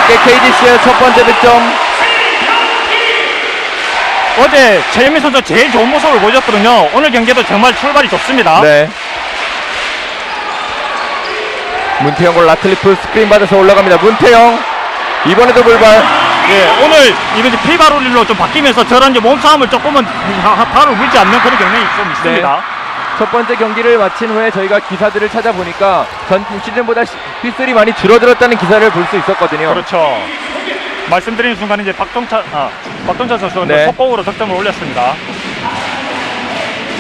함께 KGC의 첫 번째 득점. 어제 최현민 선수 제일 좋은 모습을 보여줬거든요. 오늘 경기도 정말 출발이 좋습니다. 네. 문태영 볼 라틀리프 스크린 받아서 올라갑니다. 문태영 이번에도 불발. 예, 오늘 이번 피바롤로 좀 바뀌면서 저런 이제 몸싸움을 조금은 발을 물지 않는 그런 경향이 좀 있습니다. 네. 첫 번째 경기를 마친 후에 저희가 기사들을 찾아보니까 전 시즌보다 휘슬이 많이 줄어들었다는 기사를 볼 수 있었거든요. 그렇죠. 말씀드리는 순간 이제 박동찬 선수가 네. 속공으로 득점을 올렸습니다.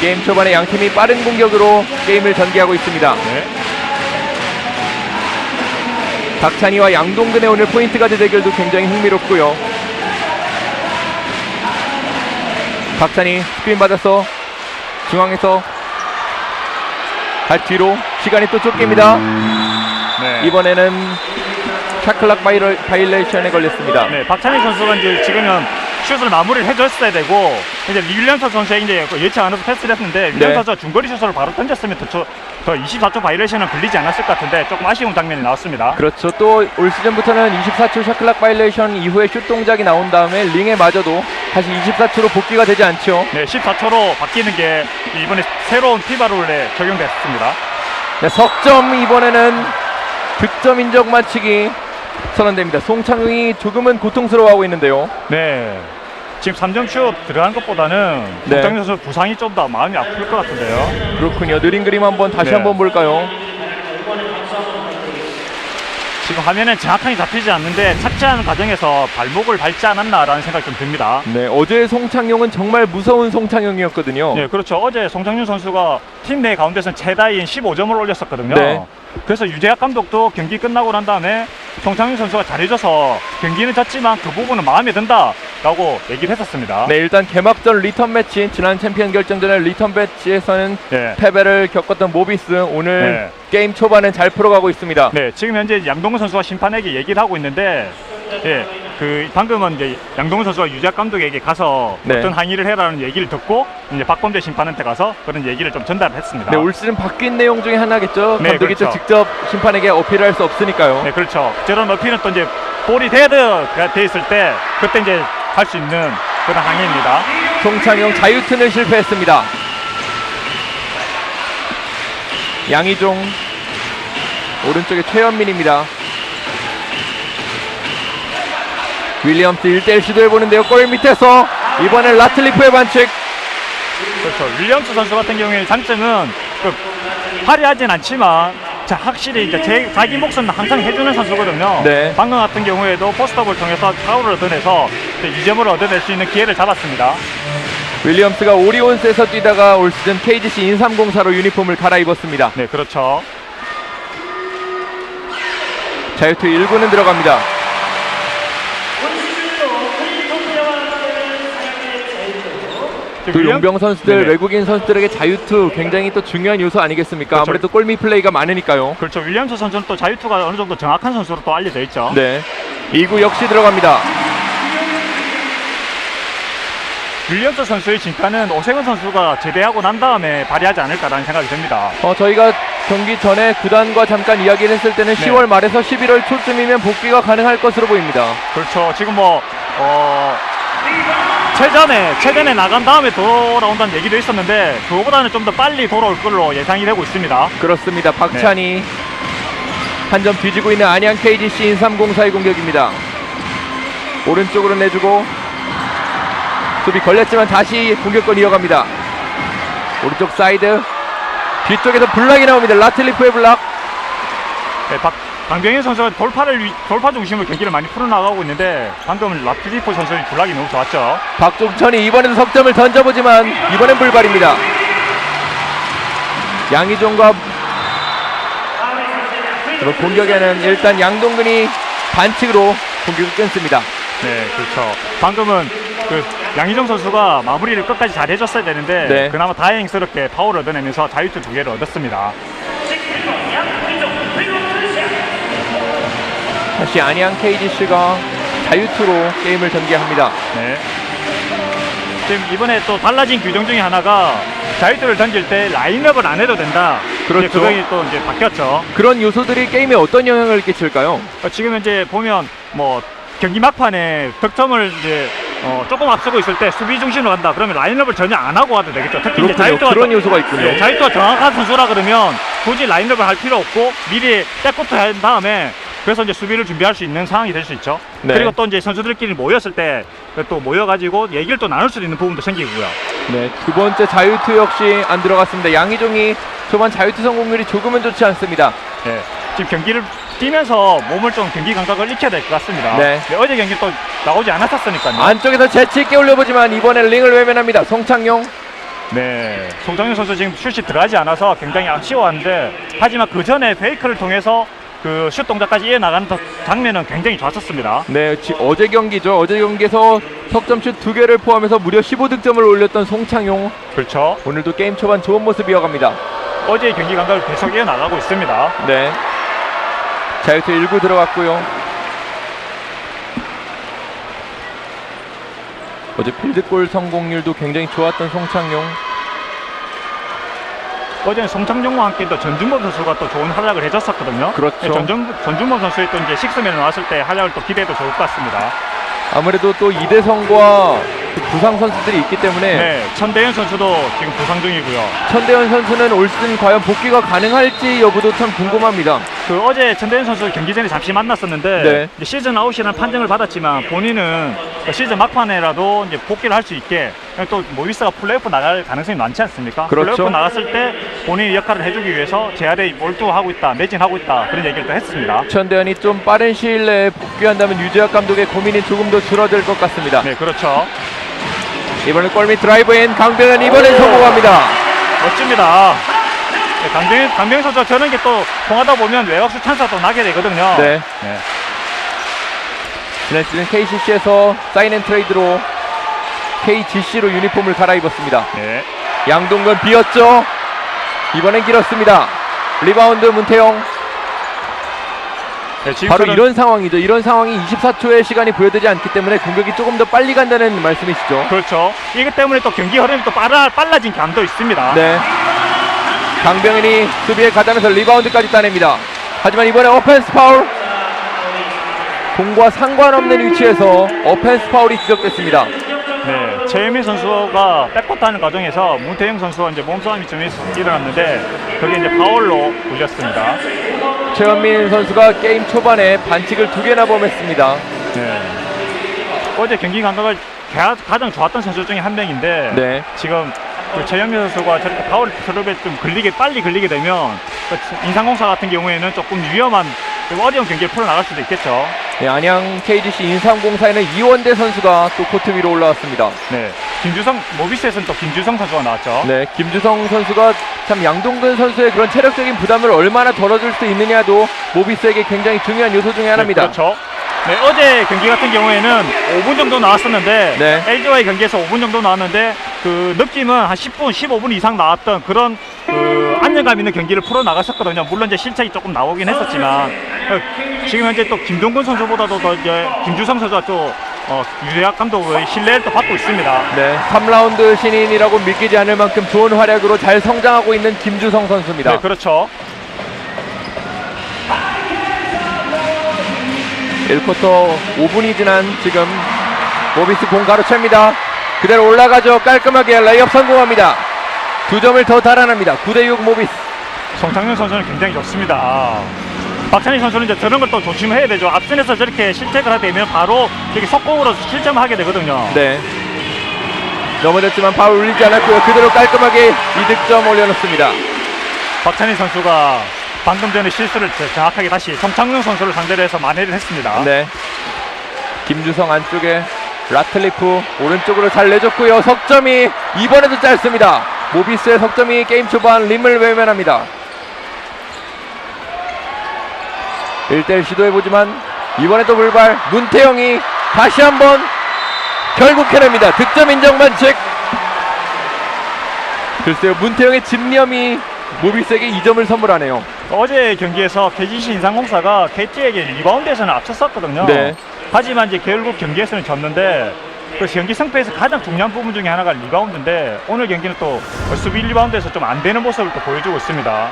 게임 초반에 양 팀이 빠른 공격으로 게임을 전개하고 있습니다. 네. 박찬희와 양동근의 오늘 포인트 가드 대결도 굉장히 흥미롭고요. 박찬희 스크린 받아서 중앙에서 발 뒤로 시간이 또 쫓깁니다. 네. 이번에는 샤클락 바이레이션에 걸렸습니다. 네, 박찬희 선수가 이제 지금은 슛을 마무리를 해줬어야 되고 이제 윌리엄스 선수의 이제 예측 안해서 패스를 했는데 윌리엄스 선수가 중거리 슛을 바로 던졌으면 더 24초 바이레이션은 걸리지 않았을 것 같은데 조금 아쉬운 장면이 나왔습니다. 그렇죠. 또 올 시즌부터는 24초 샤클락 바이레이션 이후에 슛 동작이 나온 다음에 링에 맞아도 다시 24초로 복귀가 되지 않죠. 네, 14초로 바뀌는 게 이번에 새로운 피바룰에 적용됐습니다. 네, 석점 이번에는 득점 인정 맞히기 선언됩니다. 송창용이 조금은 고통스러워하고 있는데요. 네, 지금 3점 슛 들어간 것보다는 네. 송창용 선수 부상이 좀 더 마음이 아플 것 같은데요. 그렇군요. 느린 그림 다시 네. 한번 볼까요? 지금 화면에 정확하게 잡히지 않는데 착지하는 과정에서 발목을 밟지 않았나라는 생각이 좀 듭니다. 네, 어제 송창용은 정말 무서운 송창용이었거든요. 네, 그렇죠. 어제 송창용 선수가 팀 내 가운데서는 최다인 15점을 올렸었거든요. 네. 그래서 유재학 감독도 경기 끝나고 난 다음에 송창용 선수가 잘해줘서 경기는 졌지만 그 부분은 마음에 든다라고 얘기를 했었습니다. 네, 일단 개막전 리턴 매치, 지난 챔피언 결정전의 리턴 매치에서는 네. 패배를 겪었던 모비스 오늘 네. 게임 초반엔 잘 풀어가고 있습니다. 네, 지금 현재 양동근 선수가 심판에게 얘기를 하고 있는데, 예, 방금은 이제 양동근 선수가 유재학 감독에게 가서 네. 어떤 항의를 해라는 얘기를 듣고 이제 박범대 심판한테 가서 그런 얘기를 좀 전달했습니다. 네, 올 시즌 바뀐 내용 중에 하나겠죠. 네, 감독이 또 그렇죠. 직접 심판에게 어필을 할 수 없으니까요. 네, 그렇죠. 저런 어필은 또 이제 볼이 데드가 돼 있을 때 그때 이제 할 수 있는 그런 항의입니다. 송창용 자유투는 실패했습니다. 양희종 오른쪽에 최현민입니다. 윌리엄스 1대1 시도해보는데요. 골 밑에서 이번엔 라틀리프의 반칙. 그렇죠. 윌리엄스 선수 같은 경우에 장점은 화려하진 않지만 확실히 이제 자기 몫은 항상 해주는 선수거든요. 네. 방금 같은 경우에도 포스트업을 통해서 파울을 얻어내서 2점을 얻어낼 수 있는 기회를 잡았습니다. 윌리엄스가 오리온스에서 뛰다가 올 시즌 KGC 인삼공사로 유니폼을 갈아입었습니다. 네, 그렇죠. 자유투 1구는 들어갑니다. 또 용병 선수들, 네네. 외국인 선수들에게 자유투 굉장히 또 중요한 요소 아니겠습니까? 그렇죠. 아무래도 골밑 플레이가 많으니까요. 그렇죠. 윌리엄스 선수는 또 자유투가 어느 정도 정확한 선수로 또 알려져 있죠. 네, 2구 역시 들어갑니다. 윌리엄스 선수의 진가는 오세근 선수가 제대하고 난 다음에 발휘하지 않을까라는 생각이 듭니다. 저희가 경기 전에 구단과 잠깐 이야기를 했을 때는 네. 10월 말에서 11월 초쯤이면 복귀가 가능할 것으로 보입니다. 그렇죠. 지금 최전에 나간 다음에 돌아온다는 얘기도 있었는데 그거보다는 좀 더 빨리 돌아올 걸로 예상이 되고 있습니다. 그렇습니다. 박찬희 한 점 뒤지고 있는 안양 KGC 인삼공사의 공격입니다. 오른쪽으로 내주고 수비 걸렸지만 다시 공격권 이어갑니다. 오른쪽 사이드 뒤쪽에서 블락이 나옵니다. 라틀리프의 블락. 네, 강병현 선수가 돌파 중심으로 경기를 많이 풀어나가고 있는데 방금 라필리프 선수의 블락이 너무 좋았죠. 박종천이 이번에는 석점을 던져보지만 이번엔 불발입니다. 양희종과 공격에는 일단 양동근이 반칙으로 공격을 끊습니다. 네, 그렇죠. 방금은 양희종 선수가 마무리를 끝까지 잘 해줬어야 되는데 네. 그나마 다행스럽게 파울을 얻어내면서 자유투 2개를 얻었습니다. 다시 안양 KGC가 자유투로 게임을 전개합니다. 네. 지금 이번에 또 달라진 규정 중에 하나가 자유투를 던질 때 라인업을 안 해도 된다. 그렇죠. 이제 그게 또 이제 바뀌었죠. 그런 요소들이 게임에 어떤 영향을 끼칠까요? 지금 현재 보면 뭐 경기 막판에 득점을 이제 조금 앞서고 있을 때 수비 중심으로 간다. 그러면 라인업을 전혀 안 하고 와도 되겠죠. 특히 이제 그렇군요. 그런 요소가 있군요. 예, 자유투가 정확한 선수라 그러면 굳이 라인업을 할 필요 없고 미리 백코트 한 다음에 그래서 이제 수비를 준비할 수 있는 상황이 될 수 있죠. 네. 그리고 또 이제 선수들끼리 모였을 때 또 모여가지고 얘기를 또 나눌 수 있는 부분도 생기고요. 네, 두 번째 자유투 역시 안 들어갔습니다. 양희종이 초반 자유투 성공률이 조금은 좋지 않습니다. 예, 지금 경기를 뛰면서 몸을 좀 경기 감각을 익혀야 될 것 같습니다. 네. 어제 경기 또 나오지 않았었으니까요. 안쪽에서 재치 있게 올려보지만 이번엔 링을 외면합니다. 송창용. 네, 송창용 선수 지금 슛이 들어가지 않아서 굉장히 아쉬워하는데 하지만 그 전에 페이크를 통해서 그 슛 동작까지 이어나가는 장면은 굉장히 좋았었습니다. 네, 어제 경기죠. 어제 경기에서 석점슛 2개를 포함해서 무려 15득점을 올렸던 송창용. 그렇죠. 오늘도 게임 초반 좋은 모습 이어갑니다. 어제 경기 감각을 계속 이어나가고 있습니다. 네, 자유투 1구 들어갔고요. 어제 필드골 성공률도 굉장히 좋았던 송창용. 어제는 송창용과 함께 또 전준범 선수가 또 좋은 활약을 해줬었거든요. 그렇죠. 네, 전준범 선수의 또 이제 식스맨에 나왔을 때 활약을 또 기대해도 좋을 것 같습니다. 아무래도 또 이대성과 그 부상 선수들이 있기 때문에 네, 천대현 선수도 지금 부상 중이고요. 천대현 선수는 올 시즌 과연 복귀가 가능할지 여부도 참 궁금합니다. 그 어제 천대현 선수 경기 전에 잠시 만났었는데 네. 이제 시즌 아웃이라는 판정을 받았지만 본인은 그 시즌 막판에라도 이제 복귀를 할 수 있게 또 모비스가 플레이오프 나갈 가능성이 많지 않습니까? 그렇죠. 플레이오프 나갔을 때 본인의 역할을 해주기 위해서 제아대에 몰두하고 있다, 매진하고 있다 그런 얘기를 또 했습니다. 천대현이 좀 빠른 시일 내에 복귀한다면 유재학 감독의 고민이 조금 더 줄어들 것 같습니다. 네, 그렇죠. 이번엔 골밑 드라이브인 강병현 이번엔 성공합니다. 멋집니다. 네, 강병현 선수가 저런 게 또 통하다 보면 외곽수 찬스가 또 나게 되거든요. 네. 네. 지난 시즌 KCC에서 사인앤트레이드로 KGC로 유니폼을 갈아입었습니다. 네. 양동근 비었죠. 이번엔 길었습니다. 리바운드 문태영. 네, 바로 이런 상황이죠. 이런 상황이 24초의 시간이 부여되지 않기 때문에 공격이 조금 더 빨리 간다는 말씀이시죠. 그렇죠. 이것 때문에 또 경기 흐름이 또 빨라진 감도 있습니다. 네. 강병현이 수비에 가담해서 리바운드까지 따냅니다. 하지만 이번에 오펜스 파울. 공과 상관없는 위치에서 오펜스 파울이 지적됐습니다. 네, 최혜민 선수가 백코트 하는 과정에서 문태영 선수와 이제 몸싸움이 좀 일어났는데 그게 이제 파울로 불렸습니다. 최현민 선수가 게임 초반에 반칙을 2개나 범했습니다. 네. 어제 경기 감각을 가장 좋았던 선수 중에 한 명인데 네. 지금 그 최현민 선수가 저렇게 파울 트러블에 좀 빨리 걸리게 되면 그 인상공사 같은 경우에는 조금 위험한 좀 어려운 경기를 풀어나갈 수도 있겠죠. 네, 안양 KGC 인삼공사에는 이원대 선수가 또 코트 위로 올라왔습니다. 네, 김주성 모비스에서는 또 김주성 선수가 나왔죠. 네, 김주성 선수가 참 양동근 선수의 그런 체력적인 부담을 얼마나 덜어줄 수 있느냐도 모비스에게 굉장히 중요한 요소 중에 하나입니다. 네, 그렇죠. 네, 어제 경기 같은 경우에는 5분 정도 나왔었는데 네. LG와의 경기에서 5분 정도 나왔는데 그 느낌은 한 10분, 15분 이상 나왔던 그런 그 안정감 있는 경기를 풀어 나갔었거든요. 물론 이제 실책이 조금 나오긴 했었지만 지금 현재 또 김동근 선수보다도 더 이제 김주성 선수가 또 유재학 감독의 신뢰를 또 받고 있습니다. 네, 3라운드 신인이라고 믿기지 않을 만큼 좋은 활약으로 잘 성장하고 있는 김주성 선수입니다. 네, 그렇죠. 1쿼터 5분이 지난 지금 모비스 공 가로챕니다. 그대로 올라가죠. 깔끔하게 레이업 성공합니다. 2점을 더 달아납니다. 9대6 모비스. 송창용 선수는 굉장히 좋습니다. 박찬희 선수는 이제 저런 걸 또 조심해야 되죠. 앞선에서 저렇게 실책을 하게 되면 바로 되게 속공으로 실점을 하게 되거든요. 네. 넘어졌지만 파울 울리지 않았고요. 그대로 깔끔하게 2득점 올려놓습니다. 박찬희 선수가 방금 전에 실수를 정확하게 다시 송창용 선수를 상대로 해서 만회를 했습니다. 네. 김주성 안쪽에 라틀리프 오른쪽으로 잘 내줬고요. 석점이 이번에도 짧습니다. 모비스의 석점이 게임 초반 림을 외면합니다. 1대1 시도해보지만 이번에도 불발. 문태영이 다시 한번 결국 해냅니다. 득점 인정 반칙. 글쎄요, 문태영의 집념이 모비스에게 2점을 선물하네요. 어제 경기에서 KGC 인삼공사가 KT에게 리바운드에서는 앞섰었거든요. 네. 하지만 이제 결국 경기에서는 졌는데 그 경기 승패에서 가장 중요한 부분 중에 하나가 리바운드인데 오늘 경기는 또 수비 리바운드에서 좀 안 되는 모습을 또 보여주고 있습니다.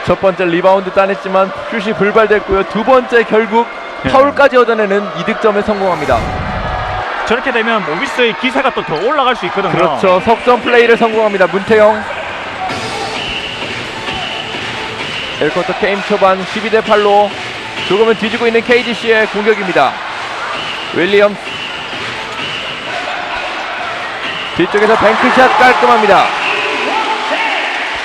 첫 번째 리바운드 따냈지만 슛이 불발됐고요. 두 번째 결국 네. 파울까지 얻어내는 이득점에 성공합니다. 저렇게 되면 모비스의 기세가 또 더 올라갈 수 있거든요. 그렇죠. 석점 플레이를 성공합니다. 문태영. 1쿼터 게임 초반 12대8로 조금은 뒤지고 있는 KGC의 공격입니다. 윌리엄스 뒤쪽에서 뱅크샷 깔끔합니다.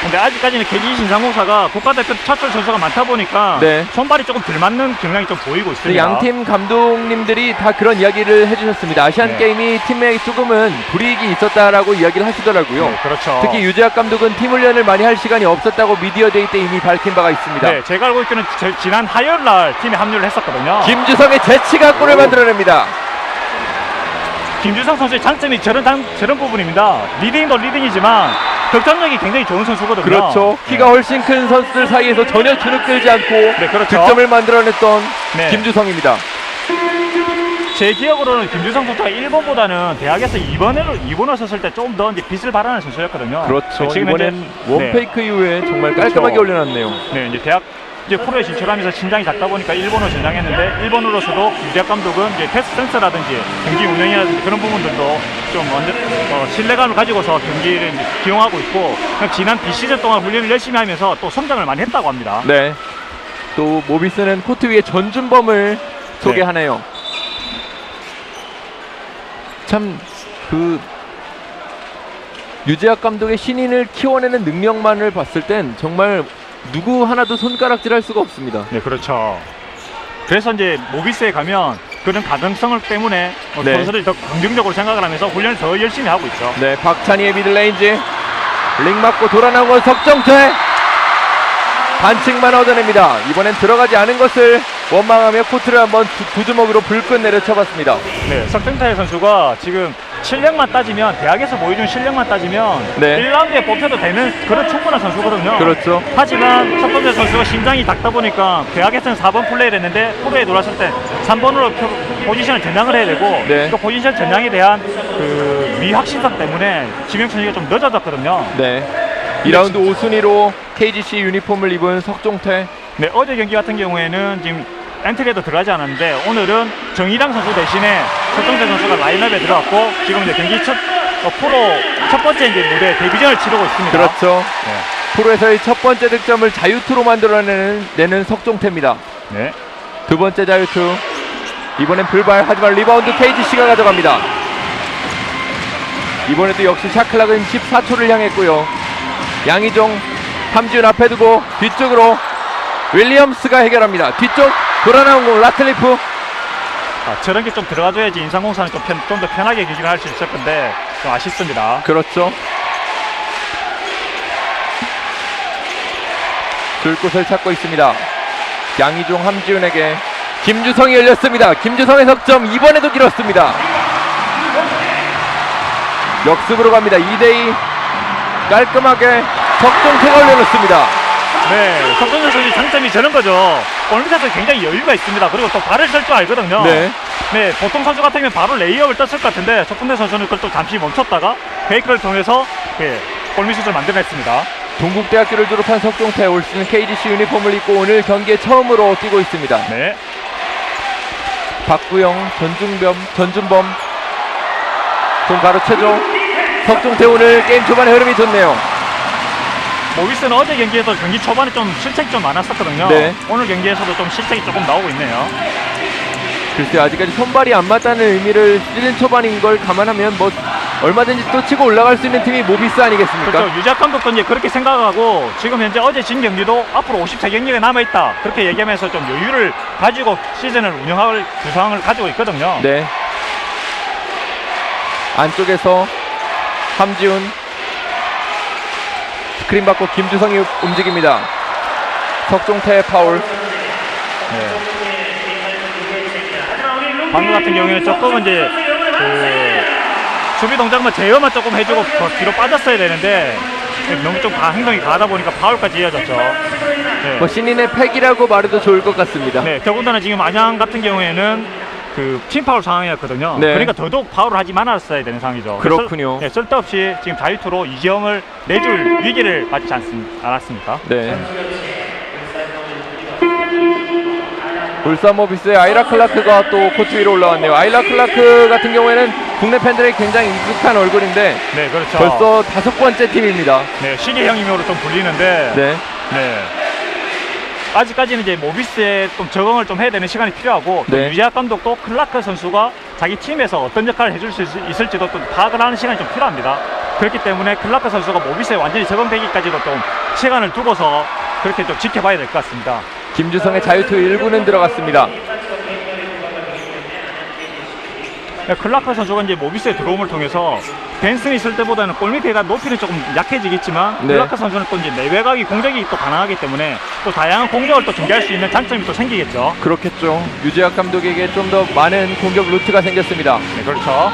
근데 아직까지는 KGC 신상공사가 국가대표 차출 선수가 많다 보니까 네. 손발이 조금 덜 맞는 경향이 좀 보이고 있습니다. 양팀 감독님들이 다 그런 이야기를 해주셨습니다. 아시안 네. 게임이 팀에 조금은 불이익이 있었다라고 이야기를 하시더라고요. 네, 그렇죠. 특히 유재학 감독은 팀 훈련을 많이 할 시간이 없었다고 미디어데이 때 이미 밝힌 바가 있습니다. 네, 제가 알고 있기는 지난 화요일 날 팀에 합류를 했었거든요. 김주성의 재치가 골을 만들어냅니다. 김주성 선수의 장점이 저런 부분입니다. 리딩도 리딩이지만 득점력이 굉장히 좋은 선수거든요. 그렇죠. 키가 네. 훨씬 큰 선수들 사이에서 전혀 주눅들지 않고 그렇죠. 득점을 만들어냈던 네. 김주성입니다. 제 기억으로는 김주성 선수가 1번보다는 대학에서 2번을 썼을 때 좀 더 빛을 발하는 선수였거든요. 그렇죠. 네, 지금 이번엔 원페이크 이후에 정말 깔끔하게 그렇죠. 올려놨네요. 네, 이제 프로에 진출하면서 신장이 작다 보니까 1번으로 전향했는데 1번으로서도 유재학 감독은 이제 패스 센서라든지 경기 운영이라든지 그런 부분들도 좀 신뢰감을 가지고서 경기를 이제 기용하고 있고 지난 비시즌 동안 훈련을 열심히 하면서 또 성장을 많이 했다고 합니다. 네. 또 모비스는 코트 위에 전준범을 소개하네요. 참 그 유재학 감독의 신인을 키워내는 능력만을 봤을 땐 정말 누구 하나도 손가락질할 수가 없습니다. 네, 그렇죠. 그래서 이제 모비스에 가면 그런 가능성을 때문에 네. 선수들이 더 긍정적으로 생각을 하면서 훈련을 더 열심히 하고 있죠. 네, 박찬희의 미들레인지 링 맞고 돌아 나온 건 석정태 반칙만 얻어냅니다. 이번엔 들어가지 않은 것을 원망하며 코트를 한번 두 주먹으로 불끈 내려쳐봤습니다. 네, 석정태 선수가 지금 실력만 따지면 대학에서 보여준 실력만 따지면 네. 1라운드에 뽑혀도 되는 그런 충분한 선수거든요. 그렇죠. 하지만 석정태 선수가 신장이 작다 보니까 대학에서는 4번 플레이를 했는데 프로에 들어왔을 때 3번으로 포지션을 전향을 해야 되고 네. 그 포지션 전향에 대한 그 미확신성 때문에 지명선수가 좀 늦어졌거든요. 네, 2라운드 5순위로 KGC 유니폼을 입은 석종태. 네, 어제 경기 같은 경우에는 지금 엔트리에도 들어가지 않았는데 오늘은 정희랑 선수 대신에 석정태 선수가 라인업에 들어갔고 지금 이제 경기 프로 첫 번째 이제 무대 데뷔전을 치르고 있습니다. 그렇죠. 네. 프로에서의 첫 번째 득점을 자유투로 만들어내는 석종태입니다. 네. 두 번째 자유투. 이번엔 불발. 하지만 리바운드 KGC가 가져갑니다. 이번에도 역시 샤클락은 14초를 향했고요. 양희종, 함지훈 앞에 두고 뒤쪽으로 윌리엄스가 해결합니다. 뒤쪽 돌아 나온 공 라틀리프. 저런 게 좀 들어가줘야지 인상공사는 좀 더 편하게 경기를 할 수 있을 건데 좀 아쉽습니다. 그렇죠. 줄 곳을 찾고 있습니다. 양희종, 함지훈에게 김주성이 열렸습니다. 김주성의 석점 이번에도 길었습니다. 역습으로 갑니다. 2대2 깔끔하게 석종태가 올려놓습니다. 네, 석정태 선수의 장점이 저런 거죠. 골밑에서 굉장히 여유가 있습니다. 그리고 또 발을 쓸 줄 알거든요. 네. 네, 보통 선수 같으면 바로 레이업을 떴을 것 같은데 석정태 선수는 그걸 또 잠시 멈췄다가 페이크를 통해서 골밑슛을 만들어냈습니다. 동국대학교를 졸업한 석종태 올 시즌 KGC 유니폼을 입고 오늘 경기에 처음으로 뛰고 있습니다. 네. 박구영, 전준범 공 가로채죠. 석종태 오늘 게임 초반에 흐름이 좋네요. 모비스는 어제 경기에서 경기 초반에 좀 실책이 좀 많았었거든요. 네. 오늘 경기에서도 좀 실책이 조금 나오고 있네요. 글쎄 아직까지 손발이 안 맞다는 의미를 시즌 초반인 걸 감안하면 뭐 얼마든지 또 치고 올라갈 수 있는 팀이 모비스 아니겠습니까? 그렇죠. 유재학 감독도 이제 그렇게 생각하고 지금 현재 어제 진 경기도 앞으로 53경기가 남아있다 그렇게 얘기하면서 좀 여유를 가지고 시즌을 운영할 구상을 가지고 있거든요. 네. 안쪽에서 함지훈 스크린 받고 김주성이 움직입니다. 석종태의 파울. 네. 방금 같은 경우에는 조금 이제 수비 동작만 제어만 조금 해주고 더 뒤로 빠졌어야 되는데 너무 좀 행동이 가하다 보니까 파울까지 이어졌죠. 네. 뭐 신인의 팩이라고 말해도 좋을 것 같습니다. 네, 더군다나 지금 안양 같은 경우에는 그 팀 파울 상황이었거든요. 네. 그러니까 더더욱 파울을 하지 말았어야 되는 상황이죠. 그렇군요. 네, 쓸데없이 지금 자유투로 이지영을 내줄 위기를 맞지 않았습니까? 네. 울산 모비스의 아이라 클라크가 또 코트 위로 올라왔네요. 아이라 클라크 같은 경우에는 국내 팬들에게 굉장히 익숙한 얼굴인데 네, 그렇죠. 벌써 5번째 팀입니다. 네, 시계형이므로 좀 불리는데 네. 네. 아직까지는 이제 모비스에 좀 적응을 좀 해야 되는 시간이 필요하고 또 네. 유재학 감독도 클라크 선수가 자기 팀에서 어떤 역할을 해줄 수 있을지도 좀 파악을 하는 시간이 좀 필요합니다. 그렇기 때문에 클라크 선수가 모비스에 완전히 적응되기까지도 좀 시간을 두고서 그렇게 좀 지켜봐야 될 것 같습니다. 김주성의 자유투 1구는 들어갔습니다. 네, 클라크 선수가 이제 모비스의 들어옴을 통해서 벤슨이 있을 때보다는 골밑에 대한 높이는 조금 약해지겠지만 네. 클라크 선수는 또 이제 내외곽이 공격이 또 가능하기 때문에 또 다양한 공격을 또 전개할 수 있는 장점이 또 생기겠죠. 그렇겠죠. 유재학 감독에게 좀 더 많은 공격 루트가 생겼습니다. 네, 그렇죠.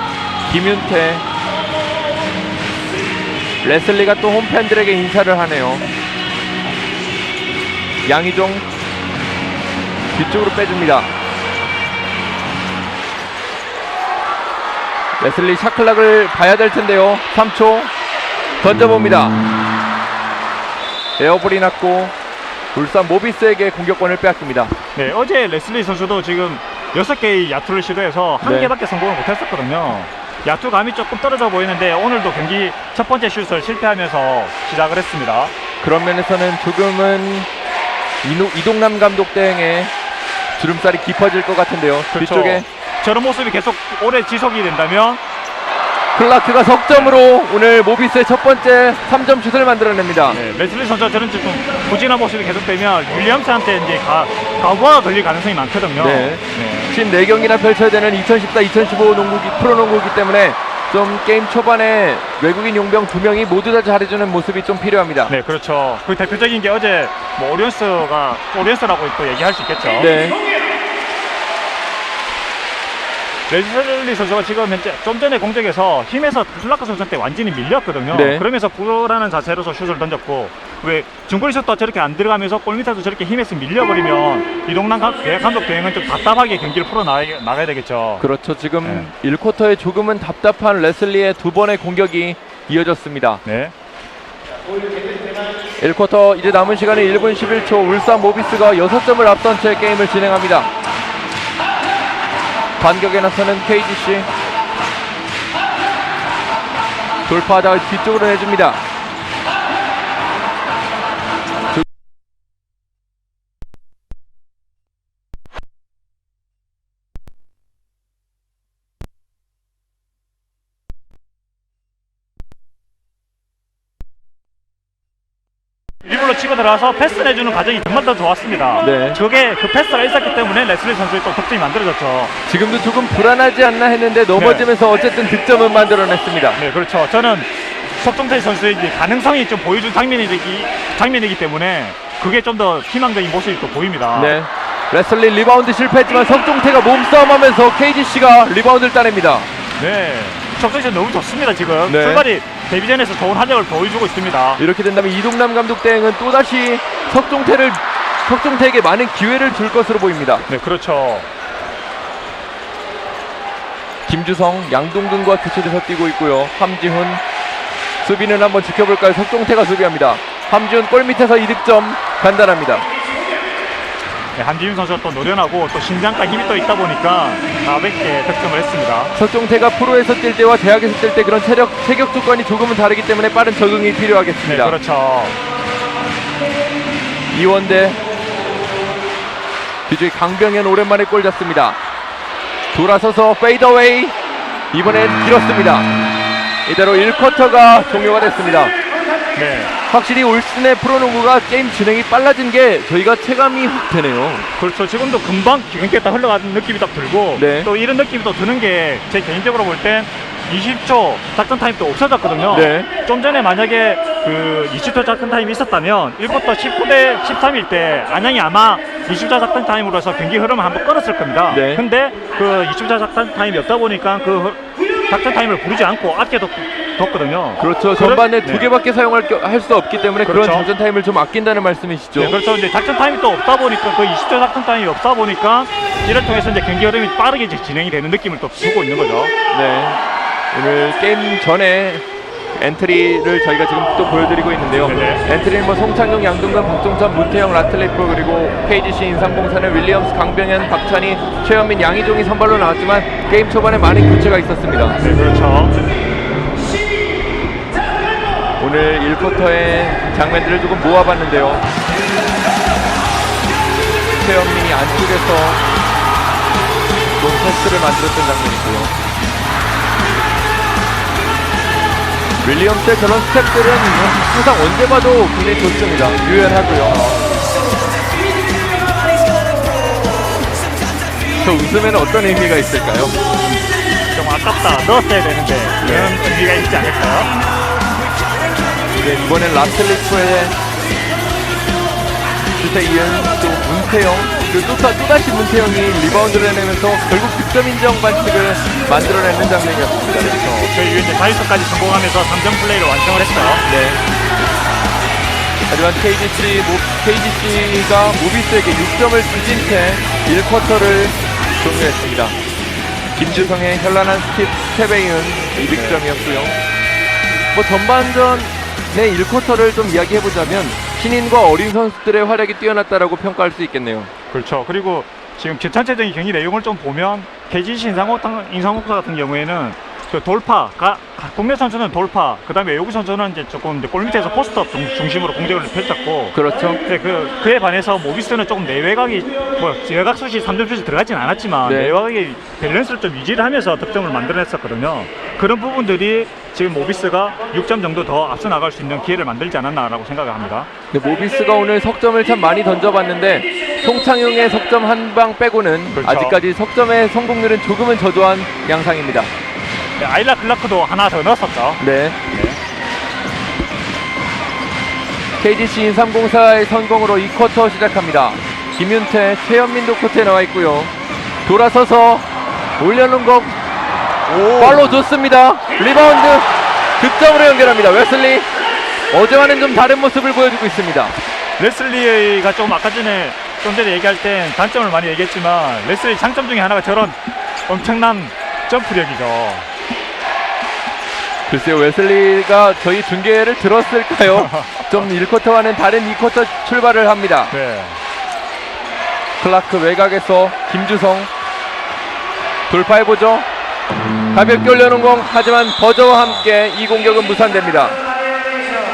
김윤태, 레슬리가 또 홈팬들에게 인사를 하네요. 양희종 뒤쪽으로 빼줍니다. 레슬리 샤클락을 봐야 될 텐데요. 3초 던져봅니다. 에어볼이 났고 울산 모비스에게 공격권을 빼앗깁니다. 네, 어제 레슬리 선수도 지금 6개의 야투를 시도해서 한 네. 개밖에 성공을 못했었거든요. 야투 감이 조금 떨어져 보이는데 오늘도 경기 첫 번째 슛을 실패하면서 시작을 했습니다. 그런 면에서는 조금은 이동남 감독 대행의 주름살이 깊어질 것 같은데요. 그렇죠. 뒤쪽에 저런 모습이 계속 오래 지속이 된다면 클라크가 석점으로 오늘 모비스의 첫 번째 3점 슛을 만들어냅니다. 네, 레슬리 선수가 저런 좀 부진한 모습이 계속되면 윌리엄스한테 이제 가부가 걸릴 가능성이 많거든요. 네. 네. 54경기나 펼쳐야 되는 2014-2015 프로농구이기 때문에 좀 게임 초반에 외국인 용병 2명이 모두 다 잘해주는 모습이 좀 필요합니다. 네, 그렇죠. 그 대표적인 게 어제 뭐 오리언스라고 또 얘기할 수 있겠죠. 네. 레슬리 선수가 지금 현재 좀 전에 공격에서 힘에서 클라크 선수한테 완전히 밀렸거든요. 네. 그러면서 불안한 자세로서 슛을 던졌고 왜 중거리 슛도 저렇게 안 들어가면서 골밑에서 저렇게 힘에서 밀려버리면 이동남 감독 대행은 좀 답답하게 경기를 풀어나가야 되겠죠. 그렇죠. 지금 1쿼터에 조금은 답답한 레슬리의 2번의 공격이 이어졌습니다. 네. 1쿼터 이제 남은 시간은 1분 11초. 울산 모비스가 6점을 앞선 채 게임을 진행합니다. 반격에 나서는 KGC. 돌파하다가 뒤쪽으로 내줍니다. 일부러 치고 들어가서 패스 내주는 과정이 정말 더 좋았습니다. 네. 저게 그 패스가 있었기 때문에 레슬리 선수의 또 득점이 만들어졌죠. 지금도 조금 불안하지 않나 했는데 넘어지면서 어쨌든 득점은 만들어냈습니다. 네, 그렇죠. 저는 석종태 선수의 이제 가능성이 좀 보여준 장면이기 때문에 그게 좀 더 희망적인 모습이 또 보입니다. 네. 레슬리 리바운드 실패했지만 석종태가 몸싸움하면서 KGC가 리바운드를 따냅니다. 네. 석종태 선수 너무 좋습니다, 지금. 네. 출발이 데뷔전에서 좋은 활약을 보여주고 있습니다. 이렇게 된다면 이동남 감독 대행은 또다시 석종태에게 많은 기회를 줄 것으로 보입니다. 네, 그렇죠. 김주성, 양동근과 교체돼서 뛰고 있고요. 함지훈 수비는 한번 지켜볼까요? 석종태가 수비합니다. 함지훈 골밑에서 2득점 간단합니다. 네, 한지윤 선수가 또 노련하고 또 신장과 힘이 또 있다 보니까 가볍게 득점을 했습니다. 석종태가 프로에서 뛸 때와 대학에서 뛸 때 그런 체격 조건이 조금은 다르기 때문에 빠른 적응이 네, 필요하겠습니다. 그렇죠. 이원대 뒤쪽에 강병현 오랜만에 골 잡습니다. 돌아서서 페이더웨이 이번엔 길었습니다. 이대로 1쿼터가 종료가 됐습니다. 네. 확실히 올 시즌의 프로농구가 게임 진행이 빨라진 게 저희가 체감이 확 되네요. 그렇죠. 지금도 금방 기근게 딱 흘러가는 느낌이 딱 들고 네. 또 이런 느낌이 또 드는 게 제 개인적으로 볼 땐 20초 작전 타임도 없어졌거든요. 네. 좀 전에 만약에 그 20초 작전 타임이 있었다면 1쿼터 19대 13일 때 안양이 아마 20초 작전 타임으로 해서 경기 흐름을 한번 끌었을 겁니다. 네. 근데 그 20초 작전 타임이 없다 보니까 그 작전 타임을 부르지 않고 아껴뒀거든요. 그렇죠. 전반에 네. 2개밖에 할 수 없기 때문에 그렇죠. 그런 작전 타임을 좀 아낀다는 말씀이시죠. 네, 그렇죠. 이제 작전 타임이 또 없다 보니까 그 20초 작전 타임이 없다 보니까 이를 통해서 이제 경기 흐름이 빠르게 이제 진행이 되는 느낌을 또 주고 있는 거죠. 네. 오늘 게임 전에 엔트리를 저희가 지금 또 보여드리고 있는데요. 네네. 엔트리는 뭐 송창용, 양동근, 박종선, 문태영, 라틀리프 그리고 KGC 인삼공사는 윌리엄스, 강병현, 박찬희, 최현민, 양희종이 선발로 나왔지만 게임 초반에 많은 교체가 있었습니다. 네, 그렇죠. 오늘 1쿼터의 장면들을 조금 모아봤는데요. 최현민이 안쪽에서 롱 패스를 만들었던 장면이고요. 윌리엄스의 저런 스텝들은 항상 언제 봐도 굉장히 좋습니다. 유연하고요. 저 웃음에는 어떤 의미가 있을까요? 좀 아깝다. 넣었어야 되는데 그런 의미가 있지 않을까요? 네, 이번엔 라틀리프의 슛에 이은 또 문태영, 그리고 또다시 문태영이 리바운드를 해내면서 결국 득점 인정 반칙을 만들어내는 장면이었습니다. 그래서 저희 이제 자유투까지 성공하면서 3점 플레이를 완성을 했어요. 네. 하지만 KGC가 모비스에게 6점을 뒤진 채 1쿼터를 종료했습니다. 김주성의 현란한 스텝에 이은 2득점이었고요. 뭐 전반전의 1쿼터를 좀 이야기해보자면 신인과 어린 선수들의 활약이 뛰어났다라고 평가할 수 있겠네요. 그렇죠. 그리고 지금 전체적인 경기 내용을 좀 보면 KGC 인상공사 같은 경우에는 그 돌파, 국내 선수는 돌파, 그 다음에 외국 선수는 이제 조금 이제 골 밑에서 포스트업 중심으로 공격을 펼쳤고, 그렇죠. 네, 그에 반해서 모비스는 조금 내외곽이 뭐 외곽 슛이 3점 슛이 들어가진 않았지만 네. 내외곽이 밸런스를 좀 유지를 하면서 득점을 만들어냈었거든요. 그런 부분들이 지금 모비스가 6점 정도 더 앞서 나갈 수 있는 기회를 만들지 않았나라고 생각을 합니다. 네, 모비스가 오늘 석점을 참 많이 던져봤는데 송창용의 석점 한 방 빼고는 그렇죠. 아직까지 석점의 성공률은 조금은 저조한 양상입니다. 네, 아일라 클라크도 하나 더 넣었었죠. 네. KGC 인삼공사의 성공으로 2쿼터 시작합니다. 김윤태, 최현민도 코트에 나와 있고요. 돌아서서 올려놓은 거 발로 줬습니다. 리바운드 득점으로 연결합니다. 웨슬리 어제와는 좀 다른 모습을 보여주고 있습니다. 레슬리가 좀 아까 전에 좀 전에 얘기할 땐 단점을 많이 얘기했지만 레슬리 장점 중에 하나가 저런 엄청난 점프력이죠. 글쎄요, 웨슬리가 저희 중계를 들었을까요? 좀 1쿼터와는 다른 2쿼터 출발을 합니다. 네. 클라크 외곽에서 김주성 돌파해보죠. 가볍게 올려놓은 공, 하지만 버저와 함께 이 공격은 무산됩니다.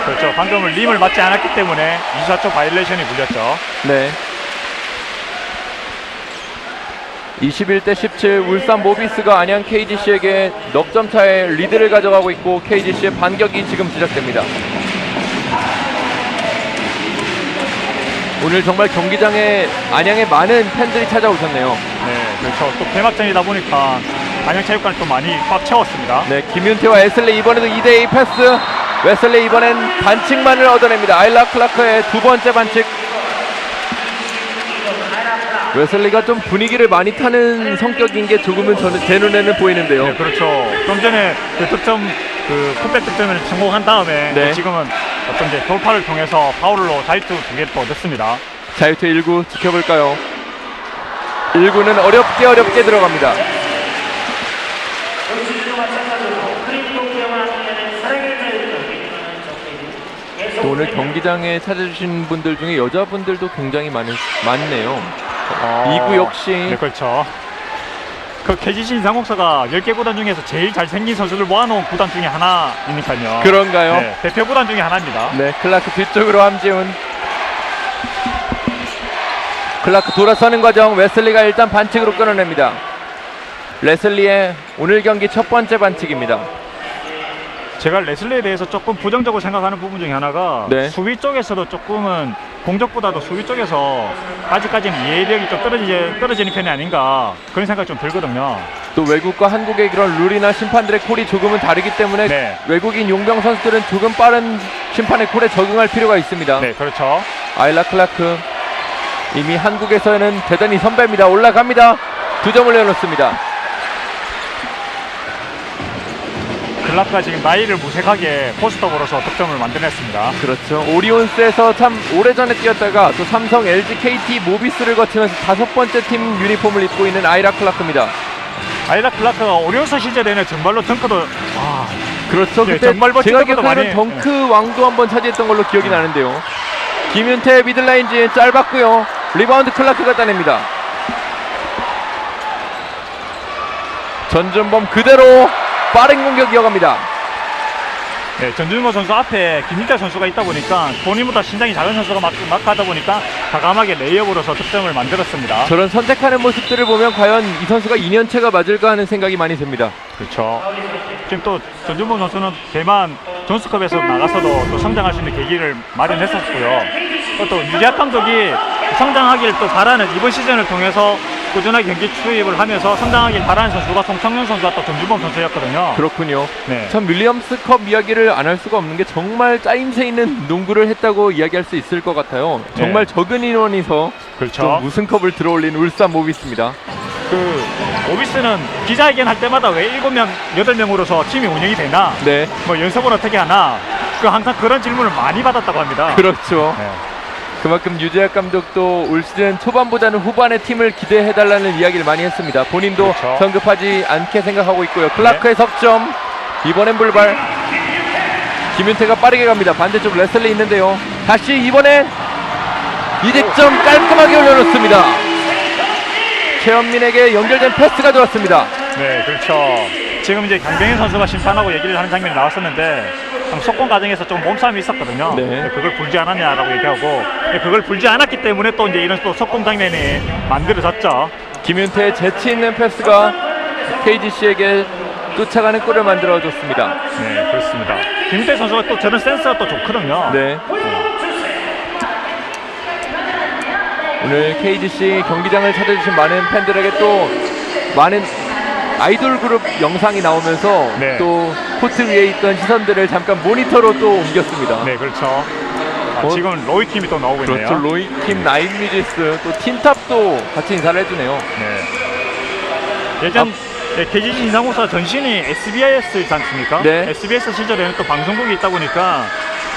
그렇죠. 방금은 림을 맞지 않았기 때문에 24초 바이올레이션이 물렸죠. 네. 21대 17 울산 모비스가 안양 KGC에게 넉 점 차의 리드를 가져가고 있고 KGC의 반격이 지금 시작됩니다. 오늘 정말 경기장에 안양에 많은 팬들이 찾아오셨네요. 네, 그렇죠. 또 개막전이다 보니까 안양체육관을 또 많이 꽉 채웠습니다. 네, 김윤태와 웨슬리 이번에도 2대2 패스. 웨슬리 이번엔 반칙만을 얻어냅니다. 아일라 클라크의 두 번째 반칙. 웨슬리가 좀 분위기를 많이 타는 성격인 게 조금은 저는 제 눈에는 보이는데요. 네, 그렇죠. 좀 전에 그 득점, 그 풋백 득점을 성공한 다음에 네. 지금은 어떤 이제 돌파를 통해서 파울로 자유투 2개를 또 얻었습니다. 자유투 1구 지켜볼까요? 1구는 어렵게 들어갑니다. 또 오늘 경기장에 찾아주신 분들 중에 여자분들도 굉장히 많네요. 2구 역시 네, 그렇죠. 그 KGC 인상공사가 10개 구단 중에서 제일 잘생긴 선수를 모아놓은 구단 중에 하나이니까요. 그런가요? 네, 대표 구단 중에 하나입니다. 네, 클라크 뒤쪽으로 함지훈. 클라크 돌아서는 과정 웨슬리가 일단 반칙으로 끊어냅니다. 레슬리의 오늘 경기 첫 번째 반칙입니다. 제가 레슬리에 대해서 조금 부정적으로 생각하는 부분 중에 하나가 네. 수비 쪽에서도 조금은 공격보다도 수비 쪽에서 아직까지는 이해력이 좀 떨어지는 편이 아닌가 그런 생각이 좀 들거든요. 또 외국과 한국의 그런 룰이나 심판들의 콜이 조금은 다르기 때문에 네. 외국인 용병 선수들은 조금 빠른 심판의 콜에 적응할 필요가 있습니다. 네, 그렇죠. 아일라 클라크 이미 한국에서는 대단히 선배입니다. 올라갑니다. 2점 올려놓습니다. 클라크가 지금 나이를 무색하게 포스트업으로서 득점을 만들어냈습니다. 그렇죠. 오리온스에서 참 오래전에 뛰었다가 또 삼성, LG, KT, 모비스를 거치면서 5번째 팀 유니폼을 입고 있는 아일라 클라크입니다. 아이다 클라크가 오리온스 시절에는 정말로 덩크도 그렇죠. 네, 그때 정말 멋진 제가 덩크도 기억하는 많이- 덩크 왕도 한번 차지했던 걸로 기억이 나는데요. 김윤태 미들라인 진 짧았고요. 리바운드 클라크가 따냅니다. 전준범 그대로 빠른 공격 이어갑니다. 네, 전준모 선수 앞에 김민태 선수가 있다 보니까 본인보다 신장이 작은 선수가 마크하다 보니까 과감하게 레이업으로서 득점을 만들었습니다. 저런 선택하는 모습들을 보면 과연 이 선수가 2년차가 맞을까 하는 생각이 많이 듭니다. 그렇죠. 지금 또 전준모 선수는 대만 존스컵에서 나가서도 또 성장할 수 있는 계기를 마련했었고요. 또 유재학 감독이 성장하기를 또 바라는 이번 시즌을 통해서 꾸준하게 경기 투입을 하면서 성장하길 바라는 선수가 송창용 선수와 또 전준범 선수였거든요. 그렇군요. 네. 참 윌리엄스컵 이야기를 안 할 수가 없는 게 정말 짜임새 있는 농구를 했다고 이야기할 수 있을 것 같아요. 정말 네. 적은 인원이서 그렇죠. 좀 우승컵을 들어올린 울산 모비스입니다. 그 오비스는 기자회견 할 때마다 왜 7명, 8명으로서 팀이 운영이 되나? 네, 뭐 연습을 어떻게 하나? 그 항상 그런 질문을 많이 받았다고 합니다. 그렇죠. 네. 그만큼 유재학 감독도 올 시즌 초반보다는 후반의 팀을 기대해달라는 이야기를 많이 했습니다. 본인도 그렇죠. 성급하지 않게 생각하고 있고요. 클라크의 석점, 이번엔 불발. 김윤태가 빠르게 갑니다. 반대쪽 레슬리 있는데요. 다시 이번엔 이득점 깔끔하게 올려놓습니다. 최현민에게 연결된 패스가 좋았습니다. 네, 그렇죠. 지금 이제 강병현 선수가 심판하고 얘기를 하는 장면이 나왔었는데 속공 과정에서 좀 몸싸움이 있었거든요. 네. 그걸 불지 않았냐라고 얘기하고 그걸 불지 않았기 때문에 또 이제 이런 또 속공 장면이 만들어졌죠. 김윤태의 재치 있는 패스가 KGC에게 쫓아가는 골을 만들어줬습니다. 네, 그렇습니다. 김태 선수가 또 저런 센스가 또 좋거든요. 네. 오늘 KGC 경기장을 찾아주신 많은 팬들에게 또 많은 아이돌 그룹 영상이 나오면서 네. 또 코트 위에 있던 시선들을 잠깐 모니터로 또 옮겼습니다. 네, 그렇죠. 지금 로이 팀이 또 나오고 있네요. 그렇죠. 로이 팀, 나인 뮤지스, 또 틴탑도 같이 인사를 해주네요. 네. 예전 KGC 인상공사 전신이 SBS이지 않습니까? 네. SBS 시절에는 또 방송국이 있다 보니까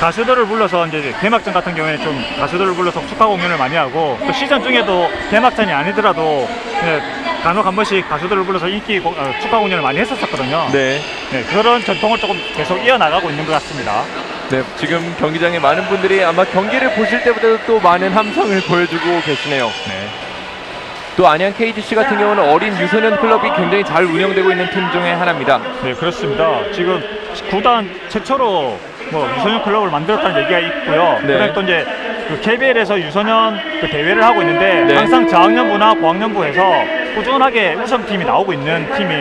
가수들을 불러서 이제 개막전 같은 경우에는 좀 가수들을 불러서 축하 공연을 많이 하고 또 시즌 중에도 개막전이 아니더라도 간혹 한 번씩 가수들을 불러서 축하 공연을 많이 했었거든요. 네. 네, 그런 전통을 조금 계속 이어나가고 있는 것 같습니다. 네, 지금 경기장에 많은 분들이 아마 경기를 보실 때보다도 또 많은 함성을 보여주고 계시네요. 네. 또 안양 KGC 같은 경우는 어린 유소년 클럽이 굉장히 잘 운영되고 있는 팀 중에 하나입니다. 네, 그렇습니다. 지금 구단 최초로 유소년 클럽을 만들었다는 얘기가 있고요. 네. 그다음에 또 이제 그 KBL에서 유소년 그 대회를 하고 있는데 네. 항상 저학년부나 고학년부에서 꾸준하게 우승팀이 나오고 있는 팀이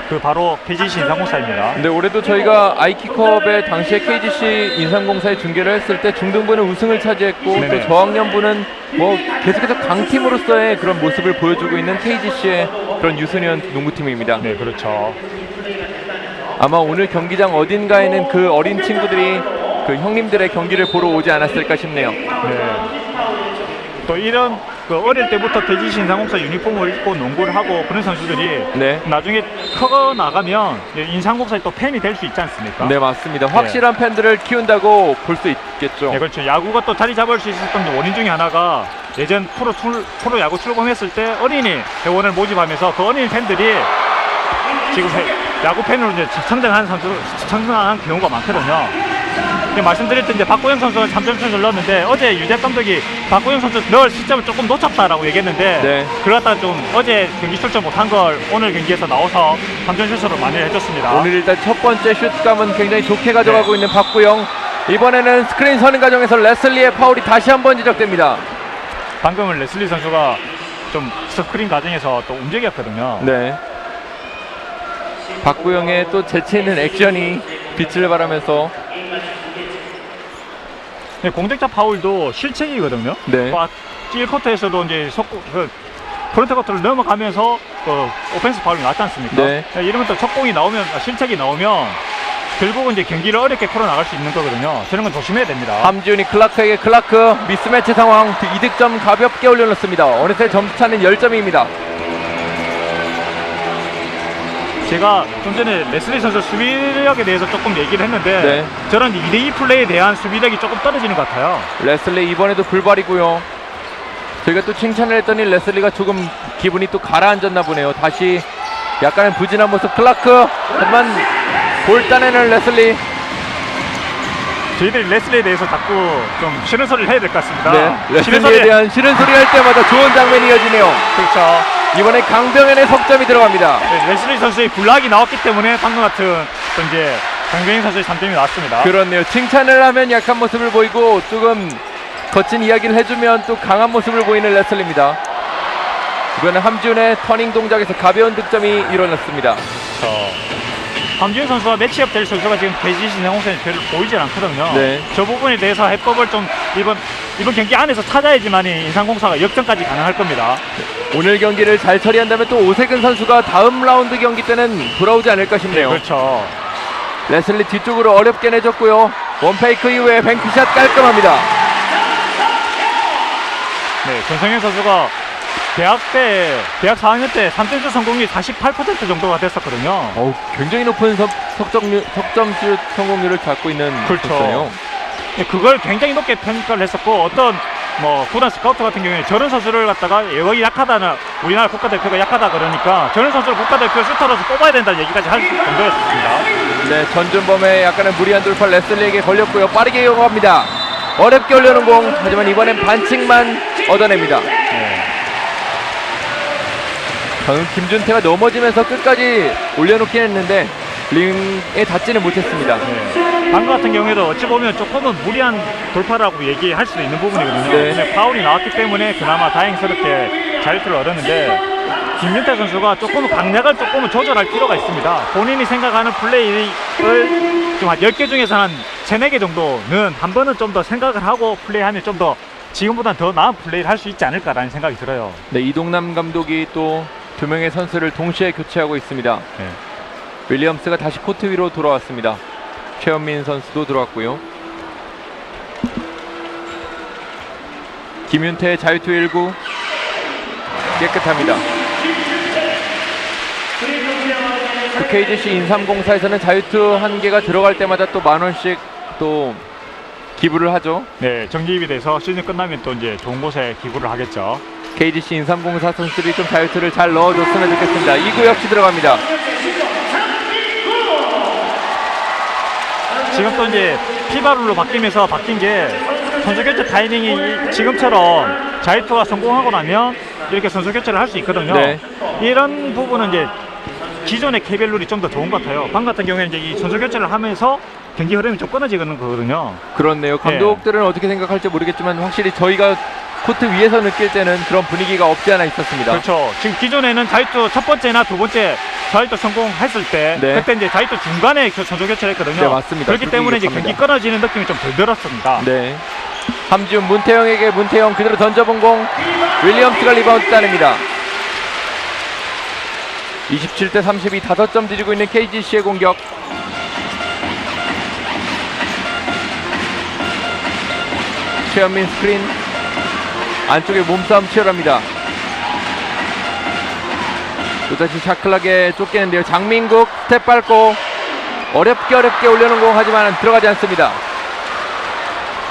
그 바로 KGC 인삼공사입니다. 근데 올해도 저희가 아이키컵에 당시에 KGC 인삼공사의 중계를 했을 때 중등부는 우승을 차지했고 네네. 또 저학년부는 뭐 계속해서 강팀으로서의 그런 모습을 보여주고 있는 KGC의 그런 유소년 농구팀입니다. 네, 그렇죠. 아마 오늘 경기장 어딘가에는 그 어린 친구들이 그 형님들의 경기를 보러 오지 않았을까 싶네요. 네. 또 이런 그 어릴 때부터 KGC 인삼공사 유니폼을 입고 농구를 하고 그런 선수들이 네. 나중에 커 나가면 인삼공사의 또 팬이 될 수 있지 않습니까? 네, 맞습니다. 확실한 팬들을 키운다고 볼 수 있겠죠. 네, 그렇죠. 야구가 또 자리 잡을 수 있었던 원인 중에 하나가 예전 프로 야구 출범했을 때 어린이 회원을 모집하면서 그 어린이 팬들이 지금 야구 팬으로 이제 성장한 경우가 많거든요. 말씀드렸던 이제 박구영 선수가 3점슛을 넣었는데 어제 유재 감독이 박구영 선수 넣을 시점을 조금 놓쳤다라고 얘기했는데 네. 그러다 좀 어제 경기 출전 못한 걸 오늘 경기에서 나와서 3점슛으로 많이 해줬습니다. 오늘 일단 첫 번째 슛감은 굉장히 좋게 가져가고 있는 박구영. 이번에는 스크린 서는 과정에서 레슬리의 파울이 다시 한번 지적됩니다. 방금은 레슬리 선수가 좀 스크린 과정에서 또 움직였거든요. 네. 박구영의 또 재치 있는 액션이 빛을 발하면서 네, 공격자 파울도 실책이거든요. 네. 1쿼터에서도 이제 프론트 커트를 넘어가면서 오펜스 파울이 났지 않습니까? 네. 이러면 또 속공이 나오면 실책이 나오면 결국은 이제 경기를 어렵게 풀어나갈 수 있는 거거든요. 저런 건 조심해야 됩니다. 함지훈이 클라크에게 클라크 미스매치 상황 이득점 가볍게 올려놓습니다. 어느새 점수차는 10점입니다. 제가 좀 전에 레슬리 선수 수비력에 대해서 조금 얘기를 했는데 네. 저런 2대2 플레이에 대한 수비력이 조금 떨어지는 것 같아요. 레슬리 이번에도 불발이고요. 저희가 또 칭찬을 했더니 레슬리가 조금 기분이 또 가라앉았나 보네요. 다시 약간은 부진한 모습 클라크. 하지만 볼 따내는 레슬리. 저희들이 레슬리에 대해서 자꾸 좀 싫은 소리를 해야 될 것 같습니다. 네, 싫은 레슬리에 대한 싫은 소리 할 때마다 좋은 장면이 이어지네요. 그렇죠. 이번에 강병현의 석점이 들어갑니다. 네, 레슬리 선수의 블락이 나왔기 때문에 방금 같은 또 이제 강병인 선수의 3점이 나왔습니다. 그렇네요. 칭찬을 하면 약한 모습을 보이고 조금 거친 이야기를 해주면 또 강한 모습을 보이는 레슬리입니다. 이번에 함지훈의 터닝 동작에서 가벼운 득점이 일어났습니다. 함지훈 선수와 매치업 될 선수가 지금 KGC 내공선에 별로 보이질 않거든요. 네. 저 부분에 대해서 해법을 좀 이번 경기 안에서 찾아야지만 인상공사가 역전까지 가능할 겁니다. 오늘 경기를 잘 처리한다면 또 오세근 선수가 다음 라운드 경기 때는 돌아오지 않을까 싶네요. 그렇죠. 레슬리 뒤쪽으로 어렵게 내줬고요. 원페이크 이후에 뱅크샷 깔끔합니다. 네, 전성현 선수가 대학 4학년 때 3점슛 성공률이 48% 정도가 됐었거든요. 굉장히 높은 석점슛 성공률을 갖고 있는 그렇죠. 선수예요. 네, 그걸 굉장히 높게 평가를 했었고 어떤 구단 스카우트 같은 경우에 저런 선수를 갖다가 여기 약하다는 우리나라 국가대표가 약하다 그러니까 저런 선수를 국가대표 슈터로서 뽑아야 된다는 얘기까지 할 정도였습니다. 네, 전준범의 약간의 무리한 돌파 레슬리에게 걸렸고요. 빠르게 이어갑니다. 어렵게 올려놓은 공. 하지만 이번엔 반칙만 얻어냅니다. 네. 방금 김준태가 넘어지면서 끝까지 올려놓긴 했는데 링에 닿지는 못했습니다. 네. 방금 같은 경우에도 어찌 보면 조금은 무리한 돌파라고 얘기할 수도 있는 부분이거든요. 네. 근데 파울이 나왔기 때문에 그나마 다행스럽게 자유투를 얻었는데 김윤태 선수가 조금은 강약을 조금은 조절할 필요가 있습니다. 본인이 생각하는 플레이를 좀 한 10개 중에서 한 3, 4개 정도는 한 번은 좀 더 생각을 하고 플레이하면 좀 더 지금보다는 더 나은 플레이를 할 수 있지 않을까라는 생각이 들어요. 네, 이동남 감독이 또 2명의 선수를 동시에 교체하고 있습니다. 네. 윌리엄스가 다시 코트 위로 돌아왔습니다. 최현민 선수도 들어왔고요. 김윤태의 자유투 1구 깨끗합니다. 그 KGC 인삼공사에서는 자유투 1개가 들어갈 때마다 또 10,000원씩 또 기부를 하죠. 네, 정기입이 돼서 시즌 끝나면 또 이제 좋은 곳에 기부를 하겠죠. KGC 인삼공사 선수들이 좀 자유투를 잘 넣어줬으면 좋겠습니다. 2구 역시 들어갑니다. 지금 또 이제 피바룰로 바뀌면서 바뀐 게 선수 교체 타이밍이 지금처럼 자유투가 성공하고 나면 이렇게 선수 교체를 할 수 있거든요. 네. 이런 부분은 이제 기존의 KBL 룰이 좀 더 좋은 것 같아요. 방금 같은 경우에는 이제 이 선수 교체를 하면서 경기 흐름이 좀 끊어지는 거거든요. 그렇네요. 감독들은 어떻게 생각할지 모르겠지만 확실히 저희가 코트 위에서 느낄 때는 그런 분위기가 없지 않아 있었습니다. 그렇죠. 지금 기존에는 자유투 첫 번째나 두 번째 자유투 성공했을 때 네. 그때 이제 자유투 중간에 선수 교체를 했거든요. 네, 맞습니다. 그렇기 때문에 이제 기억합니다. 경기 끊어지는 느낌이 좀 덜 들었습니다. 네. 함지훈 문태영에게 문태영 그대로 던져본 공 윌리엄스가 리바운드 따냅니다. 27대 32 5점 뒤지고 있는 KGC의 공격. 최현민 스크린 안쪽에 몸싸움 치열합니다. 또다시 샤클락에 쫓기는데요. 장민국 스텝 밟고 어렵게 올려놓은 공 하지만 들어가지 않습니다.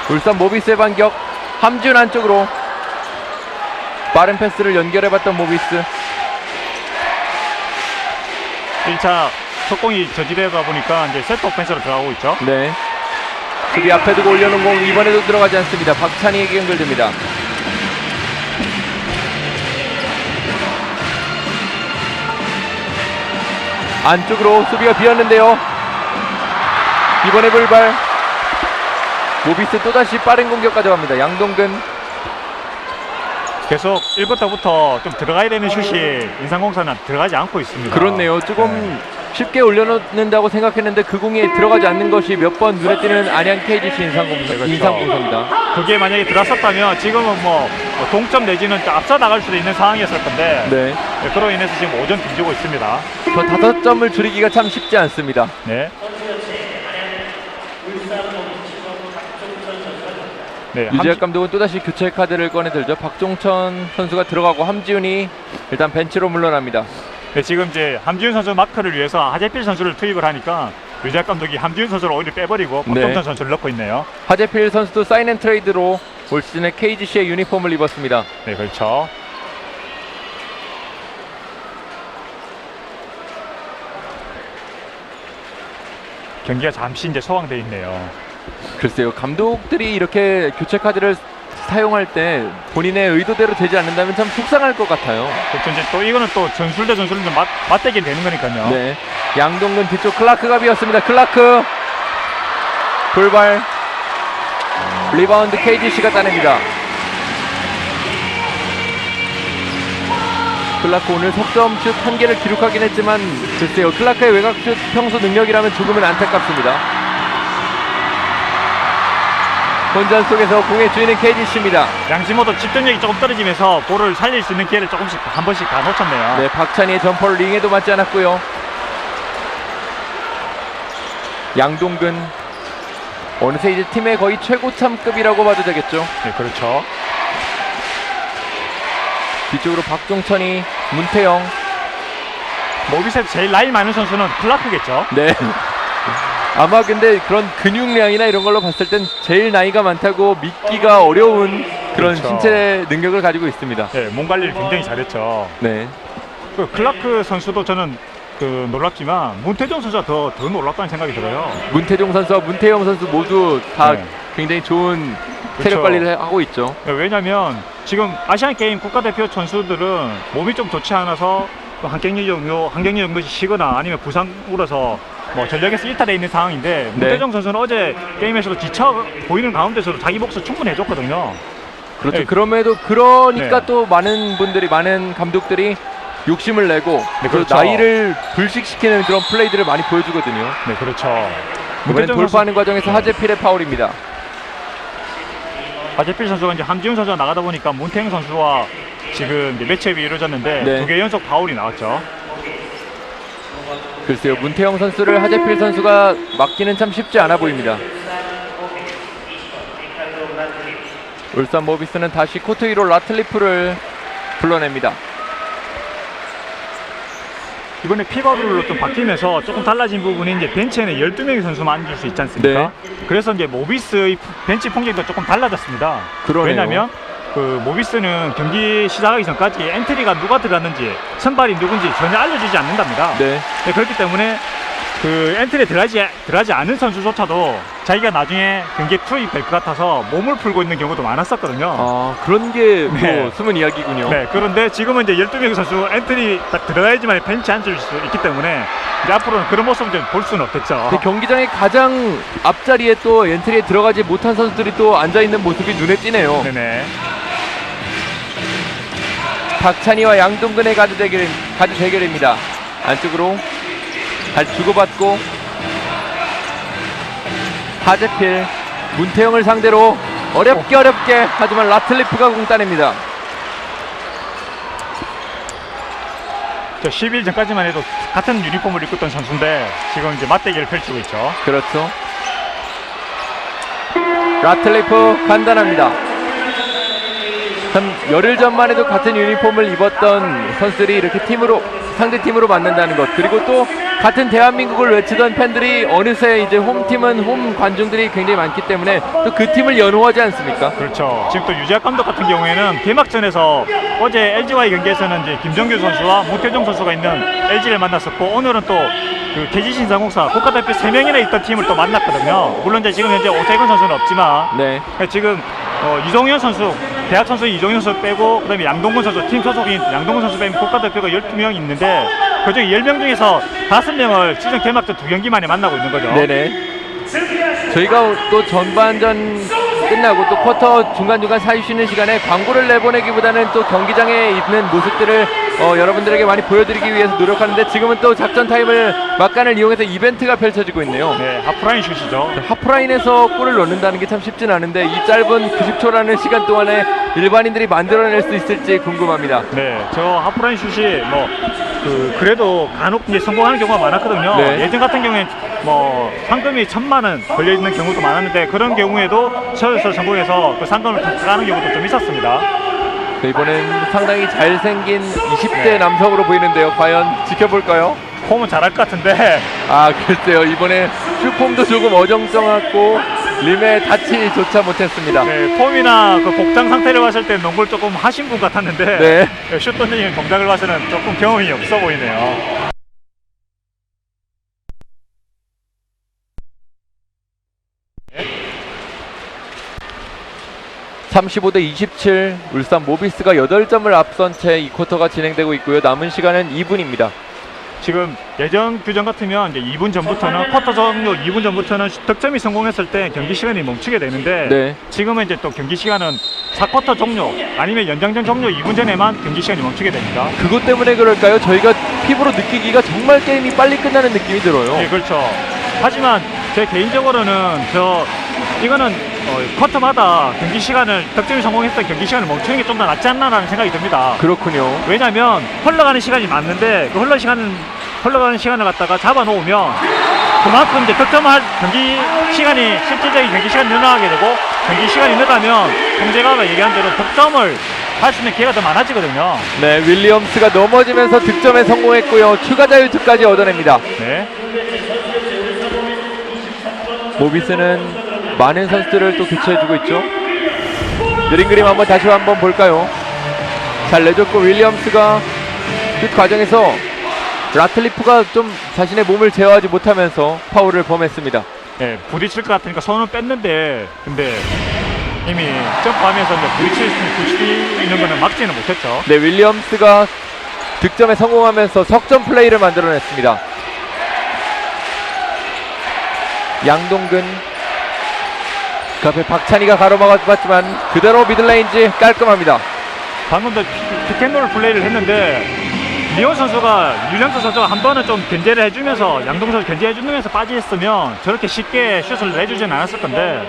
울산 모비스의 반격. 함지훈 안쪽으로 빠른 패스를 연결해봤던 모비스. 1차 속공이 저지되다 보니까 이제 세트 오펜스로 들어가고 있죠. 네. 수비 앞에 두고 올려놓은 공 이번에도 들어가지 않습니다. 박찬희에게 연결됩니다. 안쪽으로 수비가 비었는데요. 이번에 불발. 모비스 또다시 빠른 공격 가져갑니다. 양동근. 계속 1쿼터부터 좀 들어가야 되는 슛이 인상공사는 들어가지 않고 있습니다. 그렇네요. 조금 쉽게 올려놓는다고 생각했는데 그 공이 들어가지 않는 것이 몇 번 눈에 띄는 안양 KGC 인삼공사입니다. 그게 만약에 들어갔었다면 지금은 뭐 동점 내지는 앞서 나갈 수도 있는 상황이었을 건데 네. 그로 인해서 지금 5점 뒤지고 있습니다. 더 5점을 줄이기가 참 쉽지 않습니다. 네. 네, 유재학 감독은 또다시 교체 카드를 꺼내들죠. 박종천 선수가 들어가고 함지훈이 일단 벤치로 물러납니다. 네, 지금 이제 함지훈 선수 마크를 위해서 하재필 선수를 투입을 하니까 유재학 감독이 함지훈 선수를 오히려 빼버리고 박종천 네. 선수를 넣고 있네요. 하재필 선수도 사인앤트레이드로 올 시즌에 KGC의 유니폼을 입었습니다. 네, 그렇죠. 경기가 잠시 이제 소강돼 있네요. 글쎄요, 감독들이 이렇게 교체 카드를 사용할 때 본인의 의도대로 되지 않는다면 참 속상할 것 같아요. 그렇죠. 이제 또 이거는 또 전술 대 전술은 좀 맞대기 되는 거니까요. 네, 양동근 뒤쪽 클라크가 비었습니다. 클라크 돌발, 리바운드 KGC가 따냅니다. 클라크 오늘 석점슛 1개를 기록하긴 했지만 글쎄요, 클라크의 외곽슛 평소 능력이라면 조금은 안타깝습니다. 혼전 속에서 공의 주인은 KGC입니다. 양팀 모두 집중력이 조금 떨어지면서 볼을 살릴 수 있는 기회를 조금씩 한 번씩 다 놓쳤네요. 네, 박찬희의 점퍼를 링에도 맞지 않았고요. 양동근 어느새 이제 팀의 거의 최고참급이라고 봐도 되겠죠. 네, 그렇죠. 뒤쪽으로 박종천이, 문태영. 모비스에서 제일 나이 많은 선수는 클라크겠죠. 네. 아마 근데 그런 근육량이나 이런 걸로 봤을 땐 제일 나이가 많다고 믿기가 어려운 그런 그렇죠. 신체 능력을 가지고 있습니다. 네, 몸 관리를 굉장히 잘했죠. 네. 그 클라크 선수도 저는 놀랍지만 문태종 선수가 더 놀랍다는 생각이 들어요. 문태종 선수와 문태영 선수 모두 다 네. 굉장히 좋은 체력 그렇죠. 관리를 하고 있죠. 네, 왜냐면 지금 아시안 게임 국가대표 선수들은 몸이 좀 좋지 않아서 또 한 경기 정도 쉬거나 아니면 부상으로서 뭐 전력에서 일탈해 있는 상황인데 문태종 선수는 어제 게임에서도 지쳐 보이는 가운데서도 자기 몫을 충분히 해줬거든요. 그렇죠. 네. 그럼에도 그러니까 네. 또 많은 감독들이 욕심을 내고 네, 그 그렇죠. 나이를 불식시키는 그런 플레이들을 많이 보여주거든요. 네, 그렇죠. 이번엔 문태종 돌파하는 과정에서 하재필의 파울입니다. 하재필 선수가 이제 함지훈 선수가 나가다 보니까 문태영 선수와 지금 이제 매치업이 이루어졌는데 네. 2개 연속 파울이 나왔죠. 글쎄요, 문태영 선수를 하재필 선수가 막기는 참 쉽지 않아 보입니다. 울산 모비스는 다시 코트 위로 라틀리프를 불러냅니다. 이번에 픽업으로 좀 바뀌면서 조금 달라진 부분이 이제 벤치에는 12명의 선수만 앉을 수 있지 않습니까? 네. 그래서 이제 모비스의 벤치 풍경도 조금 달라졌습니다. 그러네요. 왜냐면 그 모비스는 경기 시작하기 전까지 엔트리가 누가 들어갔는지 선발이 누군지 전혀 알려주지 않는답니다. 네. 네, 그렇기 때문에 그 엔트리에 들어가지 않은 선수조차도 자기가 나중에 경기에 투입될 것 같아서 몸을 풀고 있는 경우도 많았었거든요. 아, 그런 게 또 네. 숨은 이야기군요. 네, 그런데 지금은 이제 12명의 선수 엔트리 딱 들어가야지만 벤치 앉을 수 있기 때문에 이제 앞으로는 그런 모습을 좀 볼 수는 없겠죠. 그 경기장의 가장 앞자리에 또 엔트리에 들어가지 못한 선수들이 또 앉아있는 모습이 눈에 띄네요. 네네. 박찬희와 양동근의 가드 대결입니다. 안쪽으로 잘 주고받고 하재필, 문태영을 상대로 어렵게 하지만 라틀리프가 공 따냅니다. 저 10일 전까지만 해도 같은 유니폼을 입고 있던 선수인데 지금 이제 맞대결을 펼치고 있죠. 그렇죠. 라틀리프 간단합니다. 참 열흘 전만 해도 같은 유니폼을 입었던 선수들이 이렇게 상대 팀으로 만난다는 것, 그리고 또 같은 대한민국을 외치던 팬들이 어느새 이제 홈팀은 홈 관중들이 굉장히 많기 때문에 또 그 팀을 연호하지 않습니까? 그렇죠. 지금 또 유재학 감독 같은 경우에는 개막전에서 어제 LG와의 경기에서는 이제 김정규 선수와 문태종 선수가 있는 LG를 만났었고, 오늘은 또 그 KGC 상공사 국가대표 3명이나 있던 팀을 또 만났거든요. 물론 이제 지금 현재 오태근 선수는 없지만 네. 지금 이종현 선수, 대학 선수 이종현 선수 빼고 그다음에 양동근 선수, 팀 소속인 양동근 선수 빼면 국가대표가 12명 있는데 그중에 10명 중에서 5명을 시즌 개막전 2경기 만에 만나고 있는 거죠. 네네. 저희가 또 전반전 끝나고 또 쿼터 중간중간 사이 쉬는 시간에 광고를 내보내기보다는 또 경기장에 있는 모습들을 여러분들에게 많이 보여드리기 위해서 노력하는데, 지금은 또 작전 타임을 막간을 이용해서 이벤트가 펼쳐지고 있네요. 네, 하프라인 슛이죠. 하프라인에서 골을 넣는다는 게 참 쉽진 않은데 이 짧은 90초라는 시간 동안에 일반인들이 만들어낼 수 있을지 궁금합니다. 네, 저 하프라인 슛이 그래도 간혹 이제 성공하는 경우가 많았거든요. 네. 예전 같은 경우에 뭐 상금이 1,000만 원 걸려 있는 경우도 많았는데 그런 경우에도 저에서 성공해서 그 상금을 가는 경우도 좀 있었습니다. 이번엔 상당히 잘생긴 20대 남성으로 보이는데요. 과연 지켜볼까요? 폼은 잘할 것 같은데. 아, 글쎄요. 이번에 슈폼도 조금 어정쩡하고 림에 닿지조차 못했습니다. 네, 폼이나 그 복장 상태를 봤을 때 농구를 조금 하신 분 같았는데 네. 슛 던지는 동작을 봐서는 조금 경험이 없어 보이네요. 35대 27, 울산 모비스가 8점을 앞선 채 이 쿼터가 진행되고 있고요. 남은 시간은 2분입니다. 지금 예전 규정 같으면 이제 2분 전부터는 쿼터 종료 2분 전부터는 득점이 성공했을 때 경기 시간이 멈추게 되는데 네. 지금은 이제 또 경기 시간은 4쿼터 종료 아니면 연장전 종료 2분 전에만 경기 시간이 멈추게 됩니다. 그것 때문에 그럴까요? 저희가 피부로 느끼기가 정말 게임이 빨리 끝나는 느낌이 들어요. 네, 그렇죠. 하지만 제 개인적으로는 이거는 쿼터마다 경기 시간을 득점이 성공했을 때 경기 시간을 멈추는 게 좀 더 낫지 않나라는 생각이 듭니다. 그렇군요. 왜냐하면 흘러가는 시간이 맞는데 그 흘러가는 시간을 갖다가 잡아놓으면 그만큼 이제 득점할 경기 시간이 실질적인 경기 시간이 늘어나게 되고 경기 시간이 늘어나면 형제가 얘기한 대로 득점을 할 수 있는 기회가 더 많아지거든요. 네, 윌리엄스가 넘어지면서 득점에 성공했고요. 추가 자유투까지 얻어냅니다. 네. 모비스는 많은 선수들을 또 교체해주고 있죠. 느린 그림 다시 한번 볼까요? 잘 내줬고 윌리엄스가 그 과정에서 라틀리프가 좀 자신의 몸을 제어하지 못하면서 파울을 범했습니다. 네, 부딪힐 것 같으니까 손을 뺐는데 근데 이미 점프하면서 이제 부딪히는 거는 막지는 못했죠. 네, 윌리엄스가 득점에 성공하면서 석점 플레이를 만들어냈습니다. 양동근 그 앞에 박찬희가 가로막았지만 그대로 미들레인지 깔끔합니다. 방금도 피켓롤 플레이를 했는데 리온 선수가 윌리엄스 선수가 한 번은 좀 견제를 해주면서 양동 선수 견제해주면서 빠지했으면 저렇게 쉽게 슛을 내주진 않았을 건데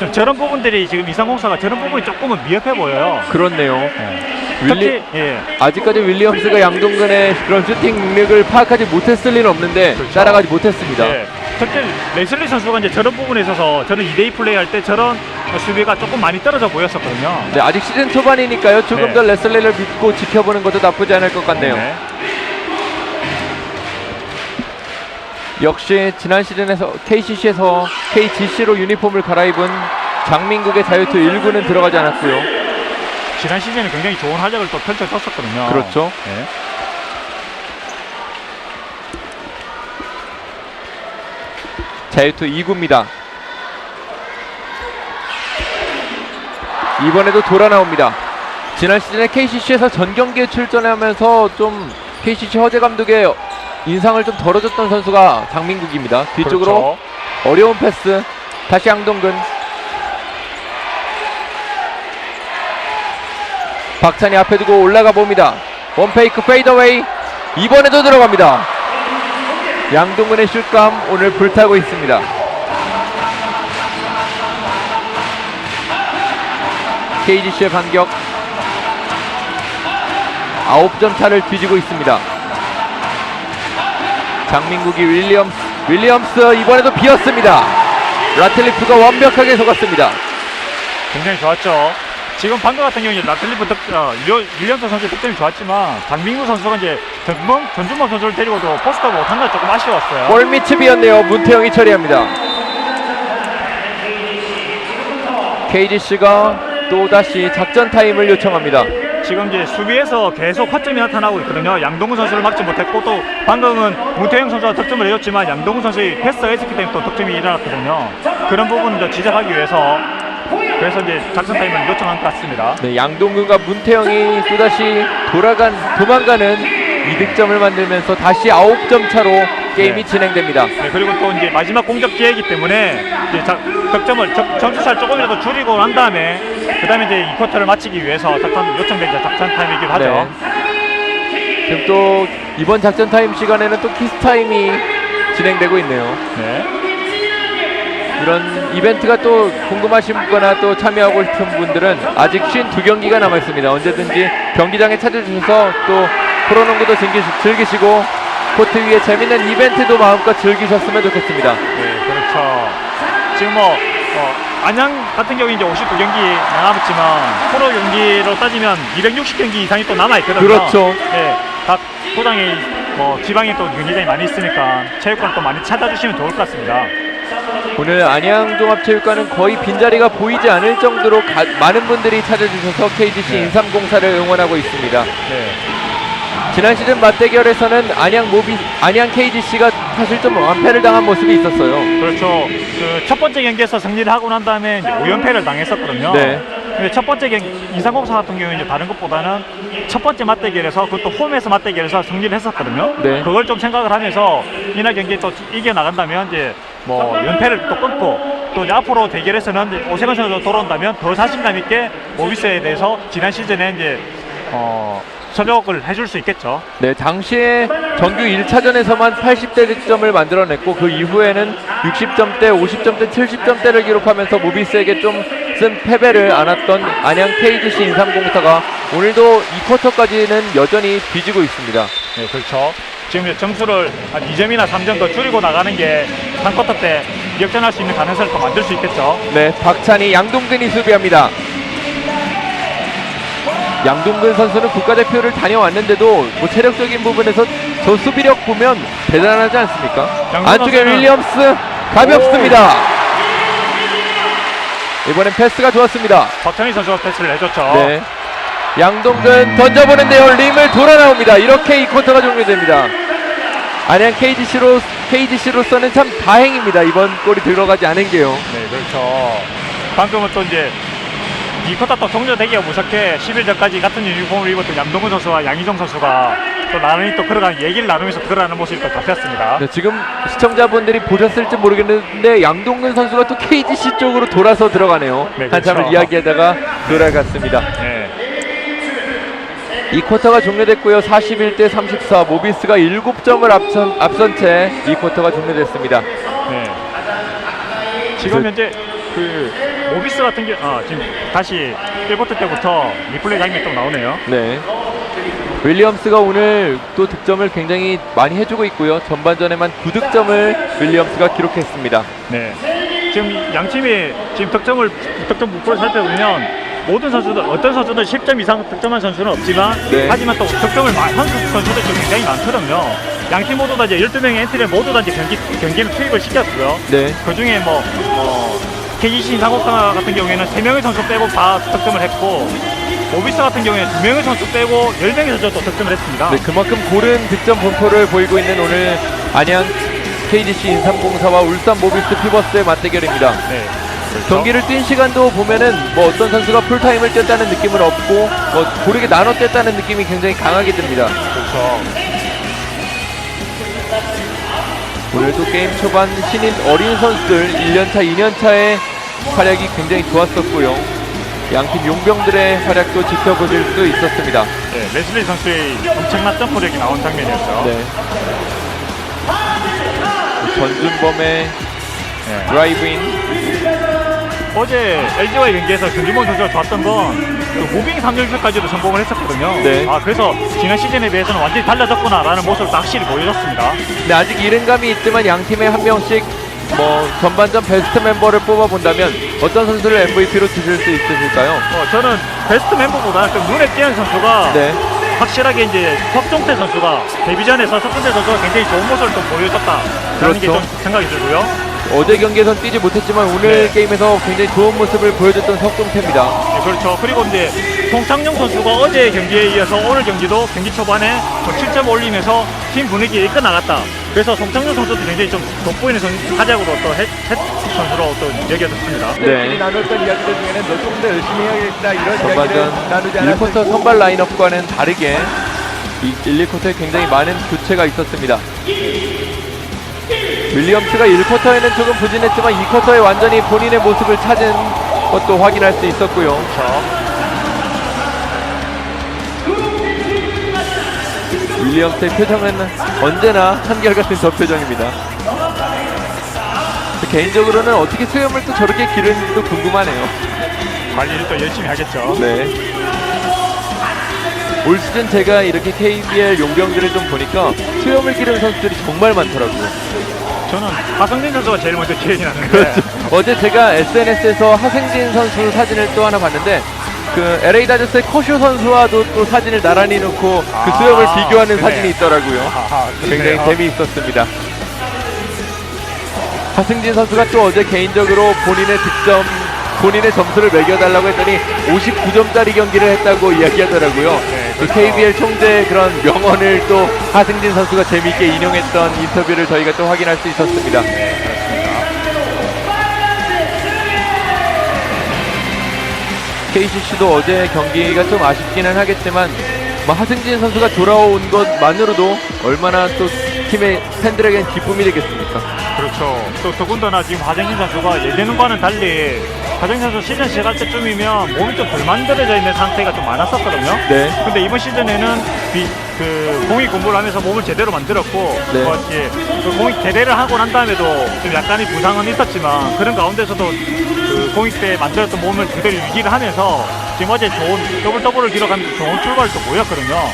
좀 저런 부분들이 지금 이상공사가 저런 부분이 조금은 미흡해 보여요. 그렇네요. 네. 윌리, 예. 아직까지 윌리엄스가 양동근의 그런 슈팅 능력을 파악하지 못했을 리는 없는데 그렇죠. 따라가지 못했습니다. 예. 특히 레슬리 선수가 이제 저런 부분에 있어서 저는 2대2 플레이 할 때 저런 수비가 조금 많이 떨어져 보였었거든요. 네, 아직 시즌 초반이니까요. 조금 네. 더 레슬리를 믿고 지켜보는 것도 나쁘지 않을 것 같네요. 네. 역시 지난 시즌에서 KGC로 유니폼을 갈아입은 장민국의 자유투 1구는 들어가지 않았고요. 지난 시즌에 굉장히 좋은 활약을 또 펼쳐줬었거든요. 그렇죠. 네. 자유투 2구입니다. 이번에도 돌아 나옵니다. 지난 시즌에 KCC에서 전 경기에 출전하면서 좀 KCC 허재 감독의 인상을 좀 덜어줬던 선수가 장민국입니다. 뒤쪽으로 그렇죠. 어려운 패스. 다시 양동근. 박찬희 앞에 두고 올라가 봅니다. 원페이크 페이더웨이. 이번에도 들어갑니다. 양동근의 슛감 오늘 불타고 있습니다. KGC의 반격 9점 차를 뒤지고 있습니다. 장민국이 윌리엄스 이번에도 비었습니다. 라틀리프가 완벽하게 속았습니다. 굉장히 좋았죠. 지금 방금 같은 경우에 라틀리프 윌리엄스 선수의 득점이 좋았지만 장민구 선수가 이제 전준범 선수를 데리고도 포스트업 못한 건 조금 아쉬웠어요. 골밑이 비었네요. 문태영이 처리합니다. KGC가 또다시 작전 타임을 요청합니다. 지금 이제 수비에서 계속 허점이 나타나고 있거든요. 양동근 선수를 막지 못했고 또 방금은 문태영 선수가 득점을 해줬지만 양동근 선수의 패스가 했기 때문에 또 득점이 일어났거든요. 그런 부분을 지적하기 위해서 그래서 이제 작전 타임을 요청한 것 같습니다. 네, 양동근과 문태영이 또다시 도망가는 이득점을 만들면서 다시 9점 차로 게임이 진행됩니다. 네, 그리고 또 이제 마지막 공격 기회이기 때문에 이제 득점을 점수차를 조금이라도 줄이고 난 다음에 그다음에 이제 이 쿼터를 마치기 위해서 요청된 작전 타임이기도 하죠. 네. 지금 또 이번 작전 타임 시간에는 또 키스 타임이 진행되고 있네요. 네. 이런 이벤트가 또 궁금하시거나 또 참여하고 싶은 분들은 아직 52경기가 남아 있습니다. 언제든지 경기장에 찾아주셔서 또 프로농구도 즐기시고 코트 위에 재밌는 이벤트도 마음껏 즐기셨으면 좋겠습니다. 네, 그렇죠. 지금 안양 같은 경우 이제 59경기 남았지만 프로 경기로 따지면 260경기 이상이 또 남아 있거든요. 그렇죠. 네, 각 구장에 지방에 또 경기장이 많이 있으니까 체육관 또 많이 찾아주시면 좋을 것 같습니다. 오늘 안양종합체육관은 거의 빈자리가 보이지 않을 정도로 많은 분들이 찾아주셔서 KGC 네. 인삼공사를 응원하고 있습니다. 네. 지난 시즌 맞대결에서는 안양 KGC가 사실 좀 완패를 당한 모습이 있었어요. 그렇죠. 그 첫 번째 경기에서 승리를 하고 난 다음에 이제 5연패를 당했었거든요. 네. 근데 첫 번째 인상공사 같은 경우는 이제 다른 것보다는 첫 번째 맞대결에서 그것도 홈에서 맞대결에서 승리를 했었거든요. 네. 그걸 좀 생각을 하면서 이날 경기에 또 이겨 나간다면 이제 뭐 연패를 또 끊고 또 이제 앞으로 대결에서는 이제 오세근 선수가 돌아온다면 더 자신감 있게 모비스에 대해서 지난 시즌에 이제 전력을 해줄 수 있겠죠. 네, 당시에 정규 1차전에서만 80대 득점을 만들어냈고 그 이후에는 60점대, 50점대, 70점대를 기록하면서 모비스에게 좀 쓴 패배를 안았던 안양 KGC 인삼공사가 오늘도 2쿼터까지는 여전히 뒤지고 있습니다. 네, 그렇죠. 지금 이제 점수를 한 2점이나 3점 더 줄이고 나가는 게 3쿼터 때 역전할 수 있는 가능성을 더 만들 수 있겠죠. 네, 박찬희, 양동근이 수비합니다. 양동근 선수는 국가대표를 다녀왔는데도 뭐 체력적인 부분에서 저 수비력 보면 대단하지 않습니까? 안쪽에 선수는... 윌리엄스 가볍습니다. 이번엔 패스가 좋았습니다. 박찬희 선수가 패스를 해줬죠. 네, 양동근 던져보는데요. 림을 돌아 나옵니다. 이렇게 이 쿼터가 종료됩니다. 안양 KGC로서는 참 다행입니다. 이번 골이 들어가지 않은 게요. 네, 그렇죠. 방금은 또 이제 이 쿼터 또 종료되기가 무섭게 11절까지 같은 유니폼을 입었던 양동근 선수와 양희종 선수가 또 나란히 또 걸어가는 얘기를 나누면서 걸어가는 모습이 또 잡혔습니다. 네, 지금 시청자분들이 보셨을지 모르겠는데 양동근 선수가 또 KGC 쪽으로 돌아서 들어가네요. 네, 그렇죠. 한참을 이야기하다가 돌아갔습니다. 네. 이 쿼터가 종료됐고요. 41대 34, 모비스가 7점을 앞선 채 이 쿼터가 종료됐습니다. 네. 지금 현재 그 모비스 같은 게 지금 다시 1쿼터 때부터 리플레이 장면이 또 나오네요. 네. 윌리엄스가 오늘 또 득점을 굉장히 많이 해주고 있고요. 전반전에만 9득점을 윌리엄스가 기록했습니다. 네. 지금 양 팀이 지금 득점 목표를 살펴보면 모든 선수들 어떤 선수들 10점 이상 득점한 선수는 없지만 네. 하지만 또 득점을 한 선수들 좀 굉장히 많거든요. 양 팀 모두 다 이제 12명의 엔트리를 모두 다 이제 경기를 투입을 시켰고요. 네. 그 중에 KGC 인상공사 같은 경우에는 3명의 선수 빼고 다 득점을 했고 모비스 같은 경우에는 2명의 선수 빼고 10명의 선수가 또 득점을 했습니다. 네, 그만큼 고른 득점 분포를 보이고 있는 오늘 안양 KGC 인삼공사와 울산 모비스 피버스의 맞대결입니다. 네. 그렇죠. 경기를 뛴 시간도 보면은 뭐 어떤 선수가 풀타임을 뛰었다는 느낌은 없고 뭐 고르게 나눠 뛰었다는 느낌이 굉장히 강하게 듭니다. 그렇죠. 오늘도 게임 초반 신인 어린 선수들 1년차, 2년차의 활약이 굉장히 좋았었고요. 양팀 용병들의 활약도 지켜보실 수 있었습니다. 네, 레슬리 선수의 엄청난 점프력이 나온 장면이었죠. 네. 전준범의 드라이브인. 어제 LG와의 경기에서 전준범 선수가 좋았던 건 그 무빙 3점슛까지도 성공을 했었거든요. 네. 그래서 지난 시즌에 비해서는 완전히 달라졌구나라는 모습을 확실히 보여줬습니다. 네, 아직 이른감이 있지만 양 팀에 한 명씩 뭐 전반전 베스트 멤버를 뽑아본다면 어떤 선수를 MVP로 두실 수 있으실까요? 저는 베스트 멤버보다 좀 눈에 띄는 선수가 네. 확실하게 이제 석종태 선수가 데뷔전에서 석종태 선수가 굉장히 좋은 모습을 좀 보여줬다라는 그렇죠. 게 좀 생각이 들고요. 어제 경기에선 뛰지 못했지만 오늘 네. 게임에서 굉장히 좋은 모습을 보여줬던 석종태입니다. 네, 그렇죠. 그리고 이제 송창용 선수가 어제 경기에 이어서 오늘 경기도 경기 초반에 7점 올리면서 팀 분위기에 이끌어 나갔다. 그래서 송창용 선수도 굉장히 좀 돋보이는 타작으로 또 해트릭 선수로 또 여겨졌습니다. 네. 나눴던 이야기들 중에는 너 조금 더 열심히 해야겠다 이런 이야기를 전반전 나누지 1쿼터 않았을까. 선발 라인업과는 다르게 이 1, 2쿼터에 굉장히 많은 교체가 있었습니다. 윌리엄스가 1쿼터에는 조금 부진했지만 2쿼터에 완전히 본인의 모습을 찾은 것도 확인할 수 있었고요. 그렇죠. 윌리엄스의 표정은 언제나 한결같은 저 표정입니다. 개인적으로는 어떻게 수염을 또 저렇게 기르는지도 궁금하네요. 관리를 또 열심히 하겠죠. 네. 올 시즌 제가 이렇게 KBL 용병들을 좀 보니까 수염을 기르는 선수들이 정말 많더라고요. 저는 하성진 선수가 제일 먼저 기억이 나는데 그렇죠. 어제 제가 SNS에서 하승진 선수 사진을 또 하나 봤는데 그 LA 다저스의 커쇼 선수와도 또 사진을 나란히 놓고 그 수염을 비교하는 그래요. 사진이 있더라고요. 굉장히 그래요? 재미있었습니다. 하승진 선수가 또 어제 개인적으로 본인의 점수를 매겨달라고 했더니 59점짜리 경기를 했다고 이야기하더라고요. 네, 그 그렇죠. KBL 총재 그런 명언을 또 하승진 선수가 재미있게 인용했던 인터뷰를 저희가 또 확인할 수 있었습니다. KCC도 어제 경기가 좀 아쉽기는 하겠지만 뭐 하승진 선수가 돌아온 것만으로도 얼마나 또 팀의 팬들에겐 기쁨이 되겠습니까? 그렇죠. 또 더군다나 지금 하정진 선수가 예전과는 달리 하정진 선수 시즌 시작할 때쯤이면 몸이 좀 덜 만들어져 있는 상태가 좀 많았었거든요. 네. 근데 이번 시즌에는 공익 공부를 하면서 몸을 제대로 만들었고 네. 공익 제대를 하고 난 다음에도 좀 약간의 부상은 있었지만 그런 가운데서도 공익 때 만들었던 몸을 그대로 유지를 하면서 지금 어제 좋은 더블을 기록하면서 좋은 출발을 또 보였거든요.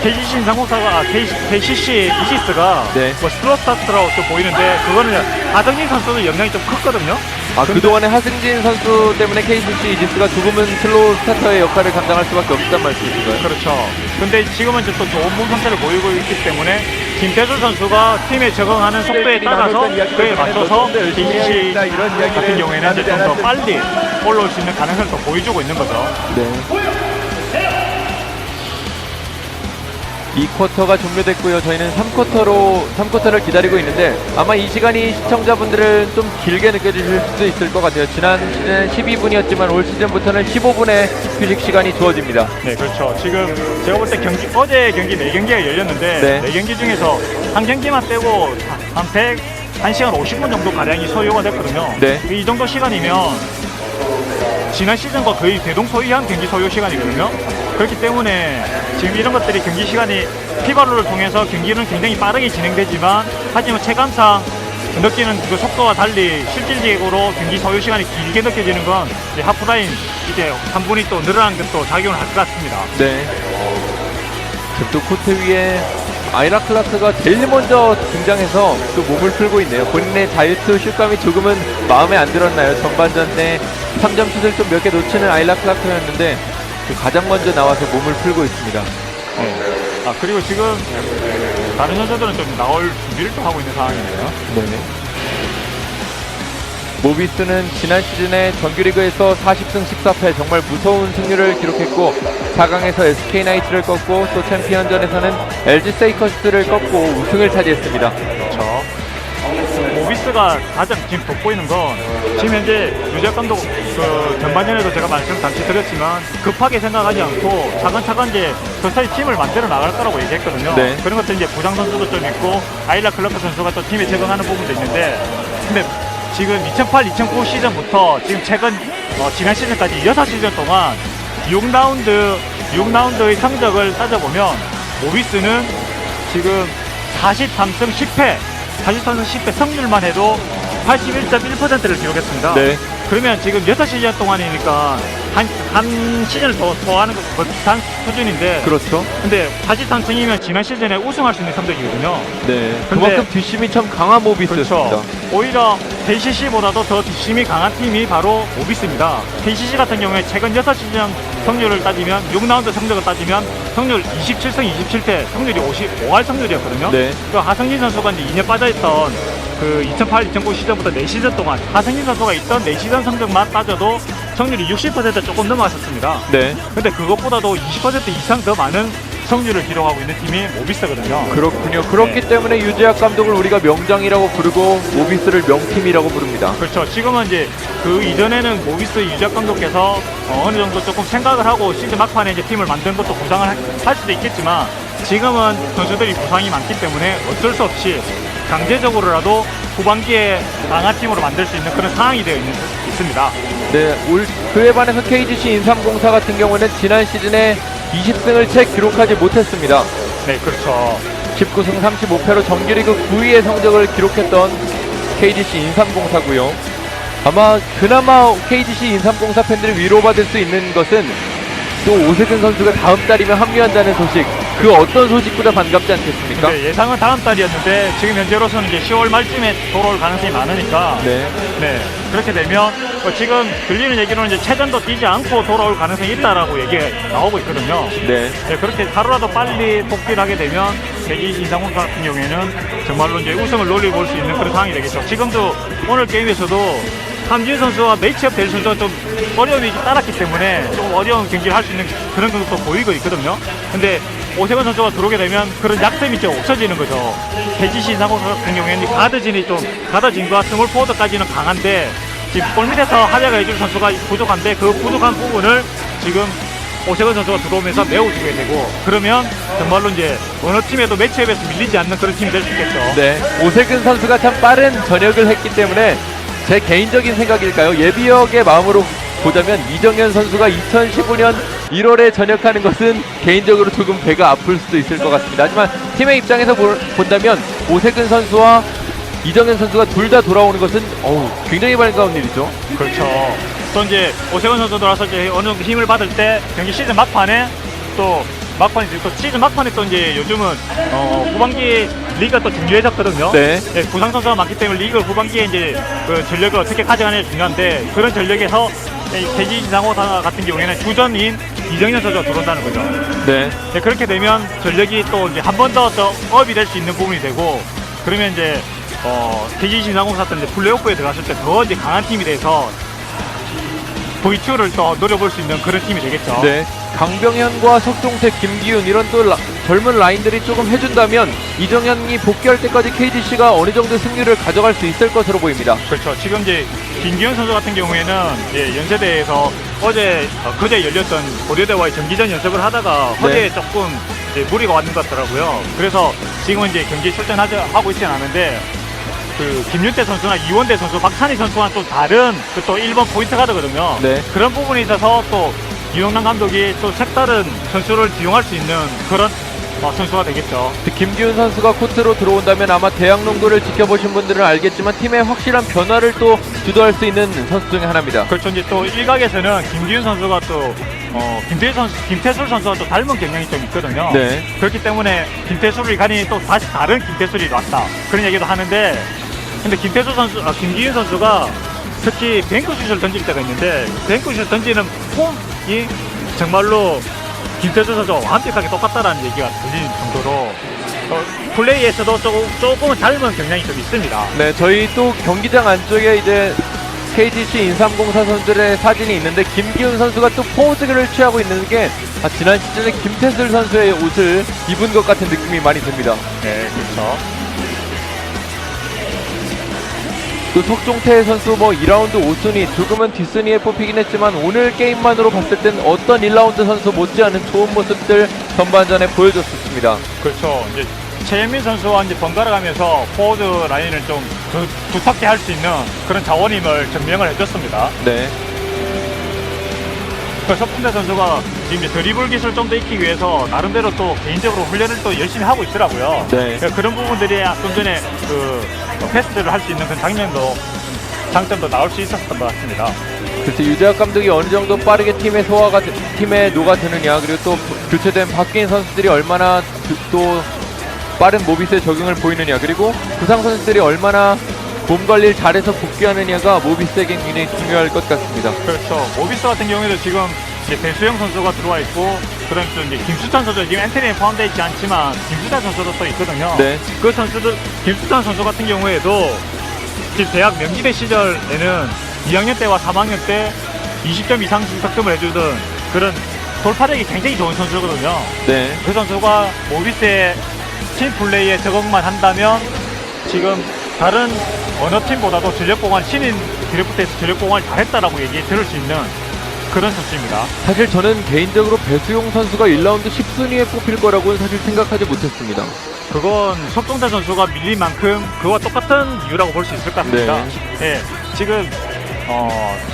KCC 인상공사가 KCC 이시스가 네. 뭐 슬로 스타트라고 좀 보이는데 그거는 하정진 선수는 영향이 좀 컸거든요. 그동안에 하승진 선수 때문에 KCC 이지스가 조금은 슬로우 스타터의 역할을 감당할 수밖에 없단 말씀이신가요? 그렇죠. 근데 지금은 이제 또 좋은 몸 상태를 보이고 있기 때문에 김태술 선수가 팀에 적응하는 속도에 따라서 그에 맞춰서 KCC 같은 경우에는 이제 좀 더 빨리 올라올 수 있는 가능성을 또 보여주고 있는 거죠. 네. 2쿼터가 종료됐고요. 저희는 3쿼터를 기다리고 있는데 아마 이 시간이 시청자분들은 좀 길게 느껴지실 수도 있을 것 같아요. 지난 시즌은 12분이었지만 올 시즌부터는 15분의 휴식 시간이 주어집니다. 네, 그렇죠. 지금 제가 볼 때 어제 경기 4경기가 열렸는데 네. 4경기 중에서 한 경기만 빼고 한 1시간 50분 정도 가량이 소요가 됐거든요. 네. 이 정도 시간이면 지난 시즌과 거의 대동소이한 경기 소요 시간이거든요. 그렇기 때문에 지금 이런 것들이 경기 시간이 피바로를 통해서 경기는 굉장히 빠르게 진행되지만 하지만 체감상 느끼는 그 속도와 달리 실질적으로 경기 소요 시간이 길게 느껴지는 건 이제 하프라인 이제 한 분이 또 늘어난 것도 작용을 할 것 같습니다. 네. 지금 또 코트 위에 아이라 클라크가 제일 먼저 등장해서 또 몸을 풀고 있네요. 본인의 자유투 슛감이 조금은 마음에 안 들었나요? 전반전에 3점 슛을 좀 몇 개 놓치는 아이라 클라크였는데 가장 먼저 나와서 몸을 풀고 있습니다. 네. 그리고 지금 다른 선수들은 좀 나올 준비를 또 하고 있는 상황이네요. 네. 모비스는 지난 시즌에 정규리그에서 40승 14패 정말 무서운 승률을 기록했고 4강에서 SK나이츠를 꺾고 또 챔피언전에서는 LG 세이커스를 꺾고 우승을 차지했습니다. 그렇죠. 모비스가 가장 지금 돋보이는 건 지금 현재 유재학 감독 전반전에도 제가 말씀 잠시 드렸지만 급하게 생각하지 않고 차근차근 이제 서서히 팀을 만들어 나갈 거라고 얘기했거든요. 네. 그런 것도 이제 부상 선수도 좀 있고 아일라 클러크 선수가 또 팀에 적응하는 부분도 있는데 근데 지금 2008-2009 시즌부터 지금 최근 지난 시즌까지 6시즌 동안 6라운드의 성적을 따져보면 모비스는 지금 43승 10패 43승 10패 성률만 해도 81.1%를 기록했습니다. 네. 그러면 지금 6시즌 동안이니까 한 시즌을 더 하는 것 비슷한 수준인데 그렇죠. 근데 43승이면 지난 시즌에 우승할 수 있는 성적이거든요. 네. 근데- 그만큼 뒷심이 참 강한 모비스였습니다. 그렇죠. 오히려 KCC보다도 더 뒷심이 강한 팀이 바로 모비스입니다. KCC 같은 경우에 최근 6시즌 성률을 따지면 6라운드 성적을 따지면 성률 27승 27패 성률이 55할 성률이었거든요. 네. 그 하승진 선수가 이제 2년 빠져있던 그 2008-2009 시즌부터 4시즌 동안 하승진 선수가 있던 4시즌 성적만 따져도 성률이 60% 조금 넘어갔었습니다. 네. 근데 그것보다도 20% 이상 더 많은 성률을 기록하고 있는 팀이 모비스거든요. 그렇군요. 그렇기 네. 때문에 유재학 감독을 우리가 명장이라고 부르고 모비스를 명팀이라고 부릅니다. 그렇죠. 지금은 이제 그 이전에는 모비스 유재학 감독께서 어느 정도 조금 생각을 하고 시즌 막판에 이제 팀을 만든 것도 부상을 할 수도 있겠지만 지금은 선수들이 부상이 많기 때문에 어쩔 수 없이 강제적으로라도 후반기에 강한 팀으로 만들 수 있는 그런 상황이 되어 있습니다. 네, 그에 반해서 KGC 인삼공사 같은 경우는 지난 시즌에 20승을 채 기록하지 못했습니다. 네, 그렇죠. 19승 35패로 정규리그 9위의 성적을 기록했던 KGC 인삼공사고요. 아마 그나마 KGC 인삼공사 팬들이 위로받을 수 있는 것은 또 오세근 선수가 다음 달이면 합류한다는 소식, 그 어떤 소식보다 반갑지 않겠습니까? 네, 예상은 다음 달이었는데 지금 현재로서는 이제 10월 말쯤에 돌아올 가능성이 많으니까 네. 네, 그렇게 되면 지금 들리는 얘기로는 이제 체전도 뛰지 않고 돌아올 가능성이 있다라고 얘기가 나오고 있거든요. 네. 네, 그렇게 하루라도 빨리 복귀를 하게 되면 KGC 인삼공사 같은 경우에는 정말로 이제 우승을 노려볼 수 있는 그런 상황이 되겠죠. 지금도 오늘 게임에서도 함진 선수와 매치업 될 선수가 좀 어려움이 따랐기 때문에 좀 어려운 경기를 할 수 있는 그런 것도 보이고 있거든요. 근데 오세근 선수가 들어오게 되면 그런 약점이 좀 없어지는 거죠. KGC 인삼공사 같은 경우에는 가드진과 스몰 포워드까지는 강한데 지금 골밑에서 활약을 해줄 선수가 부족한데 그 부족한 부분을 지금 오세근 선수가 들어오면서 메워주게 되고 그러면 정말로 이제 어느 팀에도 매치업에서 밀리지 않는 그런 팀이 될 수 있겠죠. 네, 오세근 선수가 참 빠른 전역을 했기 때문에 제 개인적인 생각일까요? 예비역의 마음으로 보자면 이정현 선수가 2015년 1월에 전역하는 것은 개인적으로 조금 배가 아플 수도 있을 것 같습니다. 하지만 팀의 입장에서 본다면 오세근 선수와 이정현 선수가 둘 다 돌아오는 것은 굉장히 반가운 일이죠. 그렇죠. 또 이제 오세근 선수 들어와서 이제 어느 정도 힘을 받을 때 경기 시즌 막판에 또 시즌 막판에 또 이제 요즘은 후반기 리그가 또 중요해졌거든요. 네. 네, 부상 선수가 많기 때문에 리그 후반기에 이제 그 전력을 어떻게 가져가느냐 중요한데 그런 전력에서 KG 이상호 같은 경우에는 주전인 이정현 선수가 들어온다는 거죠. 네. 네, 그렇게 되면 전력이 또 이제 한 번 더 업이 될 수 있는 부분이 되고 그러면 이제 KG 신상공 사건 이제 플레이오프에 들어갔을 때 더 이제 강한 팀이 돼서 V2를 더 노려볼 수 있는 그런 팀이 되겠죠. 네. 강병현과 석종태, 김기훈 이런 또 젊은 라인들이 조금 해준다면 이정현이 복귀할 때까지 KGC가 어느 정도 승리를 가져갈 수 있을 것으로 보입니다. 그렇죠. 지금 이제 김기훈 선수 같은 경우에는 연세대에서 그제 열렸던 고려대와의 정기전 연습을 하다가 허리에 조금 이제 무리가 왔는 것 같더라고요. 그래서 지금은 이제 경기 출전하고 있지는 않은데 그 김윤태 선수나 이원대 선수, 박찬희 선수와는 또 다른 그 또 1번 포인트 가드거든요. 네. 그런 부분에 있어서 또 이용남 감독이 또 색다른 선수를 기용할 수 있는 그런 선수가 되겠죠. 김기훈 선수가 코트로 들어온다면 아마 대학농구를 지켜보신 분들은 알겠지만 팀의 확실한 변화를 또 주도할 수 있는 선수 중에 하나입니다. 그렇죠. 이제 또 일각에서는 김기훈 선수가 또 김태술 선수와 또 닮은 경향이 좀 있거든요. 네. 그렇기 때문에 김태술이 가니 또 다시 다른 김태술이 왔다 그런 얘기도 하는데 근데 김기훈 선수가 특히 뱅크슛을 던질 때가 있는데 뱅크슛을 던지는 폼이 정말로 김태수 선수와 완벽하게 똑같다라는 얘기가 들리는 정도로 플레이에서도 조금은 닮은 경향이 좀 있습니다. 네, 저희 또 경기장 안쪽에 이제 KGC 인삼공사 선수들의 사진이 있는데 김기훈 선수가 또 포즈를 취하고 있는 게 지난 시즌에 김태술 선수의 옷을 입은 것 같은 느낌이 많이 듭니다. 네, 그렇죠. 또 석종태 선수 2라운드 5순위, 조금은 뒷순위에 뽑히긴 했지만 오늘 게임만으로 봤을 땐 어떤 1라운드 선수 못지않은 좋은 모습들 전반전에 보여줬습니다. 그렇죠. 이제 최현민 선수와 이제 번갈아 가면서 포워드 라인을 좀 두텁게 할 수 있는 그런 자원임을 증명을 해줬습니다. 네. 석풍대 선수가 지금 이제 드리블 기술 좀 더 익히기 위해서 나름대로 또 개인적으로 훈련을 또 열심히 하고 있더라고요. 네. 그런 부분들이 좀 전에 패스를 할 수 있는 그런 장점도 나올 수 있었던 것 같습니다. 그렇죠. 유재학 감독이 어느 정도 빠르게 팀에 녹아드느냐, 그리고 또 교체된 바뀐 선수들이 얼마나 또 빠른 모비스의 적용을 보이느냐, 그리고 부상 선수들이 얼마나 몸 관리를 잘해서 복귀하느냐가 모비스에겐 굉장히 중요할 것 같습니다. 그렇죠. 모비스 같은 경우에도 지금 이제 배수영 선수가 들어와 있고, 그다음 또 이제 김수찬 선수, 지금 엔트리에 포함되어 있지 않지만 김수찬 선수도 또 있거든요. 네. 그 선수들, 김수찬 선수 같은 경우에도 지금 대학 명지대 시절에는 2학년 때와 3학년 때 20점 이상 득점을 해주던 그런 돌파력이 굉장히 좋은 선수거든요. 네. 그 선수가 모비스의 팀 플레이에 적응만 한다면 지금 다른 어느 팀보다도 전력 공헌, 신인 드래프트에서 전력 공헌을 잘했다라고 얘기 들을 수 있는 그런 선수입니다. 사실 저는 개인적으로 배수용 선수가 1라운드 10순위에 뽑힐 거라고는 사실 생각하지 못했습니다. 그건 석동태 선수가 밀린 만큼 그와 똑같은 이유라고 볼 수 있을 것 같습니다. 네. 지금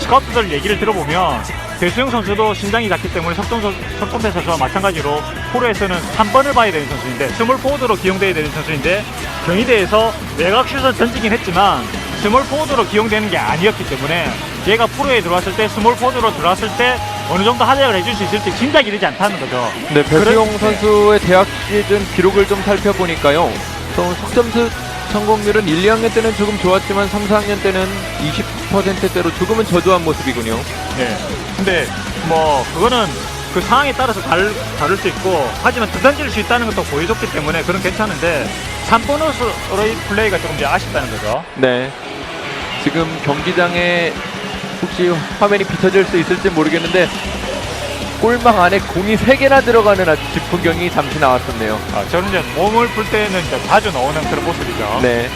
스카우트들 얘기를 들어보면 배수영 선수도 신장이 작기 때문에 석동태 선수와 마찬가지로 프로에서는 3번을 봐야 되는 선수인데, 스몰 포워드로 기용돼야 되는 선수인데 경희대에서 외곽 슛을 던지긴 했지만 스몰 포워드로 기용되는 게 아니었기 때문에 얘가 프로에 들어왔을 때, 스몰 포워드로 들어왔을 때 어느 정도 활약을 해줄 수 있을지 짐작이 되지 않다는 거죠. 네, 배수용 선수의 대학 시즌 기록을 좀 살펴보니까요, 석점수 성공률은 1, 2학년 때는 조금 좋았지만 3, 4학년 때는 20%대로 조금은 저조한 모습이군요. 네. 근데 그거는 그 상황에 따라서 다를 수 있고, 하지만 더 던질 수 있다는 것도 보여줬기 때문에 그건 괜찮은데 3보너스의 플레이가 조금 이제 아쉽다는 거죠. 네. 지금 경기장에 혹시 화면이 비춰질 수 있을지 모르겠는데 골망 안에 공이 3개나 들어가는 아주 짚풍경이 잠시 나왔었네요. 저는 이제 몸을 풀 때는 이제 자주 나오는 그런 모습이죠. 네.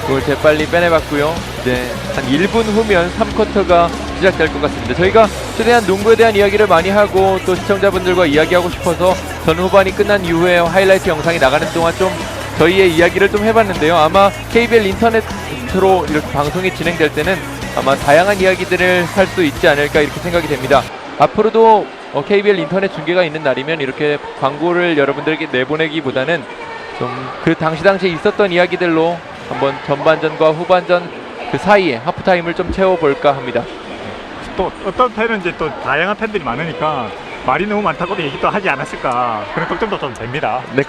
그걸 재빨리 빼내봤고요. 이제 한 1분 후면 3쿼터가 시작될 것 같습니다. 저희가 최대한 농구에 대한 이야기를 많이 하고 또 시청자분들과 이야기하고 싶어서 전 후반이 끝난 이후에 하이라이트 영상이 나가는 동안 좀 저희의 이야기를 좀 해봤는데요. 아마 KBL 인터넷으로 이렇게 방송이 진행될 때는 아마 다양한 이야기들을 할 수 있지 않을까 이렇게 생각이 됩니다. 앞으로도 KBL 인터넷 중계가 있는 날이면 이렇게 광고를 여러분들에게 내보내기보다는 좀 그 당시에 있었던 이야기들로 한번 전반전과 후반전 그 사이에 하프타임을 좀 채워볼까 합니다. 또 어떤 팬은 이제 또 다양한 팬들이 많으니까 말이 너무 많다고도 얘기도 하지 않았을까 그런 걱정도 좀 됩니다. 네,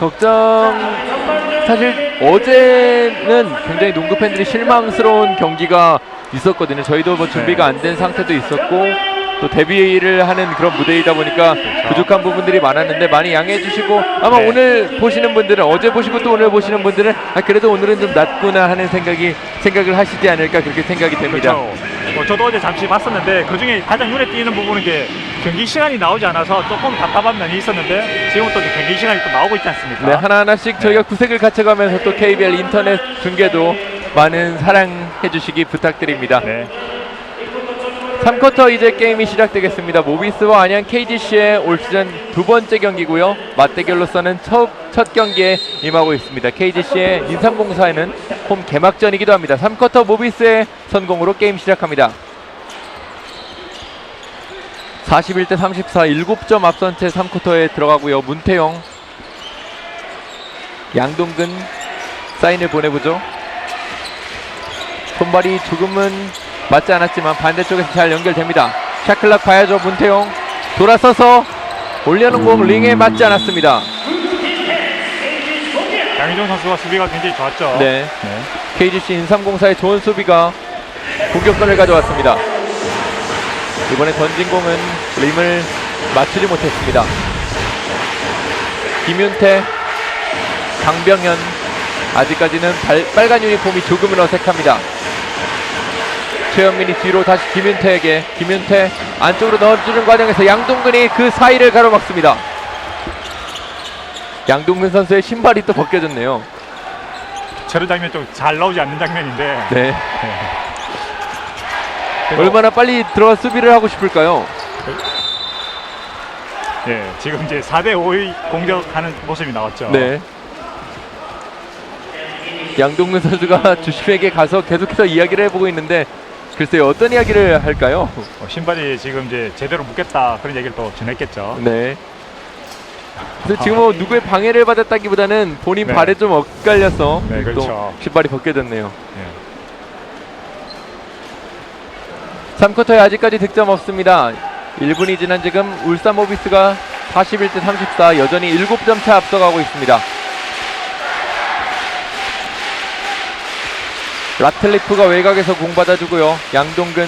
사실 어제는 굉장히 농구 팬들이 실망스러운 경기가 있었거든요. 저희도 뭐 준비가 안 된 상태도 있었고 또 데뷔를 하는 그런 무대이다 보니까 부족한 부분들이 많았는데 많이 양해해 주시고 아마 오늘 보시는 분들은 어제 보시고 또 오늘 보시는 분들은 그래도 오늘은 좀 낫구나 하는 생각을 하시지 않을까 그렇게 생각이 됩니다. 그렇죠. 저도 어제 잠시 봤었는데 그중에 가장 눈에 띄는 부분은 게 경기 시간이 나오지 않아서 조금 답답한 면이 있었는데 지금 또 경기 시간이 또 나오고 있지 않습니까? 네, 하나하나씩 저희가 구색을 갖춰가면서 또 KBL 인터넷 중계도 많은 사랑해 주시기 부탁드립니다. 네. 3쿼터 이제 게임이 시작되겠습니다. 모비스와 안양 KGC의 올 시즌 두 번째 경기고요. 맞대결로서는 첫 경기에 임하고 있습니다. KGC의 인삼공사에는 홈 개막전이기도 합니다. 3쿼터 모비스의 선공으로 게임 시작합니다. 41대 34, 7점 앞선 채 3쿼터에 들어가고요. 문태영, 양동근 사인을 보내보죠. 손발이 조금은 맞지 않았지만 반대쪽에서 잘 연결됩니다. 샤클락 봐야죠. 문태용 돌아서서 올려놓은 공 링에 맞지 않았습니다. 양희종 선수가 수비가 굉장히 좋았죠. 네. KGC 인삼공사의 좋은 수비가 공격권을 가져왔습니다. 이번에 던진 공은 림을 맞추지 못했습니다. 김윤태, 강병현 아직까지는 빨간 유니폼이 조금은 어색합니다. 최현민이 뒤로 다시 김윤태에게, 김윤태 안쪽으로 넣어주는 과정에서 양동근이 그 사이를 가로막습니다. 양동근 선수의 신발이 또 벗겨졌네요. 저런 장면 좀 잘 나오지 않는 장면인데 네. 얼마나 빨리 들어와 수비를 하고 싶을까요? 네, 지금 이제 4대5의 공격하는 모습이 나왔죠. 네. 양동근 선수가 주심에게 가서 계속해서 이야기를 해보고 있는데 글쎄요, 어떤 이야기를 할까요? 신발이 지금 이제 제대로 묶였다 그런 얘기를 또 전했겠죠. 네. 근데 지금 뭐 누구의 방해를 받았다기보다는 본인 네. 발에 좀 엇갈려서 네, 그렇죠. 또 신발이 벗겨졌네요. 네. 3쿼터에 아직까지 득점 없습니다. 1분이 지난 지금 울산 모비스가 41대 34 여전히 7점 차 앞서가고 있습니다. 라틀리프가 외곽에서 공 받아주고요. 양동근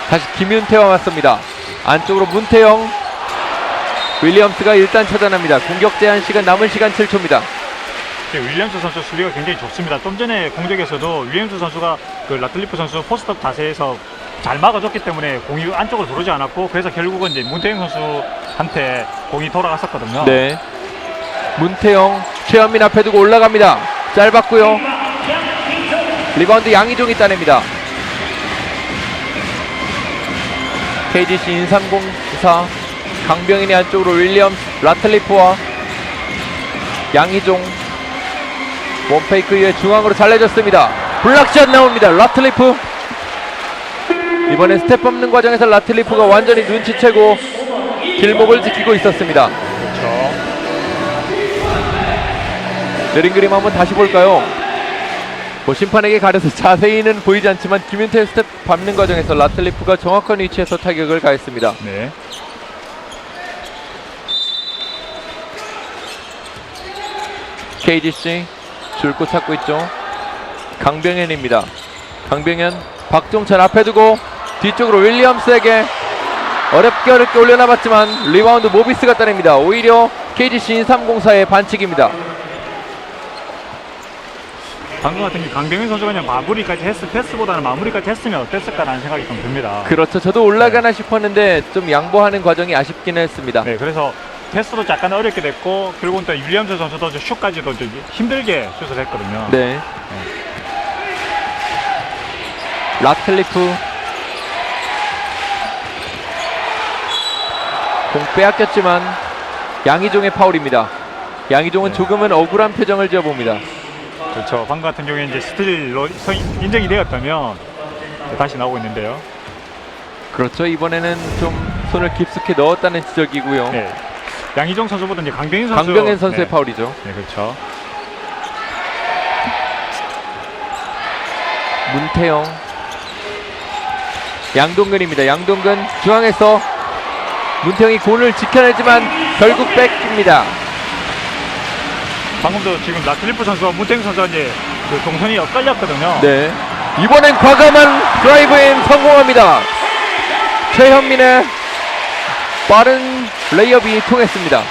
다시 김윤태와 맞섭니다. 안쪽으로 문태영, 윌리엄스가 일단 차단합니다. 공격 제한 시간 남은 시간 7초입니다. 윌리엄스 선수 수비가 굉장히 좋습니다. 좀 전에 공격에서도 윌리엄스 선수가 그 라틀리프 선수 포스트업 자세에서 잘 막아줬기 때문에 공이 안쪽으로 들어오지 않았고 그래서 결국은 이제 문태영 선수한테 공이 돌아갔었거든요. 네. 문태영 최현민 앞에 두고 올라갑니다. 짧았고요. 리바운드 양희종이 따냅니다. KGC 인삼공사 강병인이 안쪽으로 윌리엄스, 라틀리프와 양희종 원페이크 이후에 중앙으로 잘 내줬습니다. 블락샷 나옵니다. 라틀리프 이번에 스텝 밟는 과정에서 라틀리프가 완전히 눈치채고 길목을 지키고 있었습니다. 그렇죠. 느린 그림 한번 다시 볼까요? 뭐 심판에게 가려서 자세히는 보이지 않지만 김윤태의 스텝 밟는 과정에서 라틀리프가 정확한 위치에서 타격을 가했습니다. 네. KGC 줄곧 찾고 있죠. 강병현입니다. 강병현 박종찬 앞에 두고 뒤쪽으로 윌리엄스에게 어렵게 올려놔봤지만 리바운드 모비스가 따냅니다. 오히려 KGC 인삼공사의 반칙입니다. 방금 같은 게 강병현 선수가 그냥 마무리까지 패스보다는 마무리까지 했으면 어땠을까라는 생각이 좀 듭니다. 그렇죠. 저도 올라가나 싶었는데 좀 양보하는 과정이 아쉽긴 했습니다. 네, 그래서 패스도 약간 어렵게 됐고 결국은 또 윌리엄스 선수도 슛까지도 좀 힘들게 슛을 했거든요. 네. 라틀리프 공 빼앗겼지만 양희종의 파울입니다. 양희종은 네. 조금은 억울한 표정을 지어봅니다. 그렇죠. 방금 같은 경우에 이제 스틸로 인정이 되었다면 다시 나오고 있는데요. 그렇죠. 이번에는 좀 손을 깊숙이 넣었다는 지적이고요. 네. 양희종 선수보다 이제 강병인 선수. 강병현 선수의 네. 파울이죠. 네, 그렇죠. 문태영, 양동근입니다. 양동근 중앙에서 문태영이 공을 지켜내지만 결국 뺏깁니다. 방금도 지금 라틀리프 선수와 문태영 선수가 이제 그 동선이 엇갈렸거든요. 네. 이번엔 과감한 드라이브인 성공합니다. 최현민의 빠른 레이업이 통했습니다.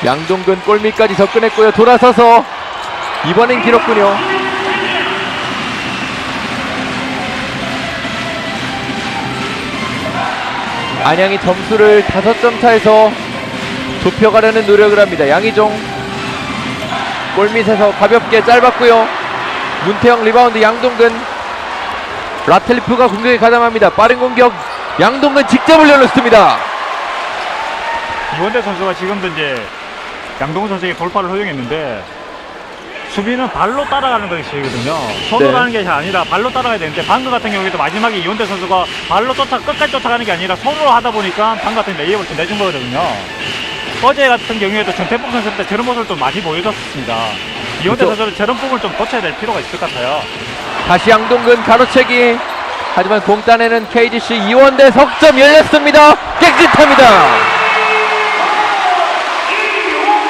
양동근 골밑까지 접근했고요. 돌아서서 이번엔 길었군요. 안양이 점수를 5점 차에서 좁혀가려는 노력을 합니다. 양희종 골밑에서 가볍게 짧았고요. 문태영 리바운드 양동근, 라틀리프가 공격에 가담합니다. 빠른 공격 양동근 직접 올려놓습니다. 이원대 선수가 지금도 이제 양동근 선수에게 돌파를 허용했는데 수비는 발로 따라가는 것이거든요. 손으로 네. 가는 게 아니라 발로 따라가야 되는데 방금 같은 경우에도 마지막에 이원대 선수가 발로 끝까지 쫓아가는 게 아니라 손으로 하다 보니까 방금 같은 레이업을 좀 내준 거거든요. 어제 같은 경우에도 전태풍 선수 때 저런 모습을 좀 많이 보여줬습니다. 이원대 그렇죠. 선수는 저런 부분을 좀 고쳐야 될 필요가 있을 것 같아요. 다시 양동근 가로채기. 하지만 공 따내는 KGC 이원대 석점 열렸습니다. 깨끗합니다.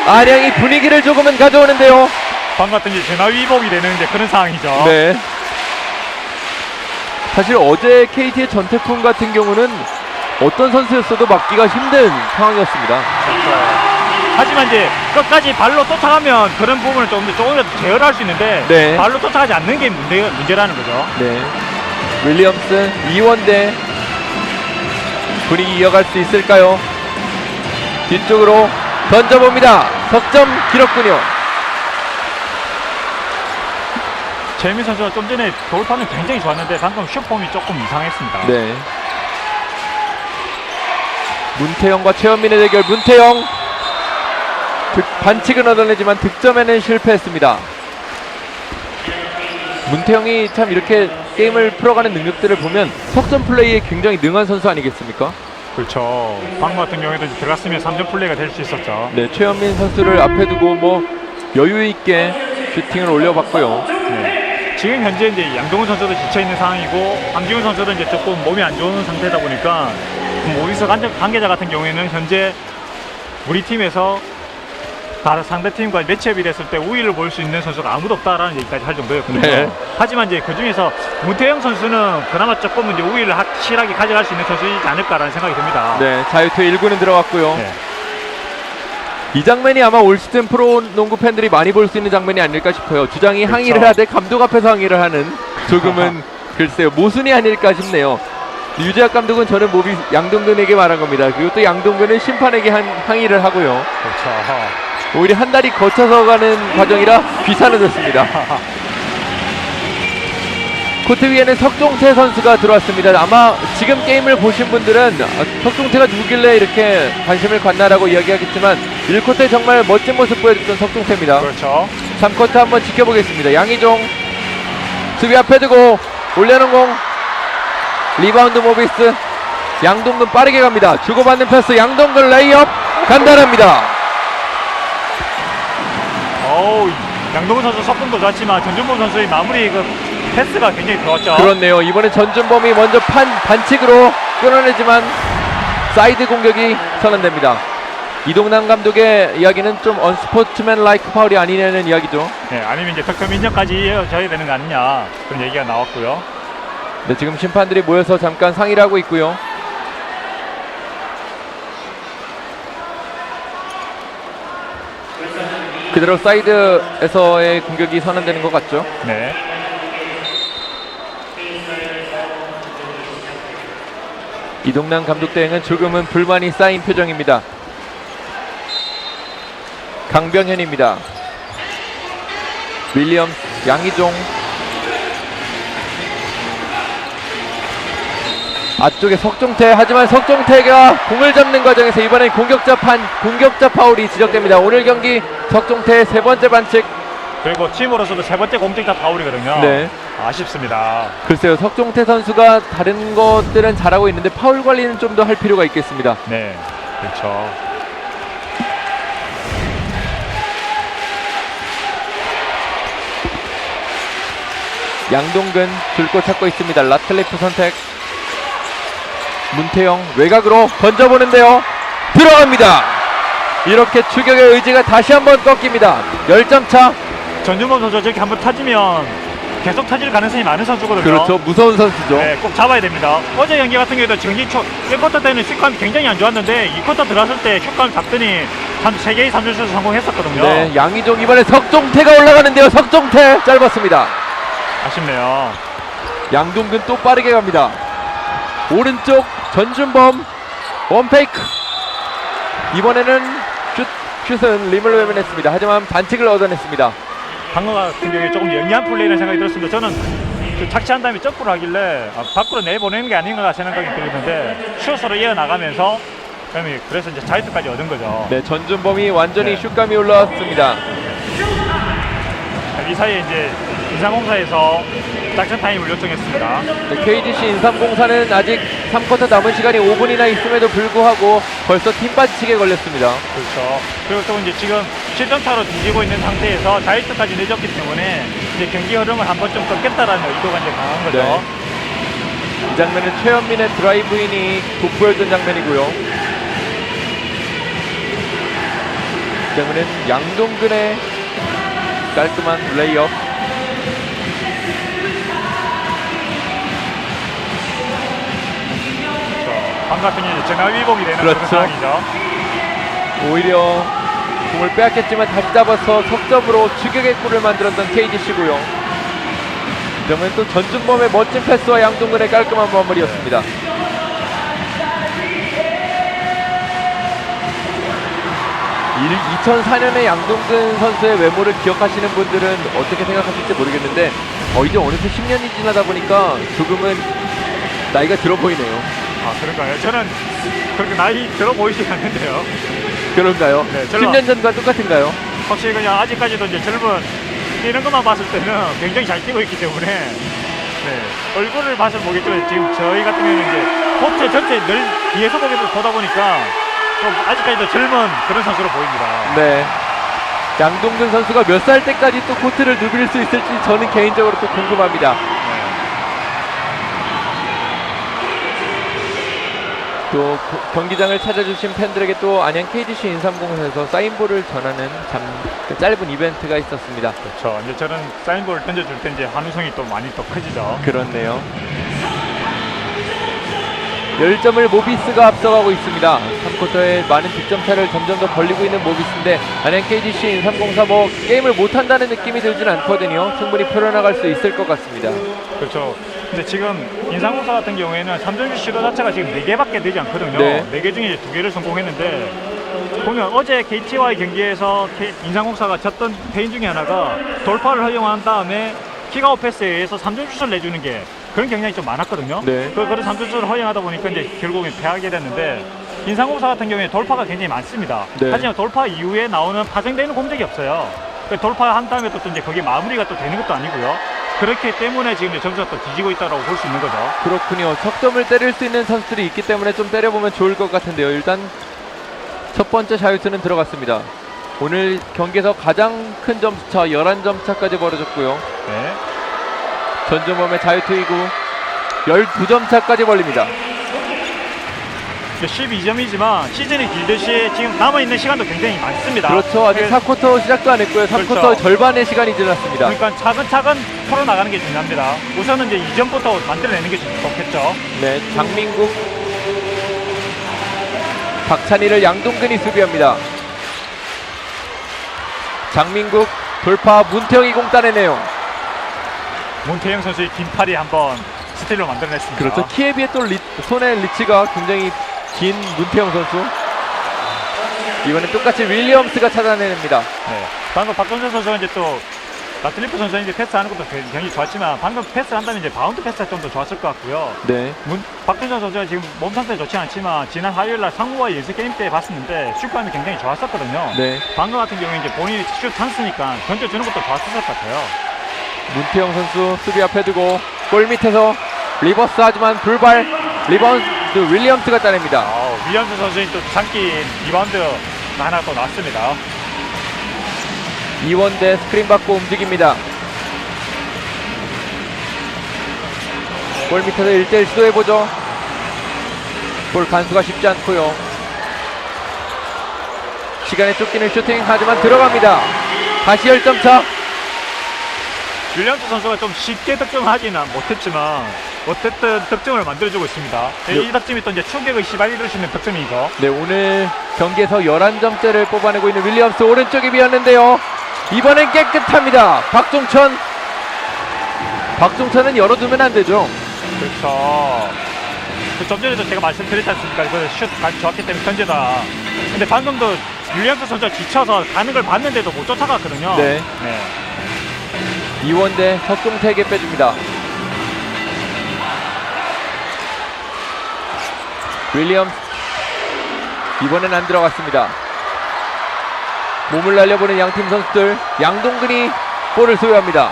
안양이 분위기를 조금은 가져오는데요. 방금 같은 이제 전화위복이 되는 이제 그런 상황이죠. 네. 사실 어제 KT의 전태풍 같은 경우는 어떤 선수였어도 막기가 힘든 상황이었습니다. 하지만 이제 끝까지 발로 쫓아가면 그런 부분을 조금이라도 제어할 수 있는데 네. 발로 쫓아가지 않는 게 문제라는 거죠. 네. 윌리엄슨, 이원대 분위기 이어갈 수 있을까요? 뒤쪽으로 던져봅니다. 석점 길었군요. 최민 선수가 좀 전에 돌파는 굉장히 좋았는데 방금 슛폼이 조금 이상했습니다. 네. 문태영과 최현민의 대결. 문태영 반칙은 얻어내지만 득점에는 실패했습니다. 문태영이 참 이렇게 게임을 풀어가는 능력들을 보면 석점 플레이에 굉장히 능한 선수 아니겠습니까? 그렇죠. 방금 같은 경우에도 이제 들어갔으면 3점 플레이가 될 수 있었죠. 네, 최현민 선수를 앞에 두고 뭐 여유 있게 슈팅을 올려봤고요. 네. 지금 현재 이제 양동훈 선수도 지쳐 있는 상황이고 황지훈 선수도 이제 조금 몸이 안 좋은 상태다 보니까 오비스 관계자 같은 경우에는 현재 우리 팀에서 다른 상대 팀과 매치업이 됐을 때 우위를 볼 수 있는 선수가 아무도 없다라는 얘기까지 할 정도였거든요. 네. 하지만 이제 그 중에서 문태영 선수는 그나마 조금 이제 우위를 확실하게 가져갈 수 있는 선수이지 않을까라는 생각이 듭니다. 네, 자유투 1구는 들어갔고요. 네. 이 장면이 아마 올 시즌 프로농구 팬들이 많이 볼 수 있는 장면이 아닐까 싶어요. 주장이 그렇죠. 항의를 하되 감독 앞에서 항의를 하는 조금은 글쎄요 모순이 아닐까 싶네요. 유재학 감독은 저는 모비 양동근에게 말한 겁니다. 그리고 또 양동근은 심판에게 항의를 하고요. 그렇죠. 오히려 한 달이 거쳐서 가는 과정이라 귀찮아졌습니다. 코트 위에는 석종태 선수가 들어왔습니다. 아마 지금 게임을 보신 분들은 석종태가 누구길래 이렇게 관심을 갖나라고 이야기하겠지만 1쿼터에 정말 멋진 모습 보여줬던 석종태입니다. 그렇죠. 3쿼터 한번 지켜보겠습니다. 양희종 수비 앞에 두고 올려놓은 공, 리바운드 모비스. 양동근 빠르게 갑니다. 주고받는 패스, 양동근 레이업 간단합니다. 양동훈 선수 속공도 좋았지만 전준범 선수의 마무리 그 패스가 굉장히 좋았죠. 그렇네요. 이번에 전준범이 먼저 반칙으로 끊어내지만 사이드 공격이 선언됩니다. 이동남 감독의 이야기는 좀 언스포츠맨 라이크 파울이 아니냐는 이야기죠. 네, 아니면 이제 득점 인정까지 이어져야 되는 거 아니냐 그런 얘기가 나왔고요. 네, 지금 심판들이 모여서 잠깐 상의를 하고 있고요. 그대로 사이드에서의 공격이 선언되는 것 같죠. 네. 이동남 감독 대행은 조금은 불만이 쌓인 표정입니다. 강병현입니다. 윌리엄스, 양희종. 앞쪽에 석종태. 하지만 석종태가 공을 잡는 과정에서 이번엔 공격자 파울이 지적됩니다. 오늘 경기 석종태의 세 번째 반칙. 그리고 팀으로서도 세 번째 공격자 파울이거든요. 네. 아쉽습니다. 글쎄요, 석종태 선수가 다른 것들은 잘하고 있는데 파울 관리는 좀 더 할 필요가 있겠습니다. 네, 그렇죠. 양동근 줄 거 찾고 있습니다. 라틀리프 선택. 문태영 외곽으로 던져보는데요. 들어갑니다. 이렇게 추격의 의지가 다시 한번 꺾입니다. 10점 차. 전준범 선수 저렇게 한번 타지면 계속 타질 가능성이 많은 선수거든요. 그렇죠. 무서운 선수죠. 네, 꼭 잡아야 됩니다. 어제 경기 같은 경우에도 경기 초 1쿼터 때는 슛감이 굉장히 안 좋았는데 2쿼터 들어갔을 때 슛감 잡더니 3개의 3점슛을 성공했었거든요. 네, 양희종 이번에 석종태가 올라가는데요. 석종태 짧았습니다. 아쉽네요. 양동근 또 빠르게 갑니다. 오른쪽 전준범 원페이크. 이번에는 슛은 림을 외면했습니다. 하지만 반칙을 얻어냈습니다. 방금 같은 경우에 조금 영리한 플레이라는 생각이 들었습니다. 저는 그 착지한 다음에 점프를 하길래 밖으로 내보내는 게 아닌가 생각이 들었는데 슛으로 이어나가면서 그래서 이제 자유투까지 얻은 거죠. 네, 전준범이 완전히 네. 슛감이 올라왔습니다. 이 사이에 이제 인상공사에서 작전 타임을 요청했습니다. 네, KGC 인삼공사는 아직 3쿼터 남은 시간이 5분이나 있음에도 불구하고 벌써 팀 반칙에 걸렸습니다. 그렇죠. 그리고 또 이제 지금 7점 차로 뒤지고 있는 상태에서 자유투까지 내줬기 때문에 이제 경기 흐름을 한번 좀 꺾겠다라는 의도가 이제 강한 거죠. 네. 이 장면은 최현민의 드라이브인이 돋보였던 장면이고요. 이 장면은 양동근의 깔끔한 레이업. 방 같은 경우는 전화위복이 되는 그렇죠. 그런 상황이죠. 오히려 공을 빼앗겼지만 다시 잡아서 석점으로 추격의 골을 만들었던 KGC고요. 그러면 또 전준범의 멋진 패스와 양동근의 깔끔한 마무리였습니다. 2004년에 양동근 선수의 외모를 기억하시는 분들은 어떻게 생각하실지 모르겠는데 이제 어느새 10년이 지나다 보니까 조금은 나이가 들어 보이네요. 아, 그런가요? 저는 그렇게 나이 들어 보이지 않는데요. 그런가요? 네, 10년 전과 똑같은가요? 확실히 그냥 아직까지도 이제 젊은 뛰는 것만 봤을 때는 굉장히 잘 뛰고 있기 때문에 네, 얼굴을 봐서 모르겠지만 지금 저희 같은 경우는 이제 코트 전체 늘 뒤에서 보다 보니까 좀 아직까지도 젊은 그런 선수로 보입니다. 네. 양동근 선수가 몇 살 때까지 또 코트를 누빌 수 있을지 저는 개인적으로 또 궁금합니다. 또 경기장을 찾아주신 팬들에게 또 안양 KGC 인삼공사에서 사인볼을 전하는 짧은 이벤트가 있었습니다. 그렇죠. 이제 저는 사인볼을 던져줄 때 이제 환호성이 또 많이 더 커지죠. 그렇네요. 10점을 모비스가 앞서가고 있습니다. 3쿼터에 많은 득점 차를 점점 더 벌리고 있는 모비스인데 안양 KGC 인삼공사 게임을 못한다는 느낌이 들진 않거든요. 충분히 풀어나갈 수 있을 것 같습니다. 그렇죠. 근데 지금 인삼공사 같은 경우에는 3점슛 시도 자체가 지금 4개밖에 되지 않거든요. 네. 4개 중에 2개를 성공했는데 보면 어제 KT와의 경기에서 인삼공사가 졌던 페인 중에 하나가 돌파를 허용한 다음에 킥아웃 패스에 의해서 3점슛을 내주는 게 그런 경향이 좀 많았거든요. 네. 그런 3점슛을 허용하다 보니까 이제 결국엔 패하게 됐는데 인삼공사 같은 경우에 돌파가 굉장히 많습니다. 네. 하지만 돌파 이후에 나오는 파생되는 공격이 없어요. 돌파한 다음에 또 이제 거기에 마무리가 또 되는 것도 아니고요. 그렇기 때문에 지금 점수가 또 뒤지고 있다고 볼 수 있는 거죠. 그렇군요. 석점을 때릴 수 있는 선수들이 있기 때문에 좀 때려보면 좋을 것 같은데요. 일단 첫 번째 자유투는 들어갔습니다. 오늘 경기에서 가장 큰 점수차 11점 차까지 벌어졌고요. 네. 전준범의 자유투 이후 12점 차까지 벌립니다. 12점이지만 시즌이 길듯이 지금 남아있는 시간도 굉장히 많습니다. 그렇죠. 아직 4쿼터 시작도 안 했고요. 3쿼터 그렇죠. 절반의 시간이 지났습니다. 그러니까 차근차근 풀어나가는 게 중요합니다. 우선은 이제 2점부터 만들어내는 게 좋겠죠. 네, 장민국, 박찬희를 양동근이 수비합니다. 장민국 돌파, 문태영이 공 따내네요. 문태영 선수의 긴 팔이 한번 스틸로 만들어냈습니다. 그렇죠. 키에 비해 또 손의 리치가 굉장히 긴 문태영 선수. 이번엔 똑같이 윌리엄스가 찾아냅니다. 네. 방금 박동준 선수가 이제 또 라틀리프 선수가 이제 패스하는 것도 굉장히 좋았지만 방금 패스를 한다면 이제 바운드 패스가 좀 더 좋았을 것 같고요. 네. 박동준 선수가 지금 몸 상태 좋지 않지만 지난 화요일날 상무와 연습 게임 때 봤었는데 슛감이 굉장히 좋았었거든요. 네. 방금 같은 경우에 이제 본인이 슛 찬스니까 던져주는 것도 좋았을 것 같아요. 문태영 선수 수비 앞에 두고 골 밑에서 리버스 하지만 불발 리바운드 윌리엄스가 따냅니다. 윌리엄스 선수는 또 장기 리바운드 하나 또 났습니다. 이원대 스크린 받고 움직입니다. 골 밑에서 1대1 시도해보죠. 골 간수가 쉽지 않고요. 시간에 쫓기는 슈팅 하지만 들어갑니다. 다시 10점 차. 윌리엄스 선수가 좀 쉽게 득점하기는 못했지만 어쨌든 득점을 만들어주고 있습니다. 이 득점이 또 이제 추격의 시발이 이룰 수 있는 득점이죠. 네, 오늘 경기에서 11점째를 뽑아내고 있는 윌리엄스 오른쪽에 비었는데요. 이번엔 깨끗합니다. 박종천은 열어두면 안 되죠. 그렇죠. 좀 전에도 제가 말씀드렸지 않습니까? 슛 좋았기 때문에 던지다. 근데 방금도 윌리엄스 선수가 지쳐서 가는 걸 봤는데도 못 쫓아갔거든요. 네. 이원대 석종태에게 빼줍니다. 윌리엄스 이번엔 안 들어갔습니다. 몸을 날려보는 양팀 선수들. 양동근이 볼을 소유합니다.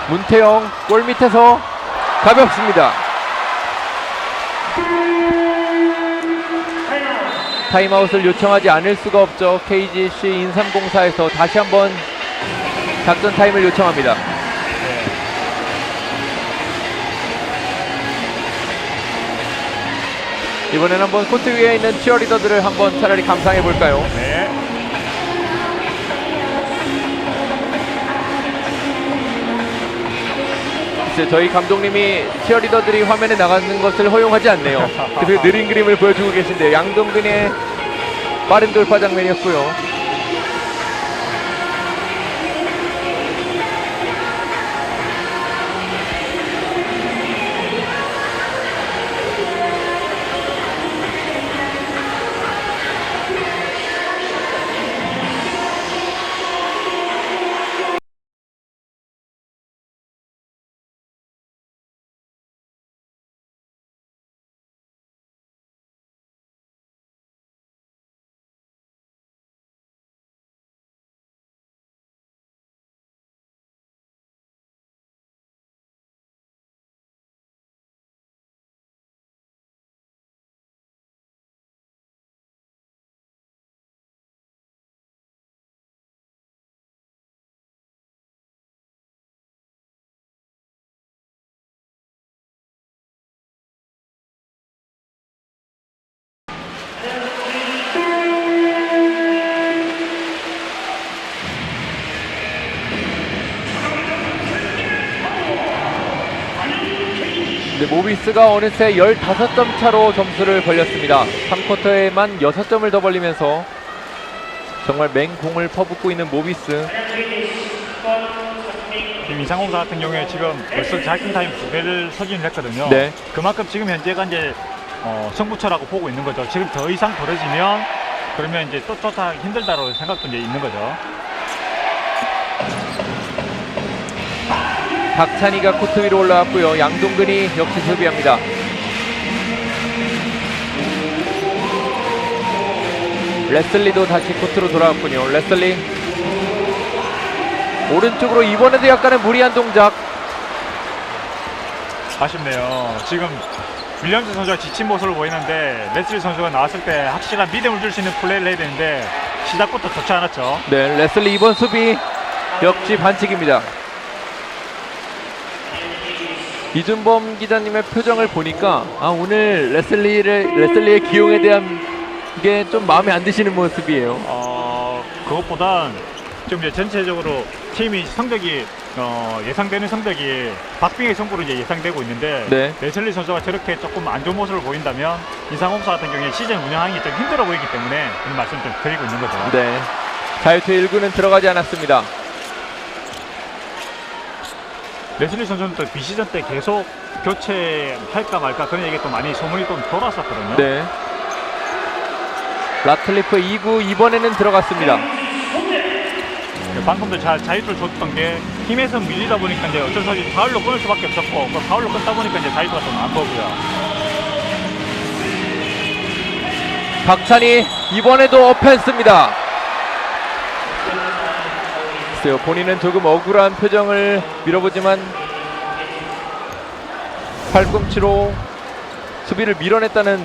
문태영 골 밑에서 가볍습니다. 타임아웃을 요청하지 않을 수가 없죠. KGC 인삼공사에서 다시 한번 작전 타임을 요청합니다. 이번엔 한번 코트 위에 있는 치어리더들을 한번 차라리 감상해 볼까요? 네. 글쎄, 저희 감독님이 치어리더들이 화면에 나가는 것을 허용하지 않네요. 그래서 느린 그림을 보여주고 계신데요. 양동근의 빠른 돌파 장면이었고요. 근데 모비스가 어느새 15점 차로 점수를 벌렸습니다. 3쿼터에만 6점을 더 벌리면서 정말 맹공을 퍼붓고 있는 모비스. 지금 이상공사 같은 경우에 지금 벌써 자킹 타임 2배를 서진을 했거든요. 네. 그만큼 지금 현재가 이제 승부처라고 보고 있는 거죠. 지금 더 이상 벌어지면 그러면 이제 또 쫓아 힘들다로 생각도 이제 있는 거죠. 박찬희가 코트 위로 올라왔고요. 양동근이 역시 수비합니다. 레슬리도 다시 코트로 돌아왔군요. 레슬리 오른쪽으로 이번에도 약간의 무리한 동작. 아쉽네요. 지금 윌리엄스 선수가 지친 모습을 보이는데 레슬리 선수가 나왔을 때 확실한 믿음을 줄 수 있는 플레이를 해야 되는데 시작부터 좋지 않았죠. 네, 레슬리 이번 수비 역시 반칙입니다. 이준범 기자님의 표정을 보니까 오늘 레슬리의 기용에 대한 게 좀 마음에 안 드시는 모습이에요. 그것보단 좀 이제 전체적으로 팀이 성적이 예상되는 성적이 박빙의 승부로 이제 예상되고 있는데 네. 레슬리 선수가 저렇게 조금 안 좋은 모습을 보인다면 인상공사 같은 경우에 시즌 운영하기 좀 힘들어 보이기 때문에 그런 말씀을 좀 드리고 있는 거죠. 네, 자유투 1구는 들어가지 않았습니다. 레슬리 선수는 또 비시즌 때 계속 교체할까 말까 그런 얘기 또 많이 소문이 좀 돌았었거든요. 네. 라틀리프 2구 이번에는 들어갔습니다. 방금도 자유투를 줬던 게 힘에서 밀리다 보니까 이제 어쩔 수 없이 파울로 끊을 수밖에 없었고 그 파울로 끊다 보니까 이제 자유투가 좀 안 거고요. 박찬희 이번에도 오펜스입니다. 글쎄요, 본인은 조금 억울한 표정을 밀어보지만 팔꿈치로 수비를 밀어냈다는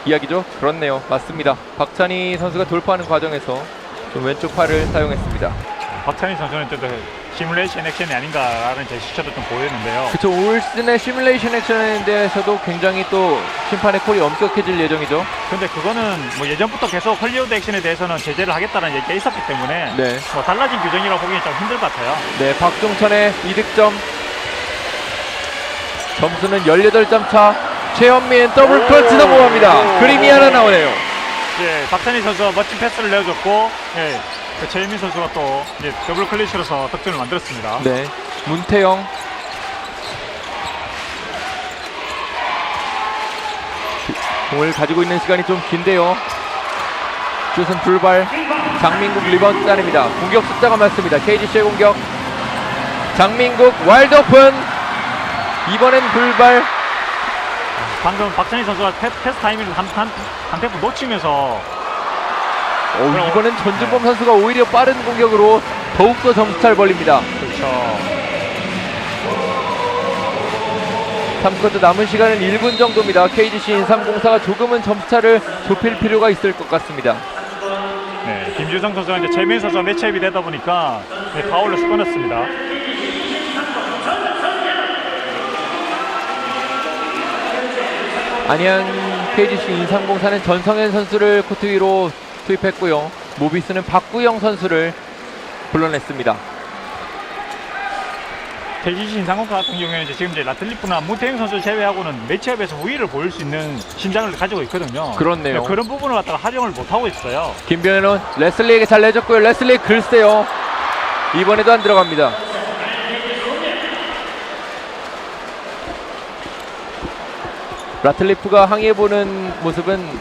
이야기죠. 그렇네요. 맞습니다. 박찬희 선수가 돌파하는 과정에서 좀 왼쪽 팔을 사용했습니다. 박찬희 선수는 좀 시뮬레이션 액션이 아닌가라는 제시처도 좀 보였는데요. 그쵸, 올 시즌의 시뮬레이션 액션에 대해서도 굉장히 또 심판의 콜이 엄격해질 예정이죠. 근데 그거는 뭐 예전부터 계속 헐리우드 액션에 대해서는 제재를 하겠다는 얘기가 있었기 때문에 네. 뭐 달라진 규정이라고 보기엔 좀 힘들 것 같아요. 네, 박종천의 이득점. 점수는 18점 차. 최현민 더블 클러치 성공합니다. 그림이 하나 나오네요. 예, 박찬희 선수가 멋진 패스를 내어줬고, 예, 그 최현민 선수가 또 이제 더블 클래시로서 득점을 만들었습니다. 네, 문태영. 공을 가지고 있는 시간이 좀 긴데요. 슛은 불발. 장민국 리바운드 따냅니다. 공격 숫자가 많습니다. KGC의 공격. 장민국 와일드 오픈. 이번엔 불발. 방금 박찬희 선수가 패스 타이밍을 한 템포 놓치면서 이번엔 전준범 선수가 오히려 빠른 공격으로 더욱더 점수차를 벌립니다. 그렇죠. 3쿼터 남은 시간은 1분 정도입니다. KGC 인삼공사가 조금은 점수차를 좁힐 필요가 있을 것 같습니다. 네, 김주성 선수가 이제 최민 선수와 매치업이 되다 보니까 네, 파울로 끊었습니다. 안양 KGC 인삼공사는 전성현 선수를 코트 위로 투입했고요. 모비스는 박구영 선수를 불러냈습니다. KGC 인상공사 같은 경우에는 지금 이제 라틀리프나 문태영 선수 제외하고는 매치업에서 우위를 보일 수 있는 신장을 가지고 있거든요. 그렇네요. 네, 그런 부분을 갖다가 활용을 못 하고 있어요. 김병현은 레슬리에게 잘 내줬고요. 레슬리 글쎄요, 이번에도 안 들어갑니다. 라틀리프가 항의해보는 모습은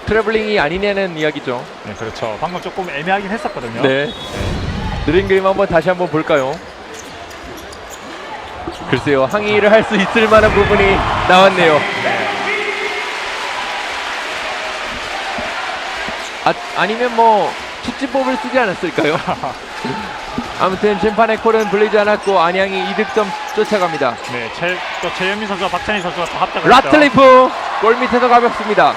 트래블링이 아니냐는 이야기죠. 네, 그렇죠. 방금 조금 애매하긴 했었거든요. 네. 느린 그림 다시 한번 볼까요? 글쎄요, 항의를 할 수 있을 만한 부분이 나왔네요. 아니면 뭐 축지법을 쓰지 않았을까요? 아무튼 심판의 콜은 불리지 않았고 안양이 이득점 쫓아갑니다. 네, 또 최현민 선수와 박찬희 선수가 또 합작을 라틀리프 골 밑에서 가볍습니다.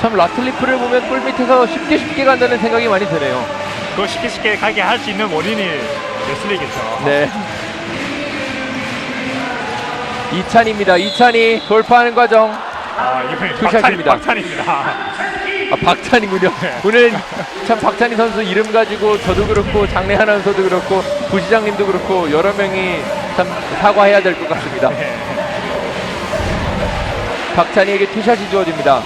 참 라틀리프를 보면 골 밑에서 쉽게 간다는 생각이 많이 드네요. 그거 쉽게 가게 할 수 있는 원인이 레슬리겠죠. 네. 이찬입니다. 이찬이 돌파하는 과정. 이번에 투샷입니다. 박찬희입니다. 박찬이군요. 네. 오늘 참 박찬희 선수 이름 가지고 저도 그렇고 장래 아나운서도 그렇고 부시장님도 그렇고 여러 명이 참 사과해야 될 것 같습니다. 네. 박찬희에게 투샷이 주어집니다.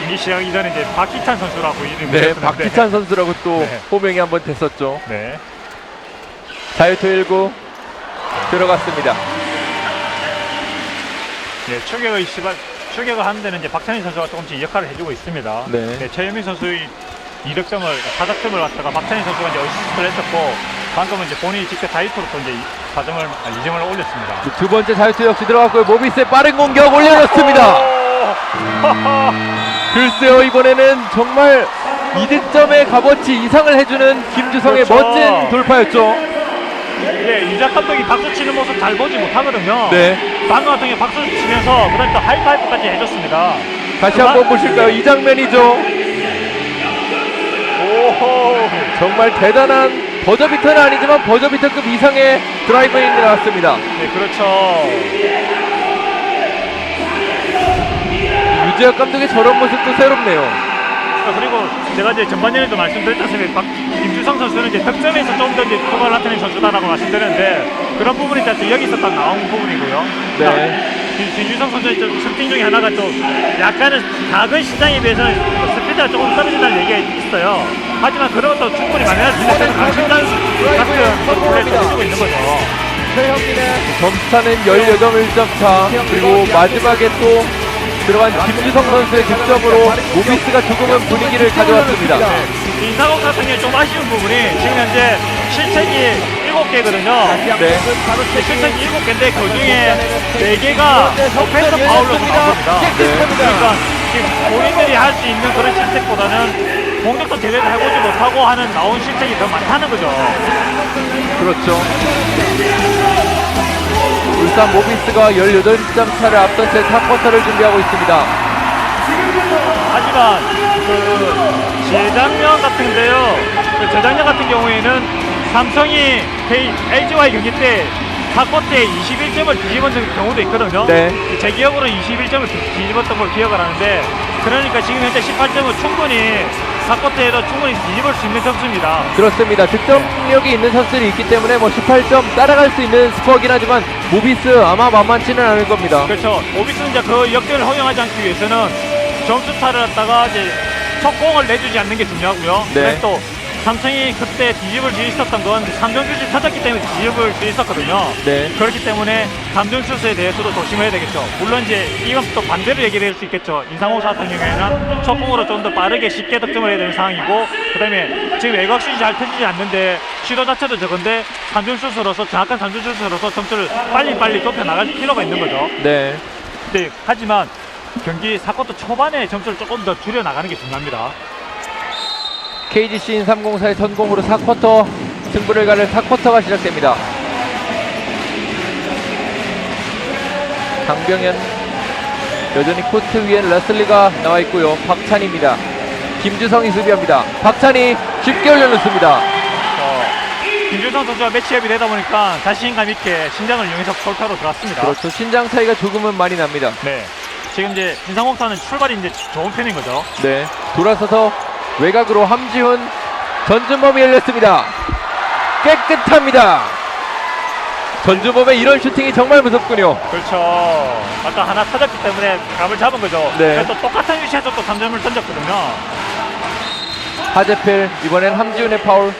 경기 시작하기 전에 이제 박희찬 선수라고 이름이 네, 있었는데. 박희찬 선수라고 또 네. 호명이 한번 됐었죠. 네. 자유투 1구 들어갔습니다. 네, 추격을 하는 데는 이제 박찬희 선수가 조금씩 역할을 해주고 있습니다. 네. 최현민 선수의 2득점을, 4득점을 갖다가 박찬희 선수가 이제 어시스트를 했었고, 방금은 이제 본인이 직접 다이투로 또 이제 2점을 올렸습니다. 두 번째 자유투 역시 들어갔고요. 모비스의 빠른 공격 올려줬습니다. 글쎄요, 이번에는 정말 2득점의 값어치 이상을 해주는 김주성의 그렇죠. 멋진 돌파였죠. 예, 유작 감독이 박수 치는 모습 잘 보지 못하거든요. 네. 방금 같은 경우 박수 치면서 그다음에 또 하이파이브까지 해줬습니다. 다시 한번 보실까요? 이 장면이죠. 오호, 정말 대단한 버저비터는 아니지만 버저비터급 이상의 드라이브인이 나왔습니다. 네, 그렇죠. 유재학 감독의 저런 모습도 새롭네요. 그리고 제가 이제 전반전에도 말씀드렸다시피 김주성 선수는 이제 득점에서 좀 더 이제 도발을 나타낸 선수다라고 말씀드렸는데 그런 부분이 사실 여기서 딱 나온 부분이고요. 네. 김주성 선수의 좀 특징 중에 하나가 좀 약간은 작은 시장에 비해서는 스피드가 조금 떨어진다는 얘기가 있어요. 하지만 그런 것도 충분히 만회할 수 있는 강심장 같은 플레이를 해주고 있는 거죠. 최현민의 점수차는 18점 차. 그리고 마지막에 또 들어간 김주성 선수의 득점으로 모비스가 조금은 분위기를 가져왔습니다. 이상욱 같은 경우 좀 아쉬운 부분이 지금 현재 실책이 7개거든요. 네. 실책이 7개인데 그 중에 4개가 오펜스 파울로 나옵니다. 그러니까 지금 본인들이 할 수 있는 그런 실책보다는 공격도 제대로 해보지 못하고 하는 나온 실책이 더 많다는 거죠. 그렇죠. 울산 모비스가 18점 차를 앞선 채 4쿼터를 준비하고 있습니다. 하지만 그 재작년 같은데요. 그 재작년 같은 경우에는 삼성이 LG와의 경기 때 4쿼터에 21점을 뒤집은 경우도 있거든요. 네. 제 기억으로 21점을 뒤집었던 걸 기억을 하는데, 그러니까 지금 현재 18점은 충분히 4쿼터에도 충분히 뒤집을 수 있는 점수입니다. 그렇습니다. 득점력이 있는 선수들이 있기 때문에 뭐 18점 따라갈 수 있는 스코어긴 하지만 모비스 아마 만만치는 않을 겁니다. 그렇죠. 오비스는 이제 그 역전을 허용하지 않기 위해서는 점수차를 갖다가 이제 첫 공을 내주지 않는 게 중요하고요. 네. 그래서 또 삼성이 그때 뒤집을 수 있었던 건 3점슛이 터졌기 때문에 뒤집을 수 있었거든요. 네. 그렇기 때문에 3점슛에 대해서도 조심해야 되겠죠. 물론 이제 이건 또 반대로 얘기를 할 수 있겠죠. 인상호 같은 경우에는 첫 공으로 좀 더 빠르게 쉽게 득점을 해야 되는 상황이고, 그 다음에 지금 외곽슛이 잘 터지지 않는데 시도 자체도 적은데 3점슛으로서 정확한 3점슛으로서 점수를 빨리 좁혀 나갈 필요가 있는 거죠. 네. 네, 하지만 경기 4쿼터 초반에 점수를 조금 더 줄여 나가는 게 중요합니다. KGC 인304의 선공으로 4쿼터 승부를 가를 4쿼터가 시작됩니다. 강병현 여전히 코트 위엔 레슬리가 나와 있고요. 박찬희입니다. 김주성이 수비합니다. 박찬희 쉽게 올려놓습니다. 김주성 선수와 매치업이 되다 보니까 자신감 있게 신장을 이용해서 골파로 들어왔습니다. 그렇죠. 신장 차이가 조금은 많이 납니다. 네. 지금 이제 인상홍사는 출발이 이제 좋은 편인 거죠. 네. 돌아서서 외곽으로 함지훈 전준범이 열렸습니다. 깨끗합니다. 전준범의 이런 슈팅이 정말 무섭군요. 그렇죠. 아까 하나 터졌기 때문에 감을 잡은 거죠. 네. 그래서 또 똑같은 위치에서 또 3점을 던졌거든요. 하재필 이번엔 함지훈의 파울.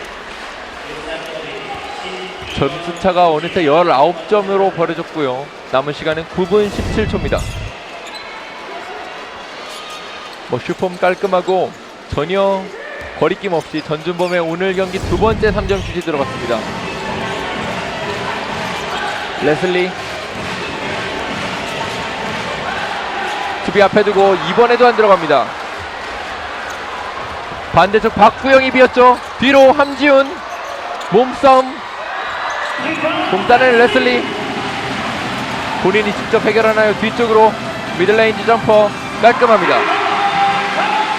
점수차가 어느새 19점으로 벌어졌고요. 남은 시간은 9분 17초입니다. 뭐 슈폼 깔끔하고 전혀 거리낌 없이 전준범의 오늘 경기 두 번째 3점 슛이 들어갔습니다. 레슬리 수비 앞에 두고 이번에도 안 들어갑니다. 반대쪽 박구영이 비었죠. 뒤로 함지훈 몸싸움 공 따내는 레슬리 본인이 직접 해결하나요? 뒤쪽으로 미들레인지 점퍼 깔끔합니다.